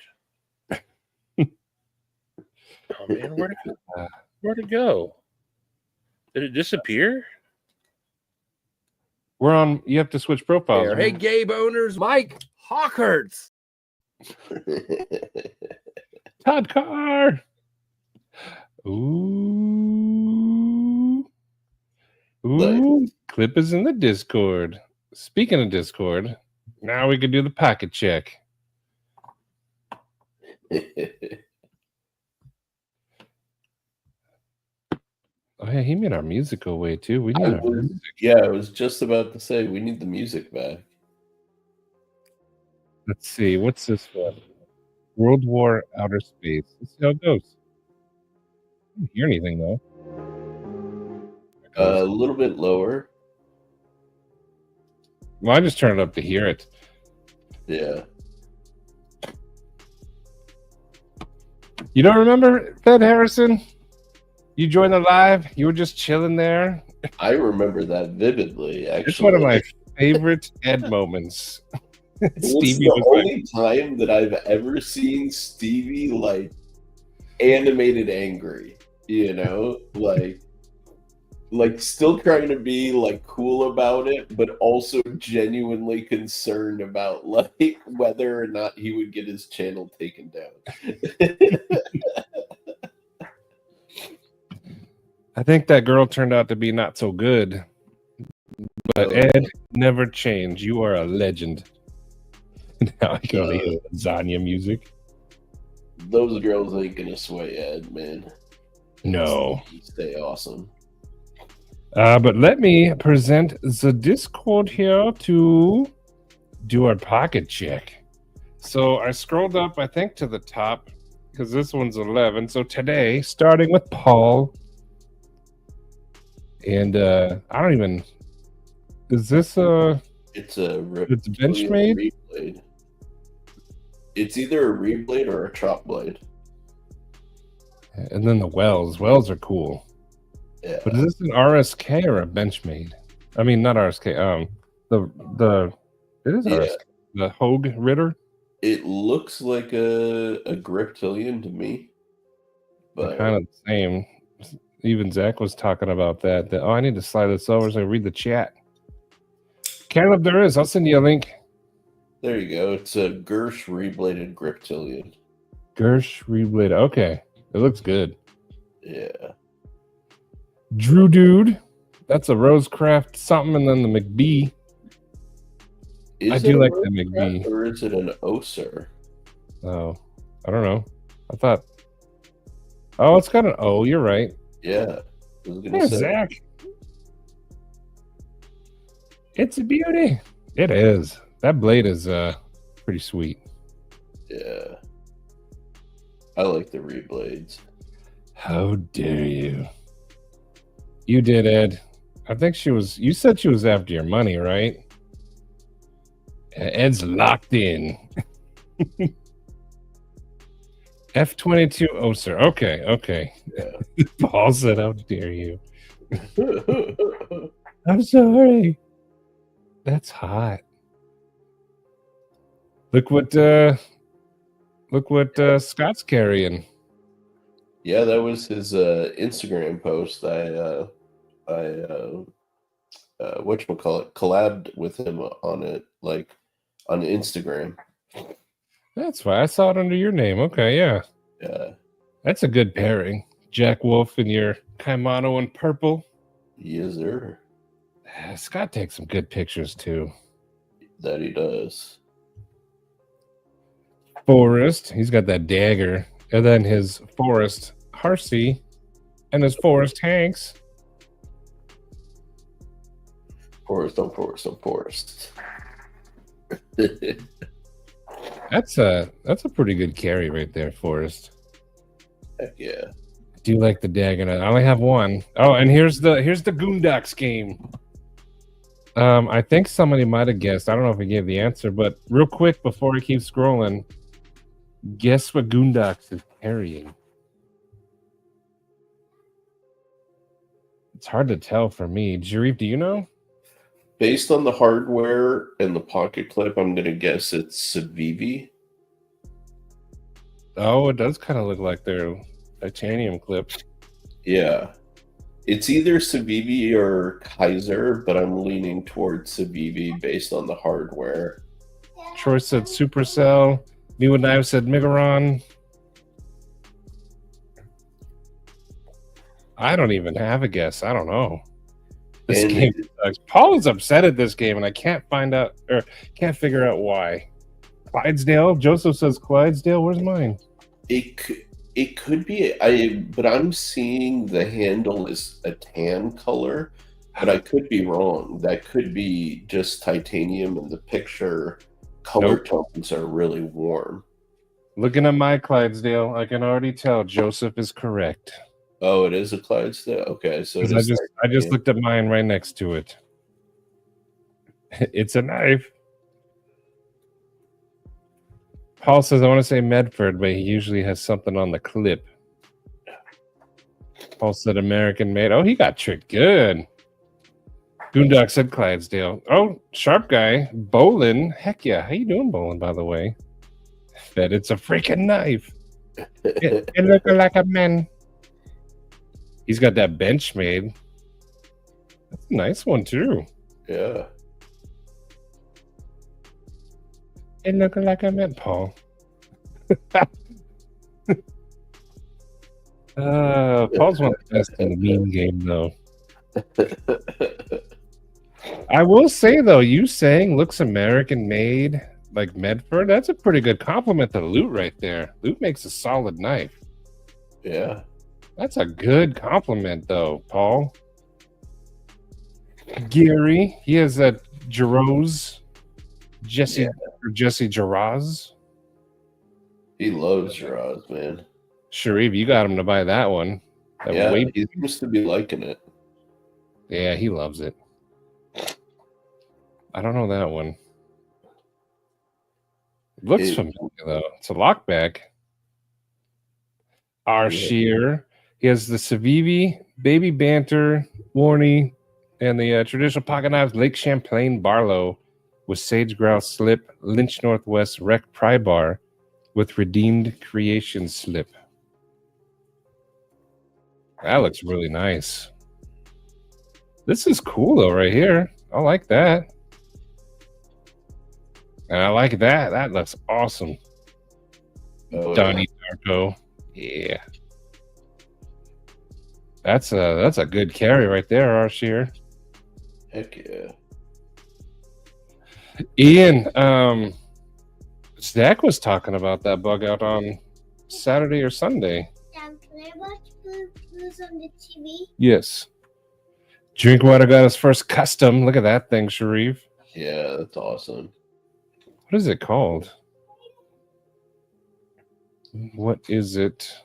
Oh man, where'd it go? Did it disappear? We're on. You have to switch profiles. Hey, Gabe owners, Mike Hawkhurts. Todd Carr. Ooh. Clip is in the Discord. Speaking of Discord, now we can do the pocket check. Oh yeah, he made our music go away too. We need our music. Yeah, I was just about to say we need the music back. Let's see, what's this one? World War Outer Space. Let's see how it goes. I don't hear anything though. A little bit lower. Well, I just turned it up to hear it. Yeah. You don't remember Ed Harrison? You joined the live. You were just chilling there. I remember that vividly. Actually, It's one of my favorite Ed moments. It's the only time that I've ever seen Stevie like animated angry. You know, like still trying to be like cool about it, but also genuinely concerned about like whether or not he would get his channel taken down. I think that girl turned out to be not so good. But Ed, never change. You are a legend. Now I can only hear lasagna music. Those girls ain't gonna sway Ed, man. No. Stay awesome. But let me present the Discord here to do our pocket check. So I scrolled up, I think, to the top because this one's 11. So today, starting with Paul. And I don't even. Is this a? It's a. It's Benchmade. Reblade. It's either a reblade or a chop blade. And then the wells. Wells are cool. Yeah. But is this an RSK or a Benchmade? I mean, not RSK. The it is RSK. The Hogue Ritter. It looks like a Griptilian to me. But Kind of the same. Even Zach was talking about that. Oh, I need to slide this over so I read the chat. Caleb, there is. I'll send you a link. There you go. It's a Gersh rebladed Griptilian. Gersh rebladed. Okay. It looks good. Yeah. Drew Dude. That's a Rosecraft something, and then the McBee. I do like the McBee. Or is it an Oser? Oh, I don't know. I thought. Oh, it's got an O. You're right. Yeah. I was gonna Yeah, say. Zach. It's a beauty. It is. That blade is pretty sweet. Yeah. I like the reblades. How dare you? You did, Ed. I think she was. You said she was after your money, right? Ed's locked in. F-22 Oser. Okay. Yeah. Paul said, "How dare you?" I'm sorry. That's hot. Look what Scott's carrying. Yeah, that was his Instagram post. I whatchamacallit, collabed with him on it, like on Instagram. That's why I saw it under your name. Okay, yeah. Yeah. That's a good pairing. Jack Wolf and your Kaimano in purple. Yes, sir. Scott takes some good pictures too. That he does. Forrest, he's got that dagger. And then his Forrest Harsey and his Forrest Hanks. Forrest on Forrest on Forrest. That's a pretty good carry right there, Forrest. Heck yeah. Do you like the dagger? I only have one. Oh, and here's the Goondocks game. I think somebody might have guessed. I don't know if he gave the answer, but real quick before I keep scrolling, guess what Goondocks is carrying? It's hard to tell for me. Jarif, do you know? Based on the hardware and the pocket clip, I'm gonna guess it's Civivi. Oh, it does kind of look like they're titanium clips. Yeah. It's either Civivi or Kaiser, but I'm leaning towards Civivi based on the hardware. Troy said Supercell. New and Knives said Megaron. I don't even have a guess. I don't know. This And game sucks. Paul is upset at this game, and I can't find out or can't figure out why. Clydesdale. Joseph says Clydesdale. Where's mine? It could be but I'm seeing the handle is a tan color, but I could be wrong. That could be just titanium, and the picture color tones are really warm. Looking at my Clydesdale, I can already tell Joseph is correct. Oh, it is a Clydesdale. Okay, so it is I just looked at mine right next to it. It's a knife. Paul says, I want to say Medford, but he usually has something on the clip. Paul said American made. Oh, he got tricked good. Goondock said Clydesdale. Oh, Sharp Guy. Bolin. Heck yeah. How you doing, Bolin, by the way? Bet it's a freaking knife. It looks like a man. He's got that bench made. That's a nice one, too. Yeah. It looked like I meant Paul. Paul's one of the best in the meme game, though. I will say, though, you saying looks American made, like Medford, that's a pretty good compliment to Loot right there. Loot makes a solid knife. Yeah. That's a good compliment, though, Paul. Gary, he has that Jarosz. Jesse Jaraz. He loves Jaraz, man. Sharif, you got him to buy that one. Yeah, he seems to be liking it. Yeah, he loves it. I don't know that one. Looks familiar, though. It's a lockback. Shear. He has the Civivi, Baby Banter, Warney, and the traditional pocket knives Lake Champlain Barlow with Sage Grouse slip, Lynch Northwest Rec Pry Bar with Redeemed Creation slip. That looks really nice. This is cool, though, right here. I like that. And I like that. That looks awesome. Oh, Donnie Darko. Yeah. That's a good carry right there, Arshear. Heck yeah. Ian, Zach was talking about that bug out on Saturday or Sunday. Can I watch Blues on the TV? Yes. Drinkwater got his first custom. Look at that thing, Sharif. Yeah, that's awesome. What is it called? What is it?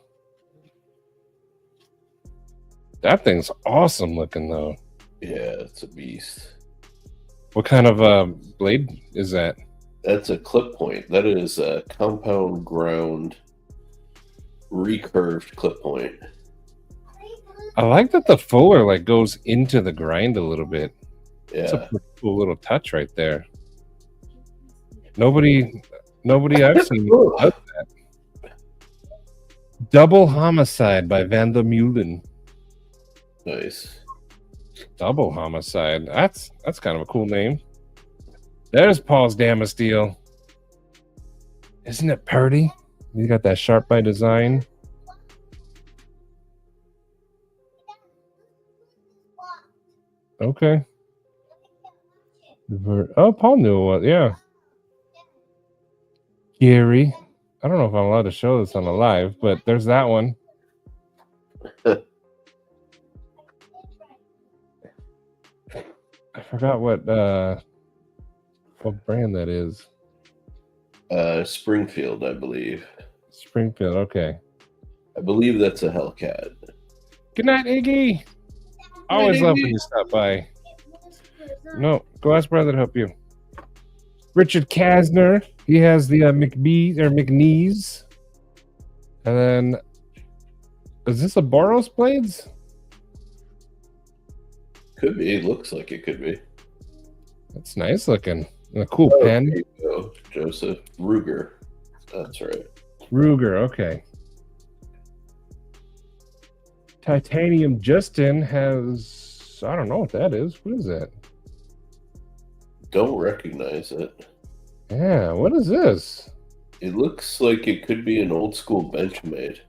That thing's awesome looking, though. Yeah, it's a beast. What kind of blade is that? That's a clip point. That is a compound ground recurved clip point. I like that the fuller like goes into the grind a little bit. It's a Yeah. pretty cool little touch right there. Nobody I've seen does that. Double Homicide by Van der Meulen. Nice. Double Homicide. That's kind of a cool name. There's Paul's Damasteel. Isn't it pretty? He's got that sharp by design. Okay. Oh, Paul knew what. Yeah. Gary. I don't know if I'm allowed to show this on the live, but there's that one. I forgot what brand that is. Springfield, I believe. Springfield, okay. I believe that's a Hellcat. Good night, Iggy. Always love when you stop by. No, go ask brother to help you. Richard Kasner, he has the McNeese. And then, is this a Boros Blades? Could be. It looks like it could be. That's nice looking. And a cool pen. There you go, Joseph Ruger. That's right. Ruger, okay. Titanium Justin has, I don't know what that is. What is that? Don't recognize it. Yeah, what is this? It looks like it could be an old school Benchmade.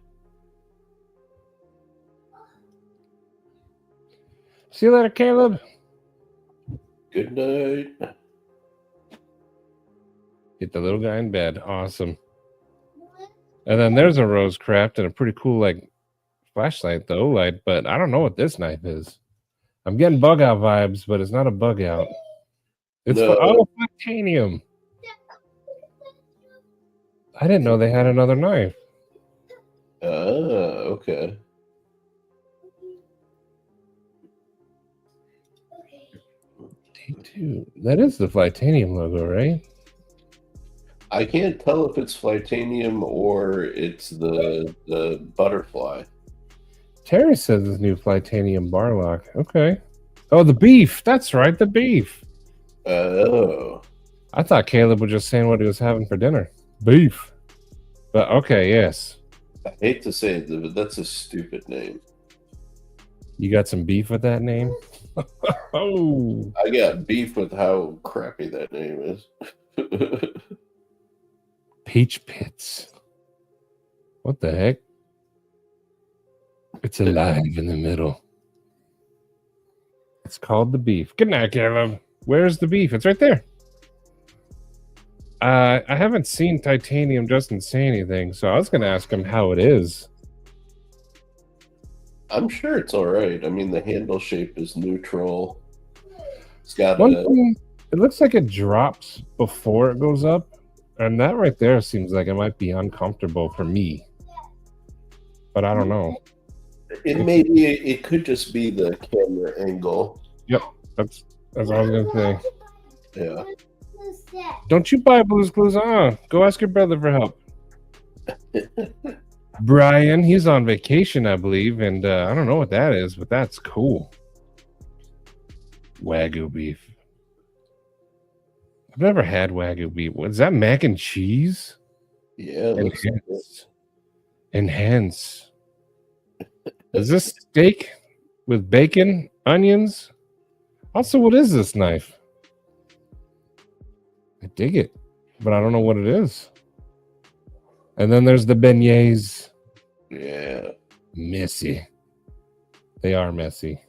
See you later, Caleb. Good night. Get the little guy in bed. Awesome. And then there's a Rosecraft and a pretty cool like flashlight, the OLED, but I don't know what this knife is. I'm getting bug out vibes, but it's not a bug out. It's titanium. I didn't know they had another knife. Okay. D2. That is the Flitanium logo, right? I can't tell if it's Flitanium or it's the butterfly. Terry says it's new Flitanium bar lock. Okay. Oh, the beef. That's right, the beef. Oh. I thought Caleb was just saying what he was having for dinner. Beef. But okay, yes. I hate to say it, but that's a stupid name. You got some beef with that name? Oh. I got beef with how crappy that name is. Peach Pits. What the heck? It's alive in the middle. It's called the beef. Good night, Caleb. Where's the beef? It's right there. I haven't seen Titanium Justin say anything, so I was going to ask him how it is. I'm sure it's all right. I mean, the handle shape is neutral. It's got One thing, it looks like it drops before it goes up, and that right there seems like it might be uncomfortable for me. But I don't know. It could just be the camera angle. Yep, that's what I was gonna say. Yeah. Don't you buy Blue's Clues? Go ask your brother for help. Brian, he's on vacation, I believe, and I don't know what that is, but that's cool. Wagyu beef. I've never had Wagyu beef. What is that, mac and cheese? Yeah. Enhance. Is this steak with bacon, onions? Also, what is this knife? I dig it, but I don't know what it is. And then there's the beignets. Yeah. Messy. They are messy.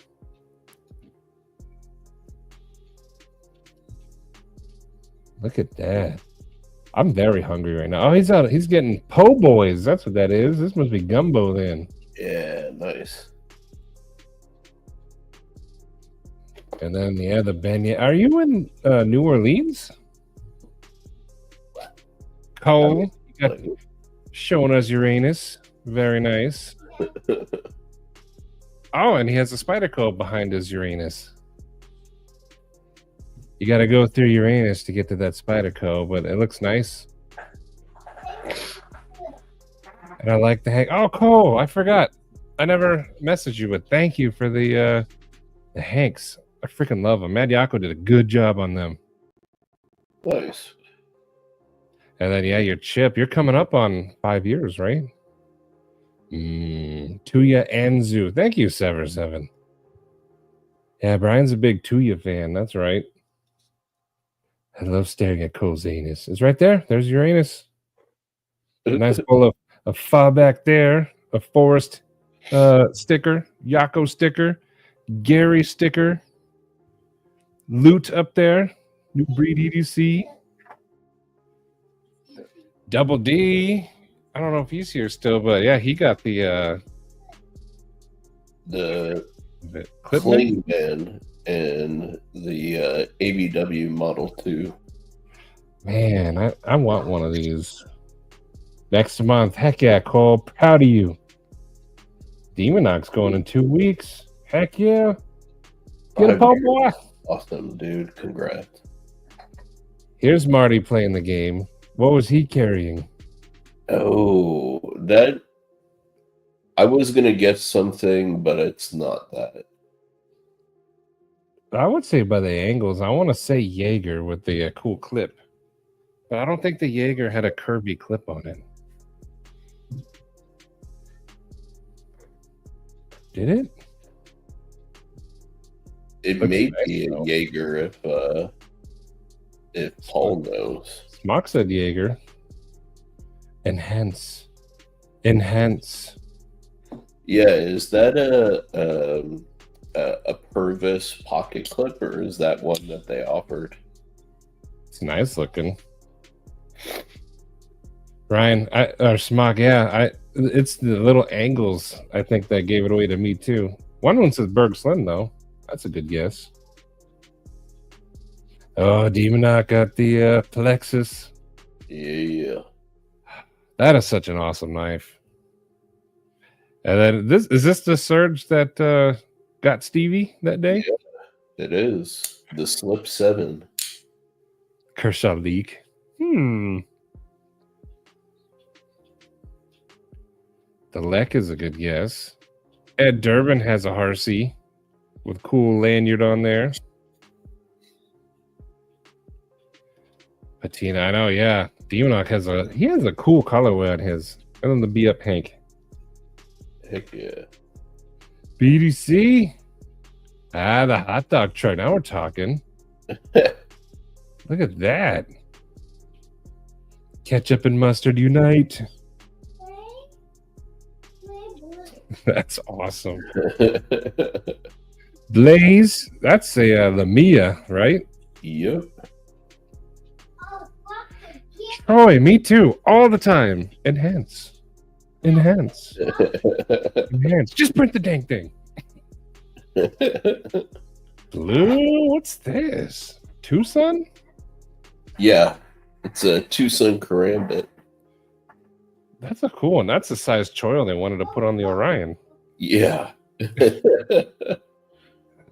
Look at that. I'm very hungry right now. Oh, he's getting po' boys. That's what that is. This must be gumbo then. Yeah, nice. And then the beignet. Are you in New Orleans? Cole, you got showing us Uranus. Very nice. Oh, and he has a spider code behind his Uranus. You got to go through Uranus to get to that spider code, but it looks nice. And I like the hang. Oh, Cole, I forgot. I never messaged you, but thank you for the Hanks. I freaking love them. Mad Yako did a good job on them. Nice. And then, yeah, your chip. You're coming up on 5 years, right? Tuya Anzu. Thank you, Sever7. Yeah, Brian's a big Tuya fan. That's right. I love staring at Cole's anus. It's right there. There's Uranus. A nice bowl of pho back there. A Forrest sticker. Yako sticker. Gary sticker. Loot up there. New breed EDC. Double D. I don't know if he's here still, but yeah, he got the Cling Man and the ABW Model 2. Man, I want one of these next month. Heck yeah, Cole. Proud of you. Demonox going in 2 weeks. Heck yeah. Get a pop boy. Awesome, dude. Congrats. Here's Marty playing the game. What was he carrying? Oh, that... I was going to guess something, but it's not that. I would say by the angles, I want to say Jaeger with the cool clip. But I don't think the Jaeger had a curvy clip on it. Did it? It Looks may nice, be a though. Jaeger if Paul knows. Smock said Jaeger. Enhance. Enhance. Yeah, is that a Purvis pocket clip, or is that one that they offered? It's nice looking. Ryan, or Smock, yeah, it's the little angles I think that gave it away to me too. One says Berg Slim though. That's a good guess. Oh, Demonoc got the plexus. Yeah. That is such an awesome knife. And then this the Surge that got Stevie that day? Yeah, it is. The Slip 7. Kershaw leak. The Lek is a good guess. Ed Durbin has a Harsey with cool lanyard on there. Patina, I know, yeah. Demonoc has a cool colorway on his. And then the B Up Hank. Heck yeah. BDC. The hot dog truck. Now we're talking. Look at that. Ketchup and mustard unite. That's awesome. Blaze. That's a Lamia, right? Yep. Troy, me too. All the time. Enhance. Enhance. Enhance. Just print the dang thing. Blue. What's this? Tucson? Yeah. It's a Tucson Karambit. That's a cool one. That's the size choil they wanted to put on the Orion. Yeah.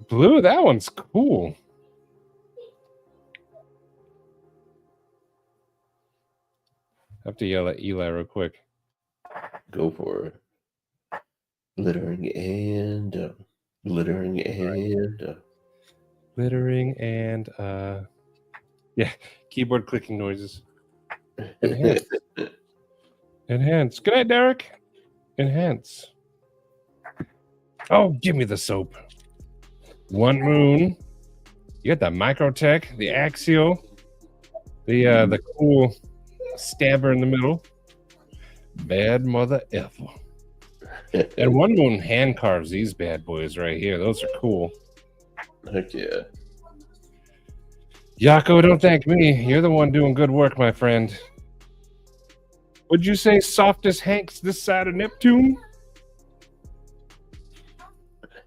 Blue, that one's cool. I have to yell at Eli real quick. Go for it. Glittering and glittering and Glittering and yeah, keyboard clicking noises. Enhance. Enhance. Good night, Derek. Enhance. Oh, give me the soap. One Moon. You got the Microtech, the Axial, the cool stabber in the middle. Bad mother ever. And One Moon hand carves these bad boys right here. Those are cool. Heck yeah. Yako, don't thank me. You're the one doing good work, my friend. Would you say softest Hanks this side of Neptune?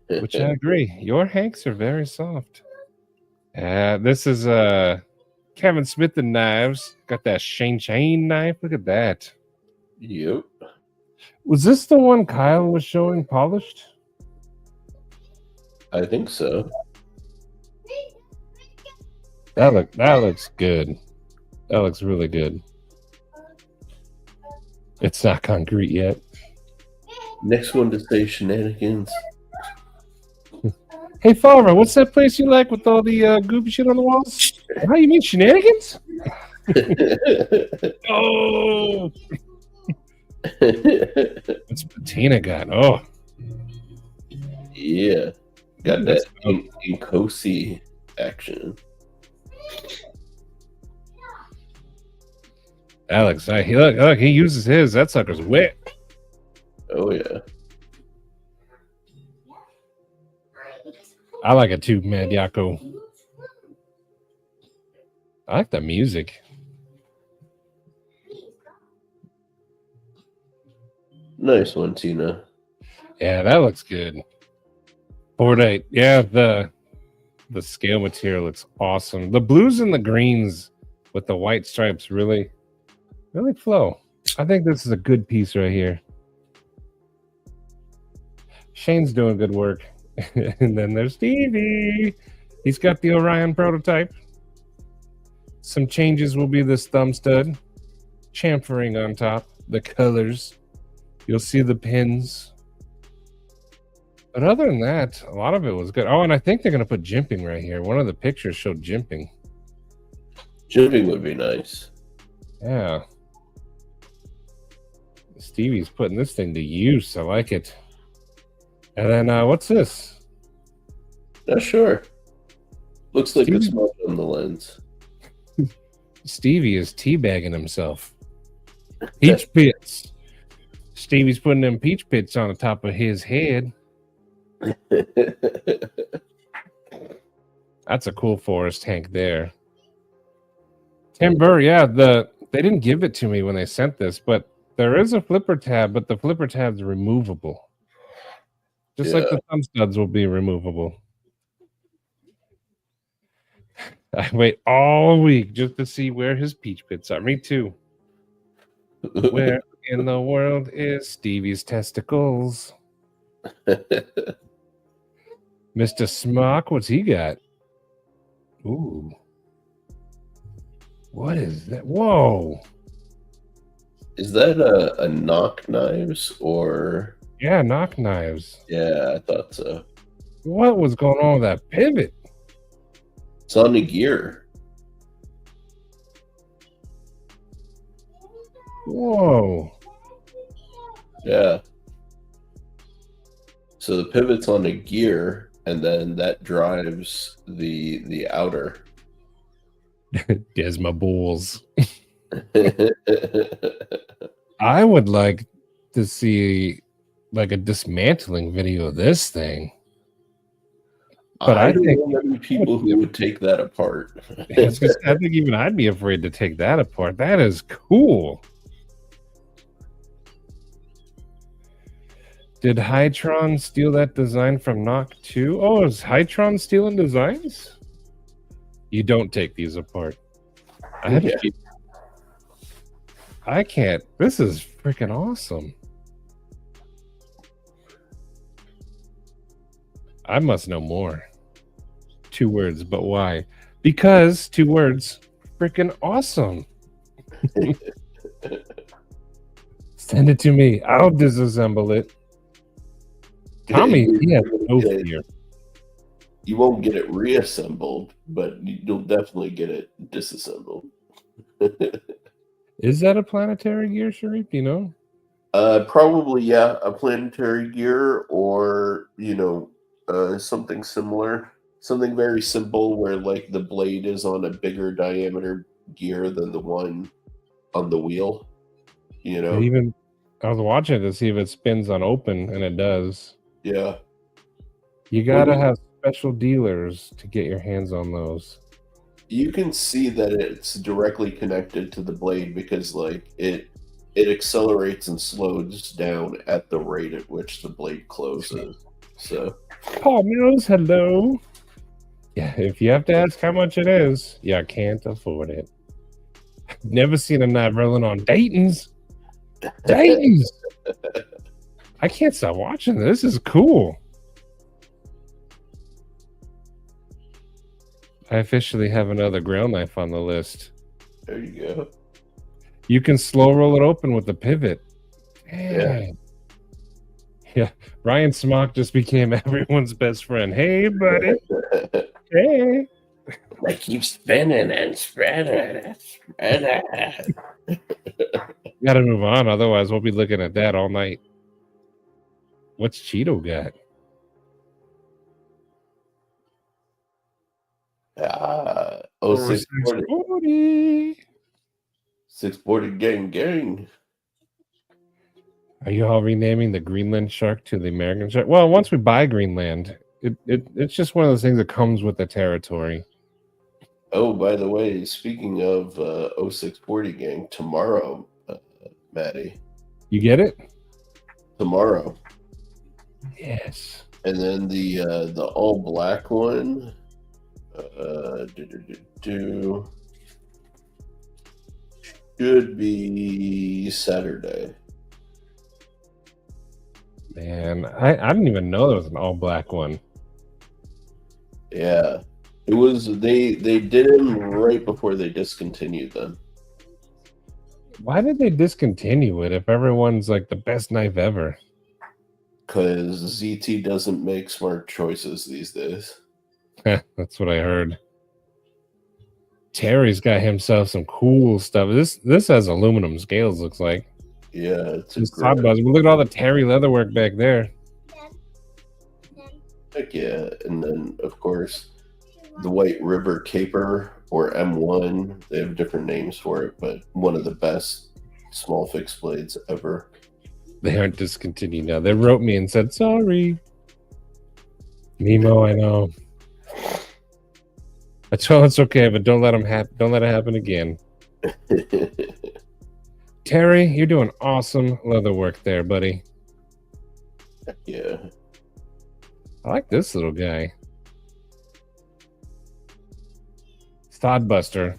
Which I agree. Your Hanks are very soft. This is Kevin Smith and knives. Got that Shane knife. Look at that. Yep. Was this the one Kyle was showing polished? I think so. That looks good. That looks really good. It's not concrete yet. Next one to say shenanigans. Hey, Farmer, what's that place you like with all the goofy shit on the walls? How you mean shenanigans? Oh, what's Patina got? Oh, Yeah. Got that Inkosi action. Alex, look, he uses his. That sucker's wet. Oh yeah. I like it too, man, Yako. I like the music. Nice one, Tina. Yeah, that looks good. 4-8. Yeah, the scale material looks awesome. The blues and the greens with the white stripes really flow. I think this is a good piece right here. Shane's doing good work. And then there's Stevie. He's got the Orion prototype. Some changes will be this thumb stud. Chamfering on top. The colors. You'll see the pins. But other than that, a lot of it was good. Oh, and I think they're going to put jimping right here. One of the pictures showed jimping. Jimping would be nice. Yeah. Stevie's putting this thing to use. I like it. And then what's this? Not sure. Looks like a Stevie- smudge on the lens. Stevie is teabagging himself. Peach pits. Stevie's putting them peach pits on the top of his head. That's a cool Forrest Hank there. Timber, yeah, they didn't give it to me when they sent this, but there is a flipper tab, but the flipper tab's removable. Just like the thumb studs will be removable. I wait all week just to see where his peach pits are. Me too. Where in the world is Stevie's testicles? Mr. Smock, what's he got? Ooh. What is that? Whoa. Is that a knock knives or? Yeah, knock knives. Yeah, I thought so. What was going on with that pivot? It's on the gear. Whoa. Yeah. So the pivot's on the gear, and then that drives the outer. There's my balls. I would like to see like a dismantling video of this thing. But I don't think know many people who would take that apart. I think even I'd be afraid to take that apart. That is cool. Did Hytron steal that design from Knock 2? Oh, is Hytron stealing designs? You don't take these apart. I can't. This is freaking awesome. I must know more. 2 words, but why? Because 2 words, freaking awesome. Send it to me. I'll disassemble it. Tommy, he has no fear. You won't get it reassembled, but you'll definitely get it disassembled. Is that a planetary gear, Sharif? Do you know? Probably, yeah, a planetary gear or, something similar. Something very simple where, like, the blade is on a bigger diameter gear than the one on the wheel, I was watching it to see if it spins on open, and it does. Yeah. You gotta have special dealers to get your hands on those. You can see that it's directly connected to the blade because, like, it accelerates and slows down at the rate at which the blade closes. So, Paul Mills, hello. Yeah, if you have to ask how much it is, I can't afford it. I've never seen a knife rolling on Dayton's. Dayton's. I can't stop watching this. This is cool. I officially have another grail knife on the list. there you go. You can slow roll it open with the pivot. Yeah. Yeah. Ryan Smock just became everyone's best friend. Hey, buddy. Hey. I keep spinning and spreading. Gotta move on, otherwise we'll be looking at that all night. What's Cheeto got? 640. 640. 640 gang. Are you all renaming the Greenland shark to the American shark? Well, once we buy Greenland, it's just one of those things that comes with the territory. Oh, by the way, speaking of 0640 gang, tomorrow, Maddie. You get it? Tomorrow. Yes. And then the all black one. Should be Saturday. Man, I didn't even know there was an all black one. Yeah. It was they did them right before they discontinued them. Why did they discontinue it if everyone's like the best knife ever? Because ZT doesn't make smart choices these days. That's what I heard. Terry's got himself some cool stuff. This has aluminum scales, looks like. Yeah, it's a It's great. Todd Buzz. Look at all the Terry leatherwork back there. Heck yeah. And then, of course, the White River Caper or M1. They have different names for it, but one of the best small fixed blades ever. They aren't discontinued now. They wrote me and said, sorry. Nemo, I know. I told it's okay, but don't let it happen again. Terry, you're doing awesome leather work there, buddy. Yeah. I like this little guy. Stodbuster.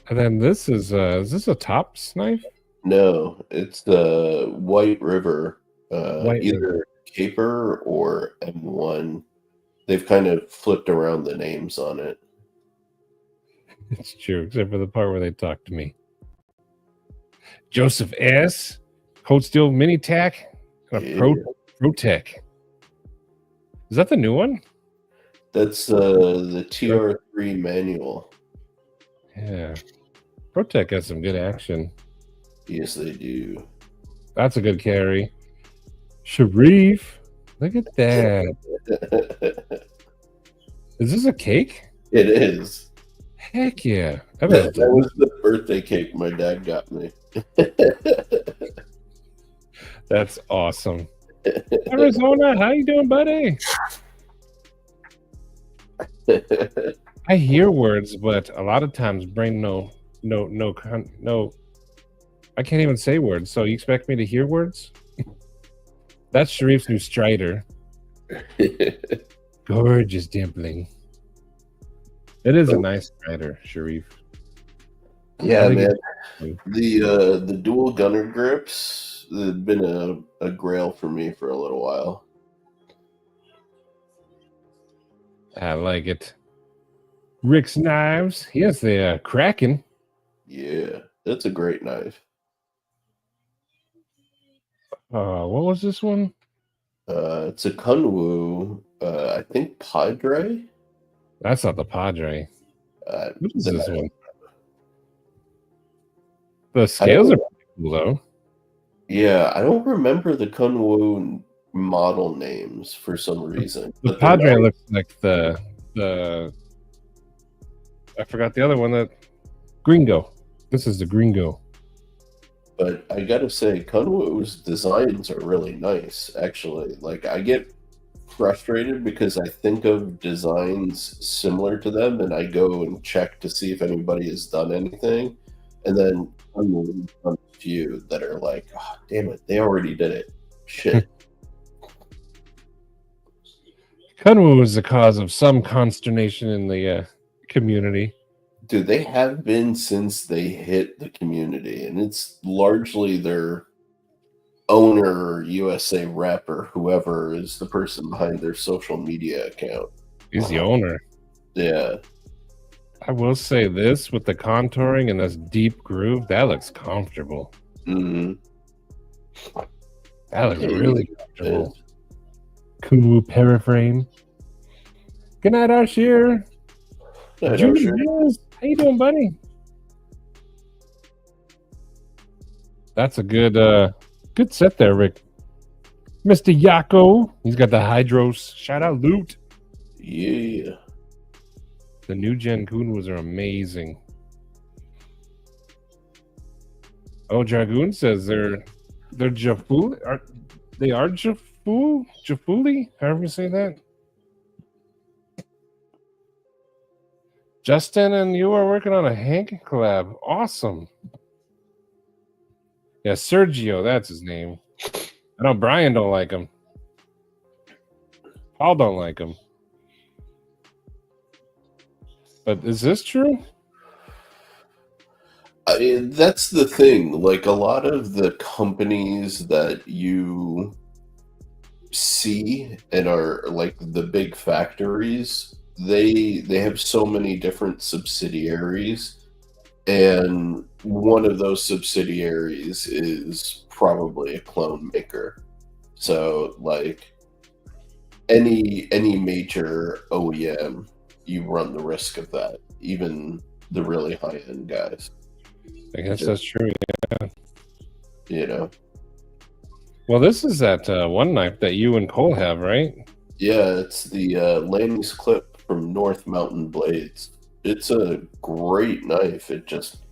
And then this is this a Tops knife? No, it's the White River. White Either River. Caper or M1. They've kind of flipped around the names on it. It's true, except for the part where they talk to me. Joseph S. Cold Steel Mini Tack and a Yeah. Pro Tech. Is that the new one? That's the TR3 manual. Yeah. Pro Tech has some good action. Yes, they do. That's a good carry. Sharif. Look at that. Is this a cake? It is. Heck yeah. That was the birthday cake my dad got me. That's awesome. Arizona, how you doing, buddy? I hear words, but a lot of times brain no. I can't even say words. So you expect me to hear words? That's Sharif's new Strider. Gorgeous dimpling. It is a nice Strider, Sharif. Yeah, I think man. The dual gunner grips have been a grail for me for a little while. I like it. Rick's Knives. He has the Kraken. Yeah, that's a great knife. What was this one? It's a Kunwu, I think Padre. That's not the Padre. What is this one? The scales are pretty cool, though. Yeah, I don't remember the Kunwu model names for some reason. The but they're Padre nice. looks like the I forgot the other one, that Gringo. This is the Gringo. But I gotta say, Kunwu's designs are really nice, actually. Like, I get frustrated because I think of designs similar to them and I go and check to see if anybody has done anything. And then Kunwu's done a few that are like, oh, damn it, they already did it. Shit. Kunwu was the cause of some consternation in the community. Dude, they have been since they hit the community, and it's largely their owner, USA rep, or whoever is the person behind their social media account. He's the owner. Yeah. I will say this, with the contouring and this deep groove, that looks comfortable. Mm-hmm. That looks really comfortable. Kunwu paraframe. Good night, Arshir. How you doing, buddy? That's a good set there, Rick. Mr. Yako. He's got the Hydros. Shout out Loot. Yeah. The new Gen Kunwus are amazing. Oh, Dragoon says they're Jafuli. They are Jafuli? However you say that. Justin and you are working on a Hank collab. Awesome. Yeah, Sergio, that's his name. I know Brian don't like him. Paul don't like him. But is this true? I mean, that's the thing. Like, a lot of the companies that you see and are like the big factories, they have so many different subsidiaries, and one of those subsidiaries is probably a clone maker. So, like, any major OEM, you run the risk of that, even the really high-end guys. I guess that's true. you know. Well, this is that one knife that you and Cole have, right? Yeah, it's the Lanny's Clip from North Mountain Blades. It's a great knife. It just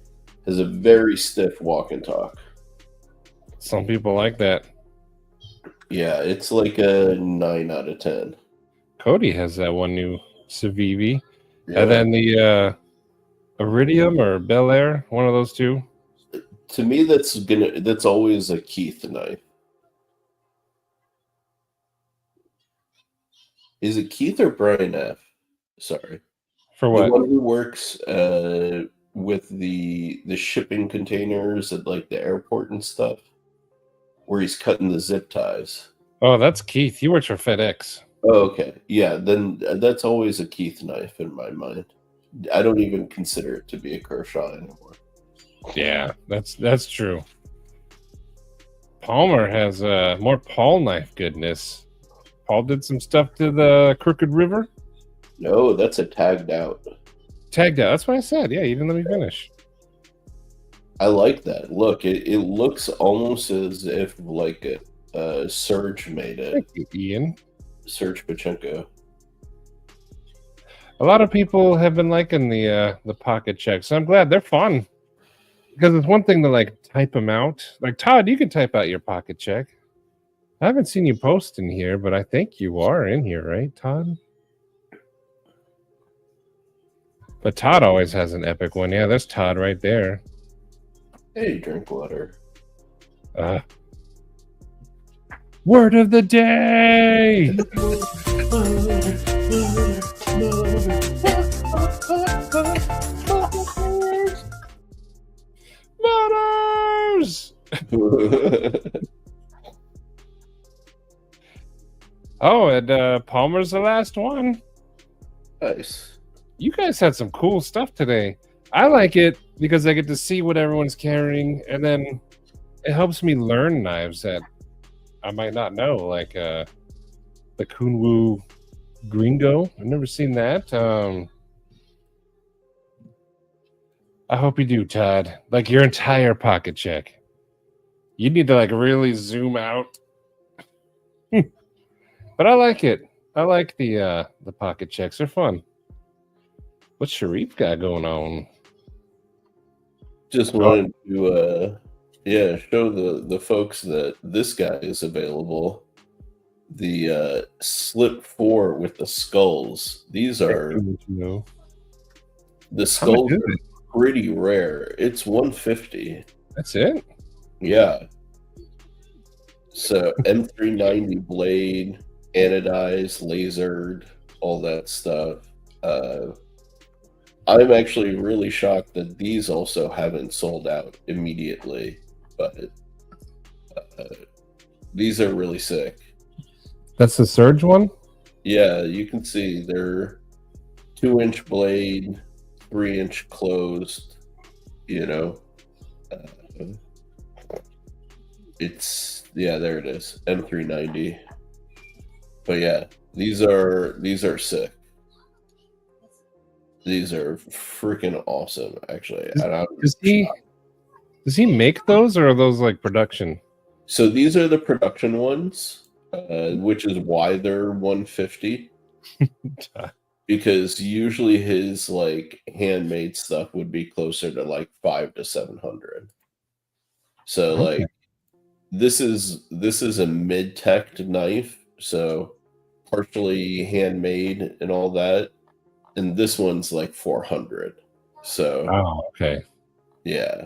has a very stiff walk and talk. Some people like that. Yeah, it's like a 9 out of 10. Cody has that one new Civivi. Yeah. And then the Iridium or Bel Air, one of those two. To me, that's always a Keith knife. Is it Keith or Brian F? Sorry. For The what? one who works with the shipping containers at like the airport and stuff, where he's cutting the zip ties. Oh, that's Keith. He works for FedEx. Oh, okay. Yeah, then that's always a Keith knife in my mind. I don't even consider it to be a Kershaw anymore. Yeah, that's true. Palmer has more Paul knife goodness. Paul did some stuff to the Crooked River. No, that's a tagged out. Tagged out. That's what I said. Yeah, you didn't let me finish. I like that. Look, it looks almost as if like Serge made it. Thank you, Ian. Serge Pachenko. A lot of people have been liking the pocket checks. I'm glad they're fun. Because it's one thing to like type them out. Like Todd, you can type out your pocket check. I haven't seen you post in here, but I think you are in here, right, Todd? But Todd always has an epic one. Yeah, there's Todd right there. Hey, drink water. Word of the day. Motors. Oh, and Palmer's the last one. Nice. You guys had some cool stuff today. I like it because I get to see what everyone's carrying, and then it helps me learn knives that I might not know, like the Kunwu Gringo. I've never seen that. I hope you do, Todd. Like your entire pocket check. You need to like really zoom out. But I like it. I like the pocket checks. They're fun. What's Sharif got going on? Just wanted to show the folks that this guy is available. The Slip 4 with the skulls. These are the skulls are pretty rare. It's 150. That's it? Yeah. So M390 blade, anodized, lasered, all that stuff. I'm actually really shocked that these also haven't sold out immediately, but these are really sick. That's the Surge one? Yeah, you can see they're 2-inch blade, 3-inch closed, you know. There it is, M390. But yeah, these are sick. These are freaking awesome, actually. Does he make those, or are those like production? So these are the production ones, which is why they're 150. Because usually his like handmade stuff would be closer to like 500 to 700. So like this is a mid-tech knife, so partially handmade and all that. And this one's like 400. So okay. Yeah.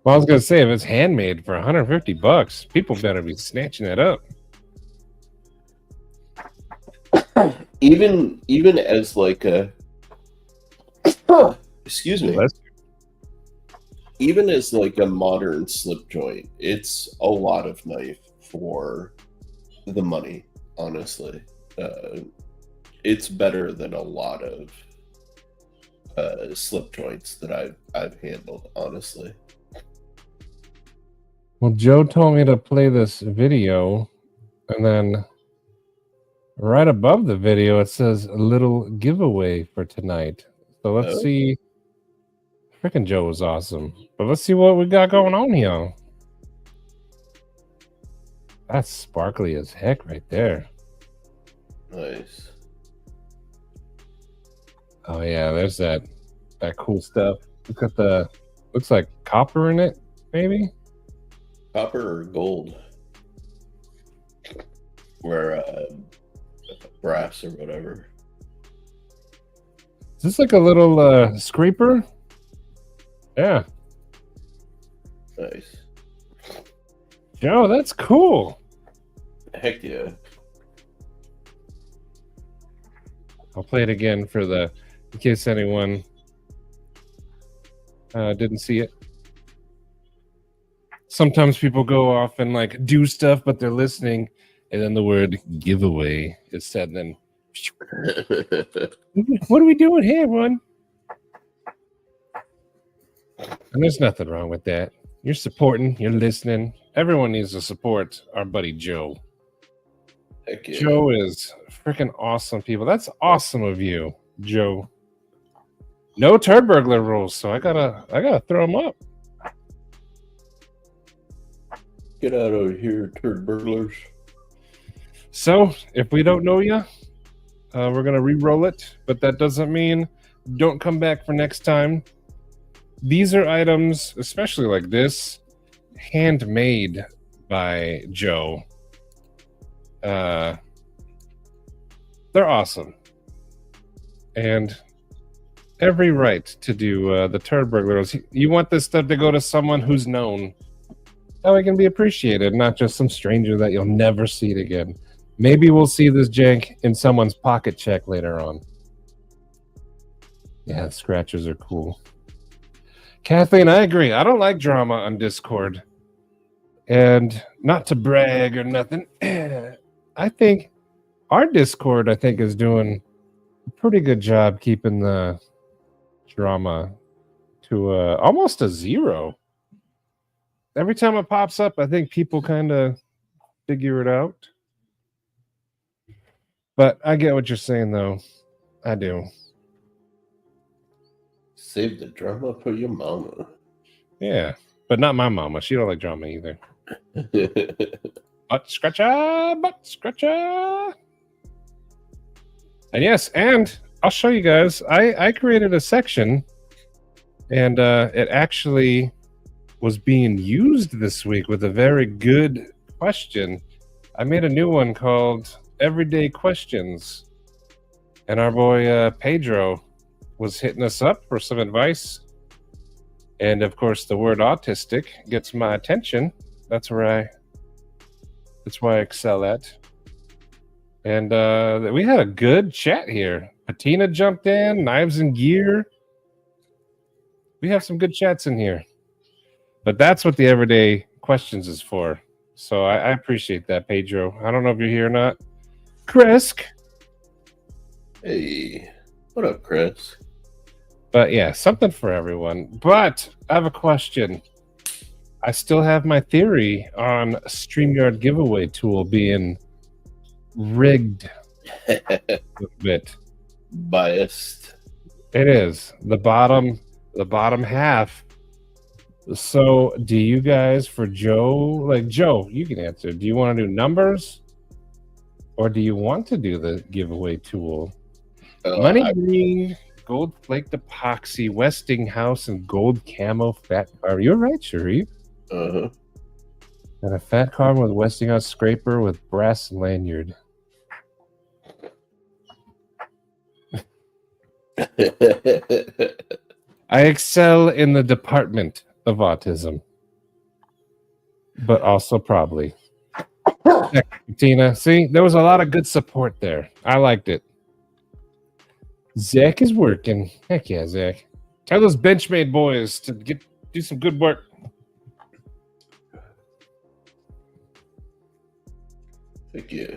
Well, I was gonna say if it's handmade for $150, people better be snatching that up. Even as like a excuse me. Even as like a modern slip joint, it's a lot of knife for the money, honestly. It's better than a lot of slip joints that I've handled, honestly. Well, Joe told me to play this video, and then right above the video it says a little giveaway for tonight. So let's see. Freaking Joe was awesome. But let's see what we got going on here. That's sparkly as heck right there. Nice. Oh yeah, there's that cool stuff. Look at the looks like copper in it, maybe. Copper or gold? Where brass or whatever. Is this like a little scraper? Yeah. Nice. Joe, that's cool. Heck yeah. I'll play it again for in case anyone didn't see it. Sometimes people go off and like do stuff, but they're listening, and then the word giveaway is said. Then, what are we doing here, everyone? And there's nothing wrong with that. You're supporting, you're listening. Everyone needs to support our buddy Joe. Heck yeah. Joe is freaking awesome, people. That's awesome of you, Joe. No turd burglar rules, so I gotta throw him up. Get out of here, turd burglars. So, if we don't know you, we're going to re-roll it, but that doesn't mean don't come back for next time. These are items, especially like this, handmade by Joe. They're awesome. And every right to do the turd burglars. You want this stuff to go to someone who's known. That way it can be appreciated, not just some stranger that you'll never see it again. Maybe we'll see this jank in someone's pocket check later on. Yeah, the scratchers are cool. Kathleen, I agree. I don't like drama on Discord. And not to brag or nothing, I think our Discord, is doing a pretty good job keeping the drama to almost a 0. Every time it pops up, I think people kind of figure it out. But I get what you're saying, though. I do. Save the drama for your mama. Yeah, but not my mama. She don't like drama either. Butt scratcher, butt scratcher. And yes, and I'll show you guys. I created a section, and it actually was being used this week with a very good question. I made a new one called Everyday Questions, and our boy Pedro was hitting us up for some advice. And of course, the word autistic gets my attention. That's why I excel at. And we had a good chat here. Patina jumped in, Knives and Gear. We have some good chats in here. But that's what the Everyday Questions is for. So I appreciate that, Pedro. I don't know if you're here or not. Kresk. Hey, what up, Chris? But yeah, something for everyone. But I have a question. I still have my theory on StreamYard giveaway tool being rigged a bit. Biased. It is. The bottom half. So do you guys, for Joe, Joe, you can answer. Do you want to do numbers? Or do you want to do the giveaway tool? Money green, gold flaked epoxy, Westinghouse, and gold camo fat car. You're right, Sharif. Uh-huh. And a fat car with Westinghouse scraper with brass lanyard. I excel in the department of autism. But also probably. Tina, see, there was a lot of good support there. I liked it. Zach is working. Heck yeah, Zach. Tell those Benchmade boys to do some good work. Heck yeah.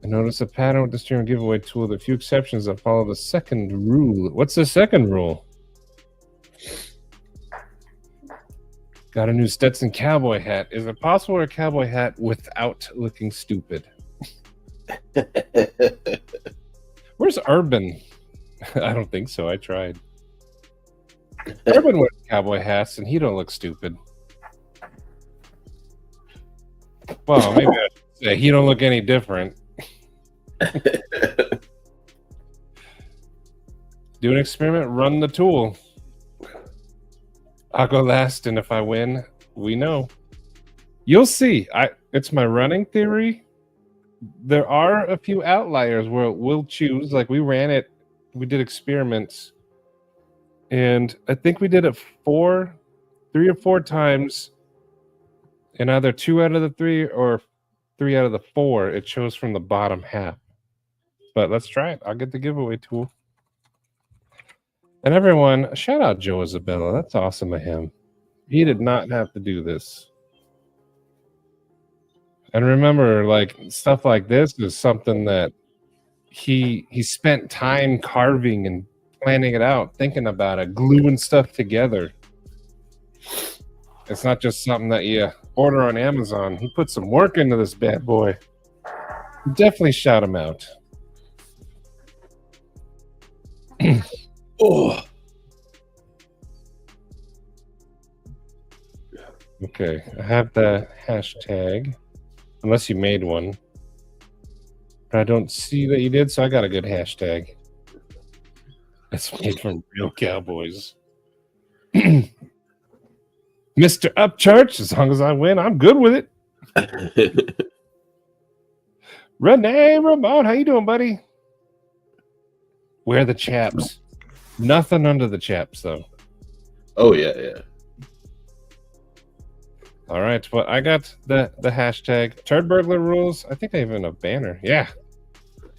I noticed a pattern with the stream giveaway tool. The few exceptions that follow the second rule. What's the second rule? Got a new Stetson cowboy hat. Is it possible to wear a cowboy hat without looking stupid? Where's Urban? I don't think so. I tried. Urban wears cowboy hats and he don't look stupid. Well, maybe I should say he don't look any different. Do an experiment, run the tool. I'll go last, and if I win, we know. You'll see. It's my running theory. There are a few outliers where we'll choose. Like we ran it, we did experiments, and I think we did it 3 or 4 times, and either 2 out of the 3 or 3 out of the 4, it shows from the bottom half. But let's try it. I'll get the giveaway tool. And everyone, shout out Joe Isabella. That's awesome of him. He did not have to do this. And remember, like stuff like this is something that he spent time carving and planning it out, thinking about it, gluing stuff together. It's not just something that you order on Amazon. He put some work into this bad boy. Definitely shout him out. Oh. Okay, I have the hashtag. Unless you made one. But I don't see that you did, so I got a good hashtag. It's made from real cowboys. Mr. Upchurch, as long as I win, I'm good with it. Renee Ramon, how you doing, buddy? Where are the chaps? Nothing under the chaps, though. Oh, yeah. All right, well, I got the hashtag Turd Burglar rules. I think I even have a banner. Yeah.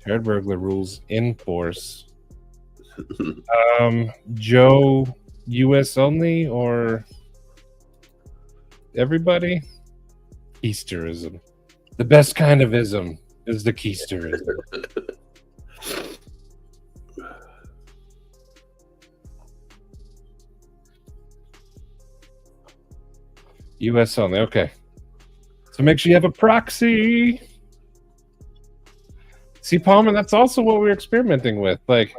Turd Burglar rules in force. Joe, US only or everybody? Easterism. The best kind of ism is the Keisterism. US only, okay. So make sure you have a proxy. See, Palmer, that's also what we're experimenting with. Like,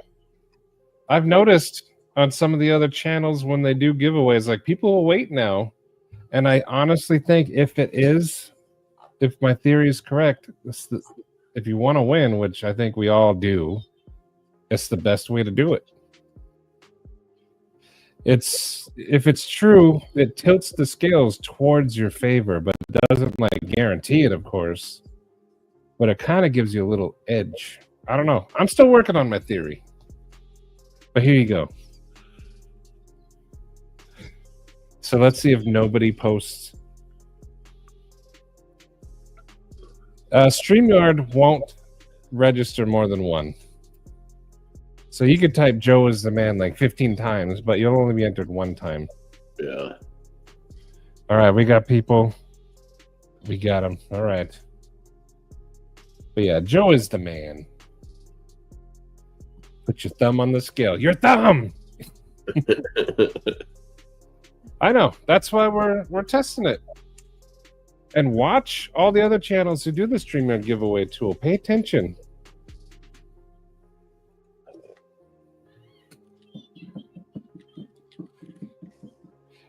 I've noticed on some of the other channels when they do giveaways, like people will wait now. And I honestly think if my theory is correct, if you want to win, which I think we all do, it's the best way to do it. If it's true, it tilts the scales towards your favor, but it doesn't like guarantee it, of course. But it kind of gives you a little edge. I don't know. I'm still working on my theory. But here you go. So let's see if nobody posts. StreamYard won't register more than 1. So you could type Joe is the man like 15 times, but you'll only be entered 1 time. Yeah. All right, we got people. We got them. All right. But yeah, Joe is the man. Put your thumb on the scale. Your thumb! I know. That's why we're testing it. And watch all the other channels who do the StreamYard giveaway tool. Pay attention.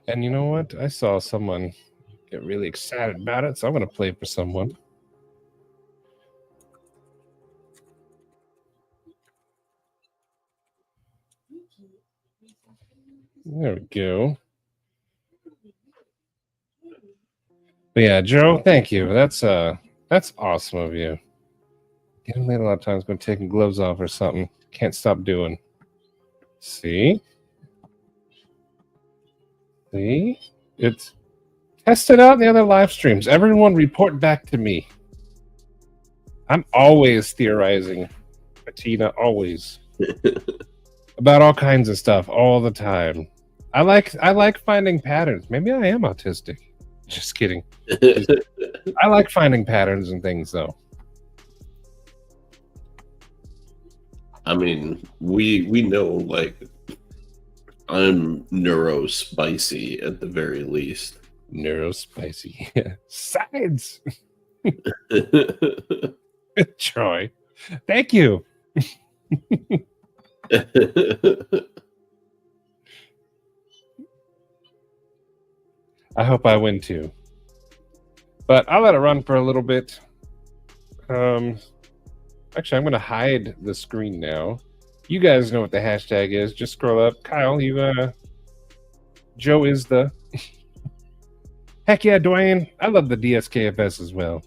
And you know what? I saw someone get really excited about it, so I'm going to play for someone. There we go. But yeah, Joe, thank you. That's awesome of you. Getting late a lot of times when taking gloves off or something. Can't stop doing. See? See? It's tested out in the other live streams. Everyone report back to me. I'm always theorizing. Patina, always. About all kinds of stuff all the time. I like finding patterns. Maybe I am autistic. Just kidding. I like finding patterns and things, though. I mean, we know, like, I'm neurospicy at the very least. Neurospicy. Sides. Troy. Thank you. I hope I win too. But I'll let it run for a little bit. Actually, I'm going to hide the screen now. You guys know what the hashtag is. Just scroll up. Kyle, Joe is the... Heck yeah, Dwayne. I love the DSKFS as well.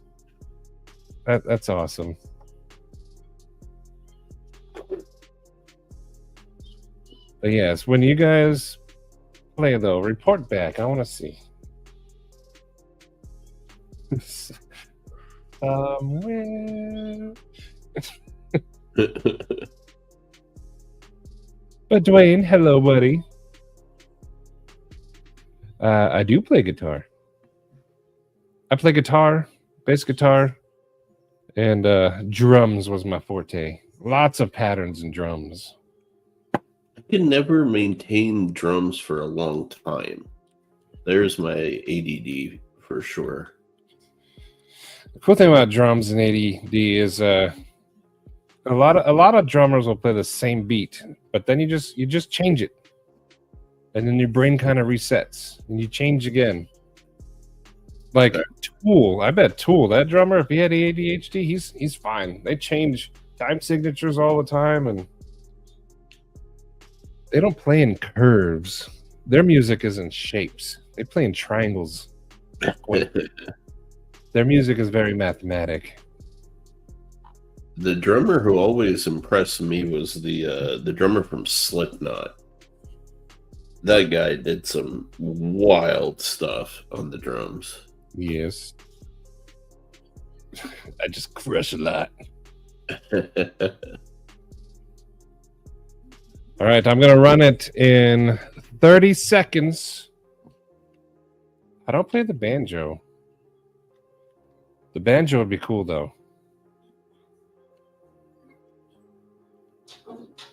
That's awesome. But yes, when you guys play, though, report back. I want to see. Somewhere. But Dwayne, hello, buddy. I do play guitar. I play guitar, bass guitar, and drums was my forte. Lots of patterns in drums. I can never maintain drums for a long time. There's my ADD for sure. The cool thing about drums and ADD is a lot of drummers will play the same beat, but then you just change it, and then your brain kind of resets, and you change again. Like Tool, I bet Tool, that drummer, if he had ADHD, he's fine. They change time signatures all the time, and they don't play in curves. Their music is in shapes. They play in triangles. Their music is very mathematic. The drummer who always impressed me was the drummer from Slipknot. That guy did some wild stuff on the drums. Yes. I just crush a lot. All right, I'm going to run it in 30 seconds. I don't play the banjo. The banjo would be cool, though.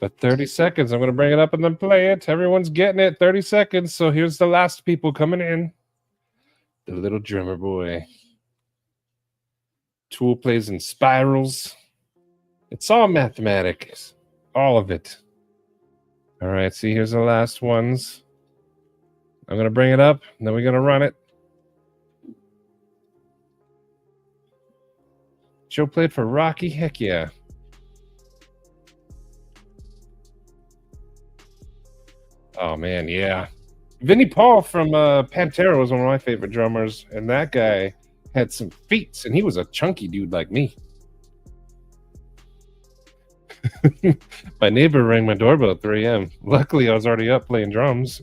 But 30 seconds, I'm going to bring it up and then play it. Everyone's getting it. 30 seconds. So here's the last people coming in. The little drummer boy. Tool plays in spirals. It's all mathematics. All of it. All right, see, here's the last ones. I'm going to bring it up, and then we're going to run it. Joe played for Rocky? Heck yeah. Oh, man, yeah. Vinnie Paul from Pantera was one of my favorite drummers, and that guy had some feats, and he was a chunky dude like me. My neighbor rang my doorbell at 3 a.m. Luckily, I was already up playing drums.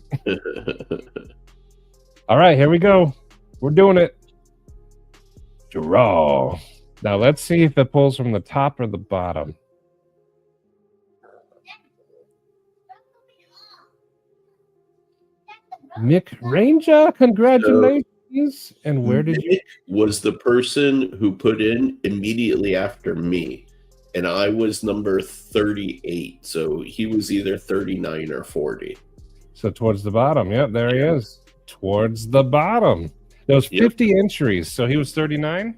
All right, here we go. We're doing it. Draw. Now, let's see if it pulls from the top or the bottom. Mick Ranger, congratulations. And where did you... was the person who put in immediately after me. And I was number 38. So he was either 39 or 40. So towards the bottom. Yep, there he is. Towards the bottom. There was 50 entries. So he was 39?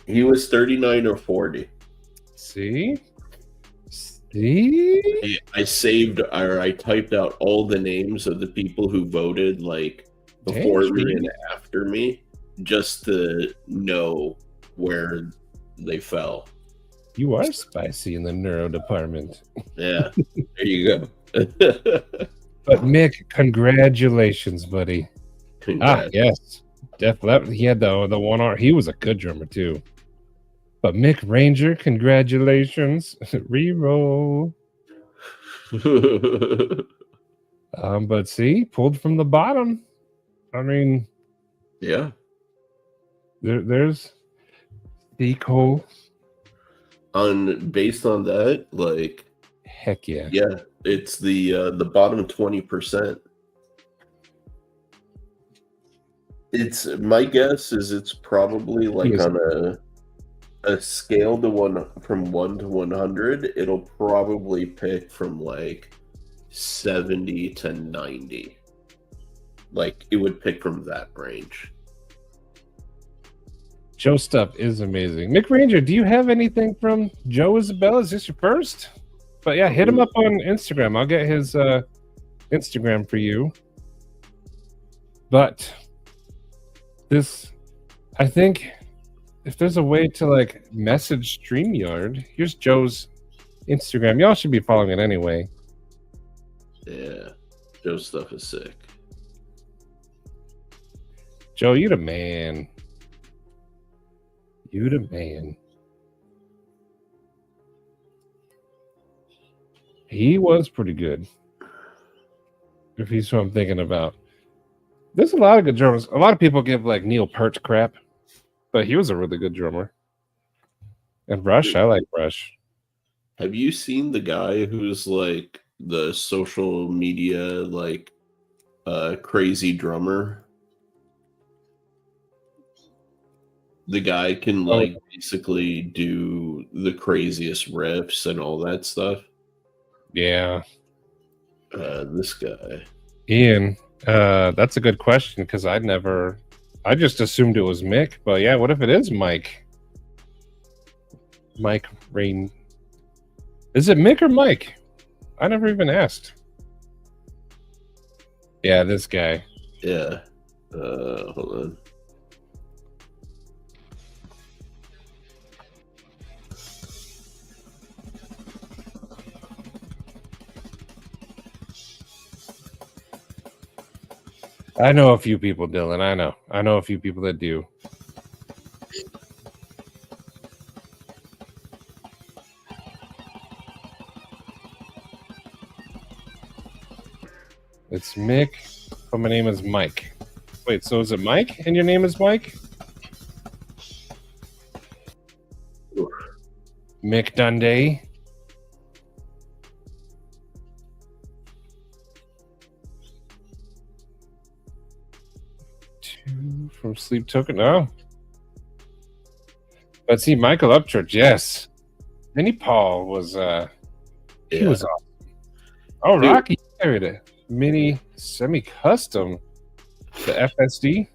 He was 39 or 40. See? See? I saved, or I typed out all the names of the people who voted, like, before me and after me, just to know where they fell. You are spicy in the neuro department. Yeah, there you go. But Mick, congratulations, buddy. Congrats. Yes, definitely. He had the one arm. He was a good drummer too. But Mick Ranger, congratulations. Reroll. But see, pulled from the bottom. I mean, yeah. There's the Cole. Based on that, like, heck yeah. Yeah, it's the bottom 20%. It's my guess is it's probably like on a scale to from 1 to 100, it'll probably pick from like 70 to 90. Like it would pick from that range. Joe stuff is amazing. Mick Ranger, do you have anything from Joe Isabella? Is this your first? But yeah, hit him up on Instagram. I'll get his Instagram for you. But this, I think if there's a way to like message StreamYard, here's Joe's Instagram. Y'all should be following it anyway. Yeah, Joe's stuff is sick. Joe, you the man. You the man. He was pretty good. If he's who I'm thinking about. There's a lot of good drummers. A lot of people give like Neil Peart crap, but he was a really good drummer. And Rush, I like Rush. Have you seen the guy who's like the social media like crazy drummer? The guy can like basically do the craziest riffs and all that stuff. Yeah. This guy. Ian, that's a good question because I just assumed it was Mick, but yeah, what if it is Mike? Mike Rain. Is it Mick or Mike? I never even asked. Yeah, this guy. Yeah. Hold on. I know a few people, Dylan. I know a few people that do. It's Mick, but my name is Mike. Wait, so is it Mike and your name is Mike? Mick Dundee. From Sleep Token, no. But see, Michael Upchurch, yes. Minnie Paul was he was awesome. Oh, Dude. Rocky carried a mini semi-custom, the FSD.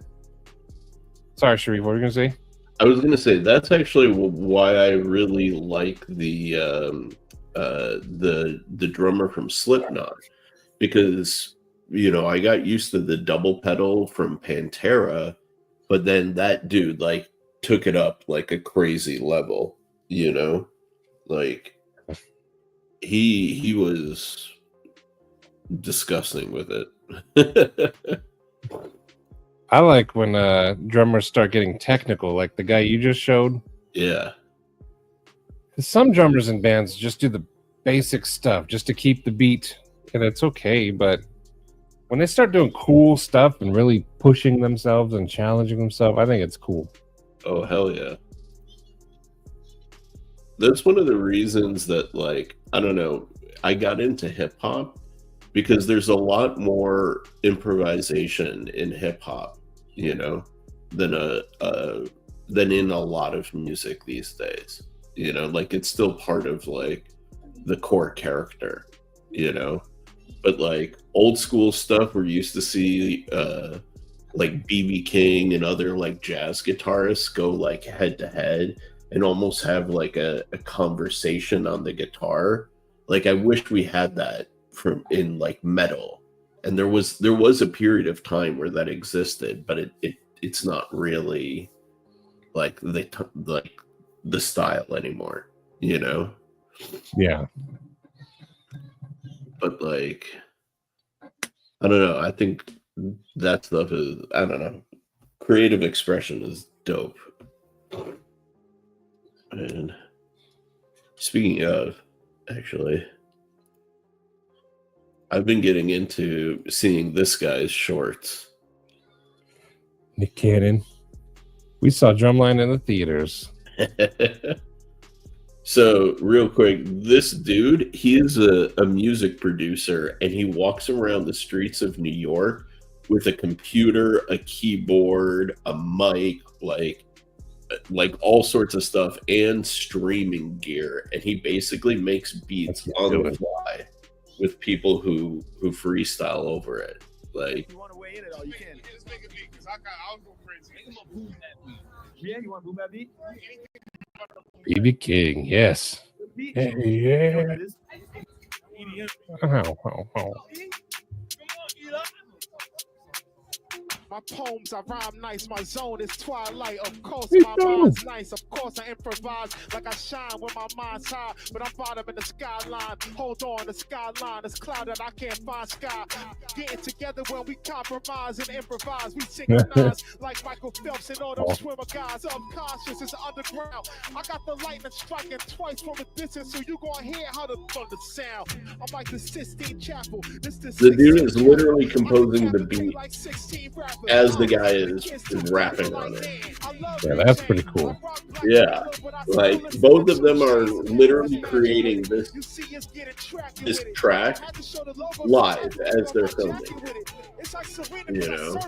Sorry, Sharif, what were you gonna say? I was gonna say that's actually why I really like the drummer from Slipknot, because I got used to the double pedal from Pantera, but then that dude like took it up like a crazy level, like he was disgusting with it. I like when drummers start getting technical, like the guy you just showed. Yeah. 'Cause some drummers in bands just do the basic stuff just to keep the beat, and it's okay, but when they start doing cool stuff and really pushing themselves and challenging themselves, I think it's cool. Oh, hell yeah. That's one of the reasons that, like, I don't know, I got into hip hop because there's a lot more improvisation in hip hop, than in a lot of music these days. Like it's still part of like the core character, But like old school stuff, we're used to see like BB King and other like jazz guitarists go like head to head and almost have like a conversation on the guitar. Like I wish we had that in like metal, and there was a period of time where that existed, but it's not really like the style anymore, Yeah. But like, I don't know. I think that stuff is, I don't know. Creative expression is dope. And speaking of, actually, I've been getting into seeing this guy's shorts. Nick Cannon. We saw Drumline in the theaters. So, real quick, this dude, he is a music producer, and he walks around the streets of New York with a computer, a keyboard, a mic, like all sorts of stuff, and streaming gear. And he basically makes beats on the fly with people who freestyle over it. Like, You want to weigh in at all? You can. Just make a beat because I'll go crazy. Make him a boom that beat. Yeah, you want to boom that beat? BB King, yes. Yeah. Ow, ow, ow. My poems, I rhyme nice. My zone is twilight. Of course, Me my too. mind's nice. Of course, I improvise like I shine when my mind's high. But I'm bottom in the skyline. Hold on, the skyline is clouded. I can't find sky. Getting together when we compromise and improvise. We synchronize like Michael Phelps and all them swimmer guys. Subconscious is underground. I got the lightning striking twice from a distance, so you gonna hear how the thunder sound. I'm like the Sistine Chapel. The dude is literally composing the beat as the guy is rapping on it. Yeah, that's pretty cool. Yeah, like both of them are literally creating this track live as they're filming. You know.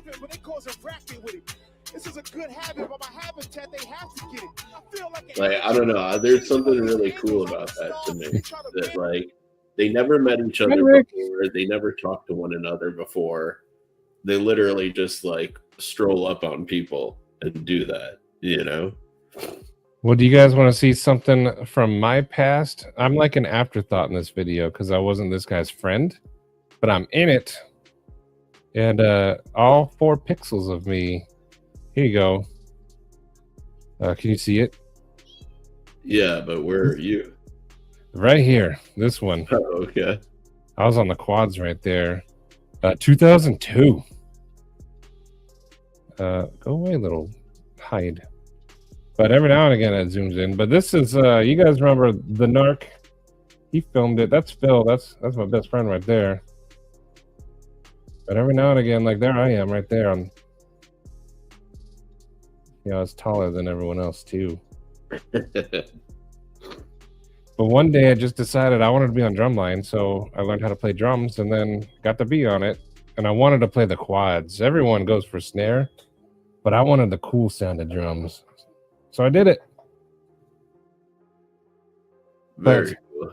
This is a good habit, but my habitat, they have to get it. I feel like I don't know. There's something really cool about that to me. That like they never met each other before. They never talked to one another before. They literally just like stroll up on people and do that. You know. Well, do you guys want to see something from my past? I'm like an afterthought in this video because I wasn't this guy's friend, but I'm in it. And all 4 pixels of me. Here you go. Can you see it? Yeah, but where are you? Right here. This one. Oh, okay. I was on the quads right there. 2002. Go away, little hide. But every now and again it zooms in. But this is you guys remember the Narc? He filmed it. That's Phil. That's my best friend right there. But every now and again, like there I am right there. I'm I was taller than everyone else too. But one day I just decided I wanted to be on drumline, so I learned how to play drums and then got to be on it. And I wanted to play the quads. Everyone goes for snare, but I wanted the cool sounded drums. So I did it. Very cool.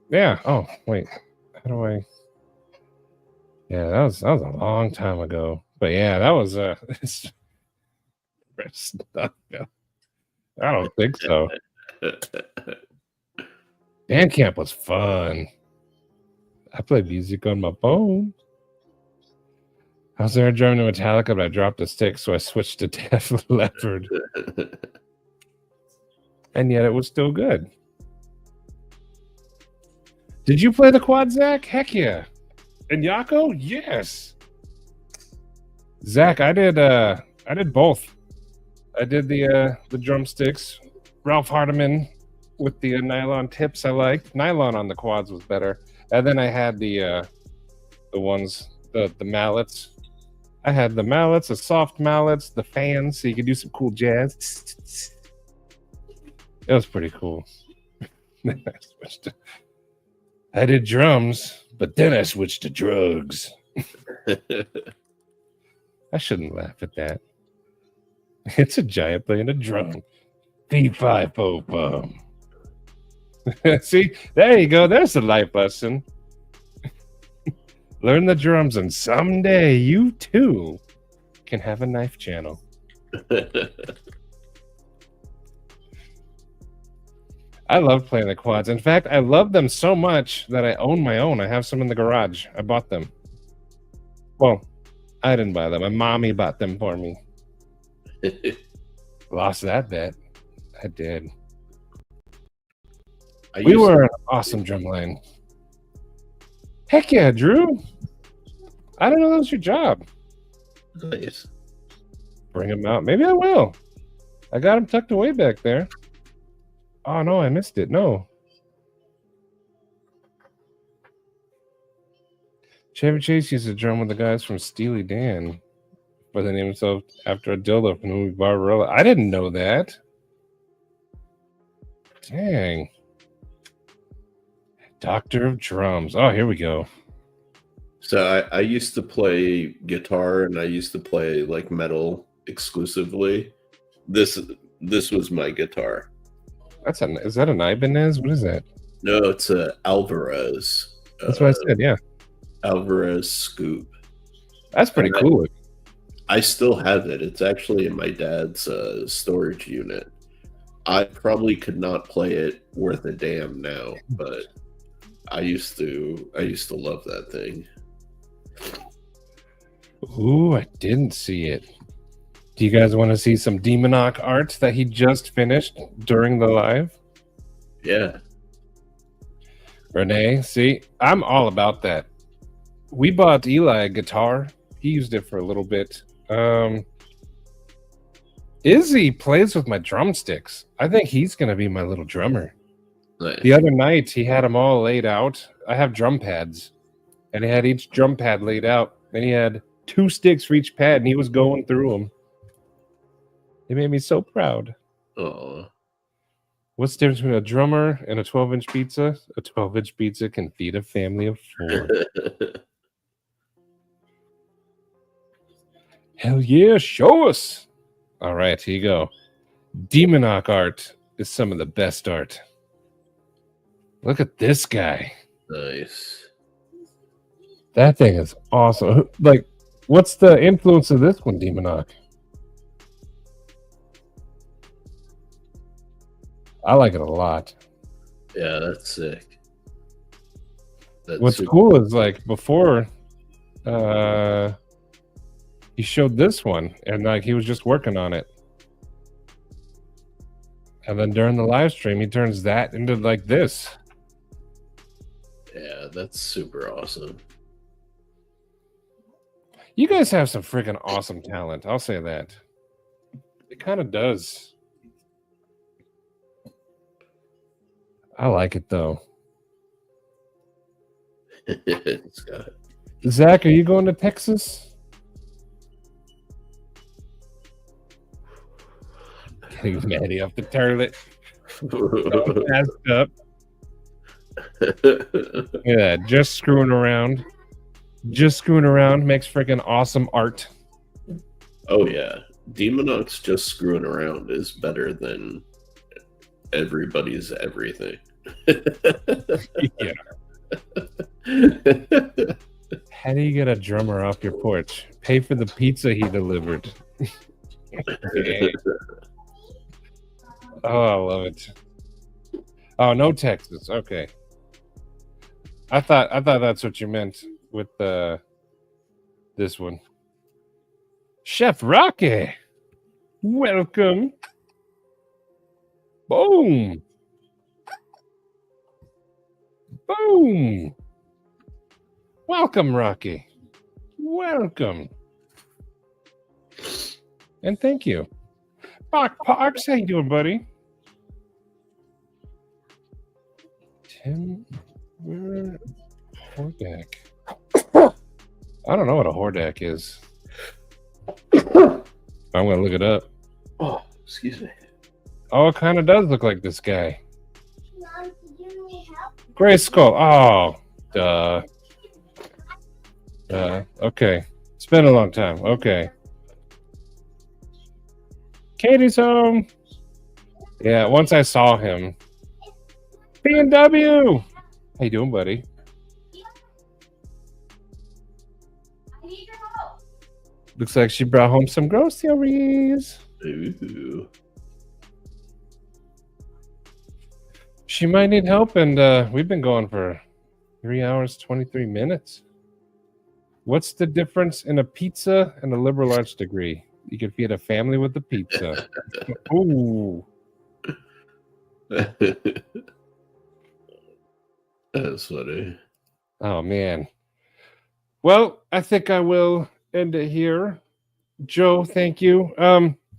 Yeah. Oh, wait. How do I? Yeah, that was a long time ago. But yeah, that was stuff. I don't think so. Bandcamp was fun. I played music on my phone. I was there drumming to Metallica, but I dropped a stick, so I switched to Def Leppard. And yet it was still good. Did you play the quad, Zach? Heck yeah. And Yako? Yes. Zach, I did both. I did the drumsticks. Ralph Hardiman with the nylon tips I liked. Nylon on the quads was better. And then I had the ones, the mallets. I had the mallets, the soft mallets, the fans, so you could do some cool jazz. It was pretty cool. I did drums, but then I switched to drugs. I shouldn't laugh at that. It's a giant playing a drum. Fee-fi-fo-fum. See, there you go. There's a life lesson. Learn the drums, and someday you too can have a knife channel. I love playing the quads. In fact, I love them so much that I own my own. I have some in the garage. I bought them. Well, I didn't buy them. My mommy bought them for me. Lost that bet. I did. We were an awesome drum line. Heck yeah, Drew. I don't know that was your job. Nice. Bring him out. Maybe I will. I got him tucked away back there. Oh, no, I missed it. No. Chevy Chase used to drum with the guys from Steely Dan, but they named himself after a dildo from the movie Barbarella. I didn't know that. Dang. Doctor of Drums. Oh, here we go. So I used to play guitar, and I used to play like metal exclusively. This was my guitar. Is that an Ibanez? What is that? No, it's a Alvarez. That's what I said, yeah. Alvarez Scoop. That's pretty cool. I still have it. It's actually in my dad's storage unit. I probably could not play it worth a damn now, but I used to love that thing. Ooh, I didn't see it. Do you guys want to see some Demonok art that he just finished during the live? Yeah. Renee, see, I'm all about that. We bought Eli a guitar. He used it for a little bit. Izzy plays with my drumsticks. I think he's going to be my little drummer. Nice. The other night, he had them all laid out. I have drum pads, and he had each drum pad laid out. And he had 2 sticks for each pad, and he was going through them. It made me so proud. Oh. What's the difference between a drummer and a 12-inch pizza? A 12-inch pizza can feed a family of 4. Hell yeah, show us. All right, here you go. Demonok art is some of the best art. Look at this guy. Nice. That thing is awesome. Like, what's the influence of this one, Demonok? I like it a lot. Yeah, that's sick. That's What's super- cool is, like, before he showed this one, and like he was just working on it. And then during the live stream, he turns that into like this. Yeah, that's super awesome. You guys have some freaking awesome talent. I'll say that. It kind of does. I like it though. Scott. Zach, are you going to Texas? Getting Maddie off the toilet. Passed up. Yeah, just screwing around. Just screwing around makes freaking awesome art. Oh yeah, Demonok's just screwing around is better than everybody's everything. Yeah. How do you get a drummer off your porch? Pay for the pizza he delivered. Yeah. Oh, I love it. Oh, no Texas. Okay. I thought that's what you meant with this one. Chef Rocky, welcome. Boom. Boom. Welcome, Rocky. Welcome. And thank you. Bach Parks, how you doing, buddy? Tim Hordak. I don't know what a Hordak is. I'm gonna look it up. Oh, excuse me. Oh, it kind of does look like this guy. Mom, do you need help? Gray Skull. Oh, duh. Okay. It's been a long time. Okay. Katie's home. Yeah, once I saw him. B&W. How you doing, buddy? I need your help. Looks like she brought home some groceries. Ooh. She might need help, and we've been going for 3 hours, 23 minutes. What's the difference in a pizza and a liberal arts degree? You can feed a family with a pizza. Ooh. That's funny. Oh, man. Well, I think I will end it here. Joe, thank you.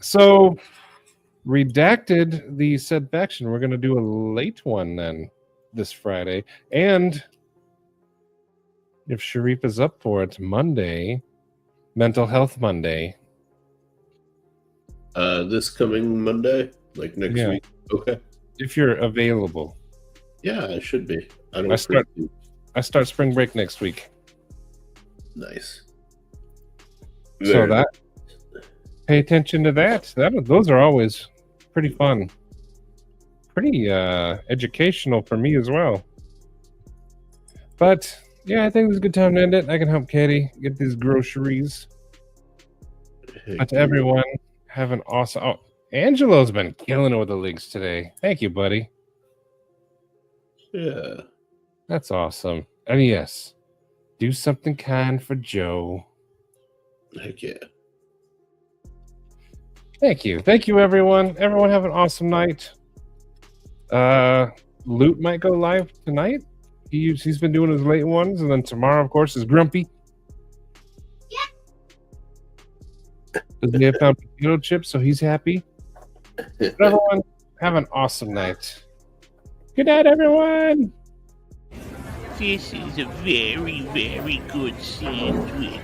So, Redacted, the Said Faction, we're going to do a late one then this Friday. And if Sharif is up for it, Monday, Mental Health Monday. This coming Monday, like next Yeah. week. Okay. If you're available. Yeah, I should be. I don't. I start spring break next week. Nice. So Very that pay attention to that. Those are always pretty fun. Pretty educational for me as well. But yeah, I think it's a good time to end it. I can help Katie get these groceries. But to everyone, have an awesome. Oh, Angelo's been killing it with the links today. Thank you, buddy. Yeah. That's awesome. And yes, do something kind for Joe. Heck yeah. Thank you, everyone. Everyone have an awesome night. Loot might go live tonight. He's been doing his late ones, and then tomorrow, of course, is Grumpy. Because we have found potato chips, so he's happy. But everyone, have an awesome night. Good night, everyone. This is a very, very good sandwich.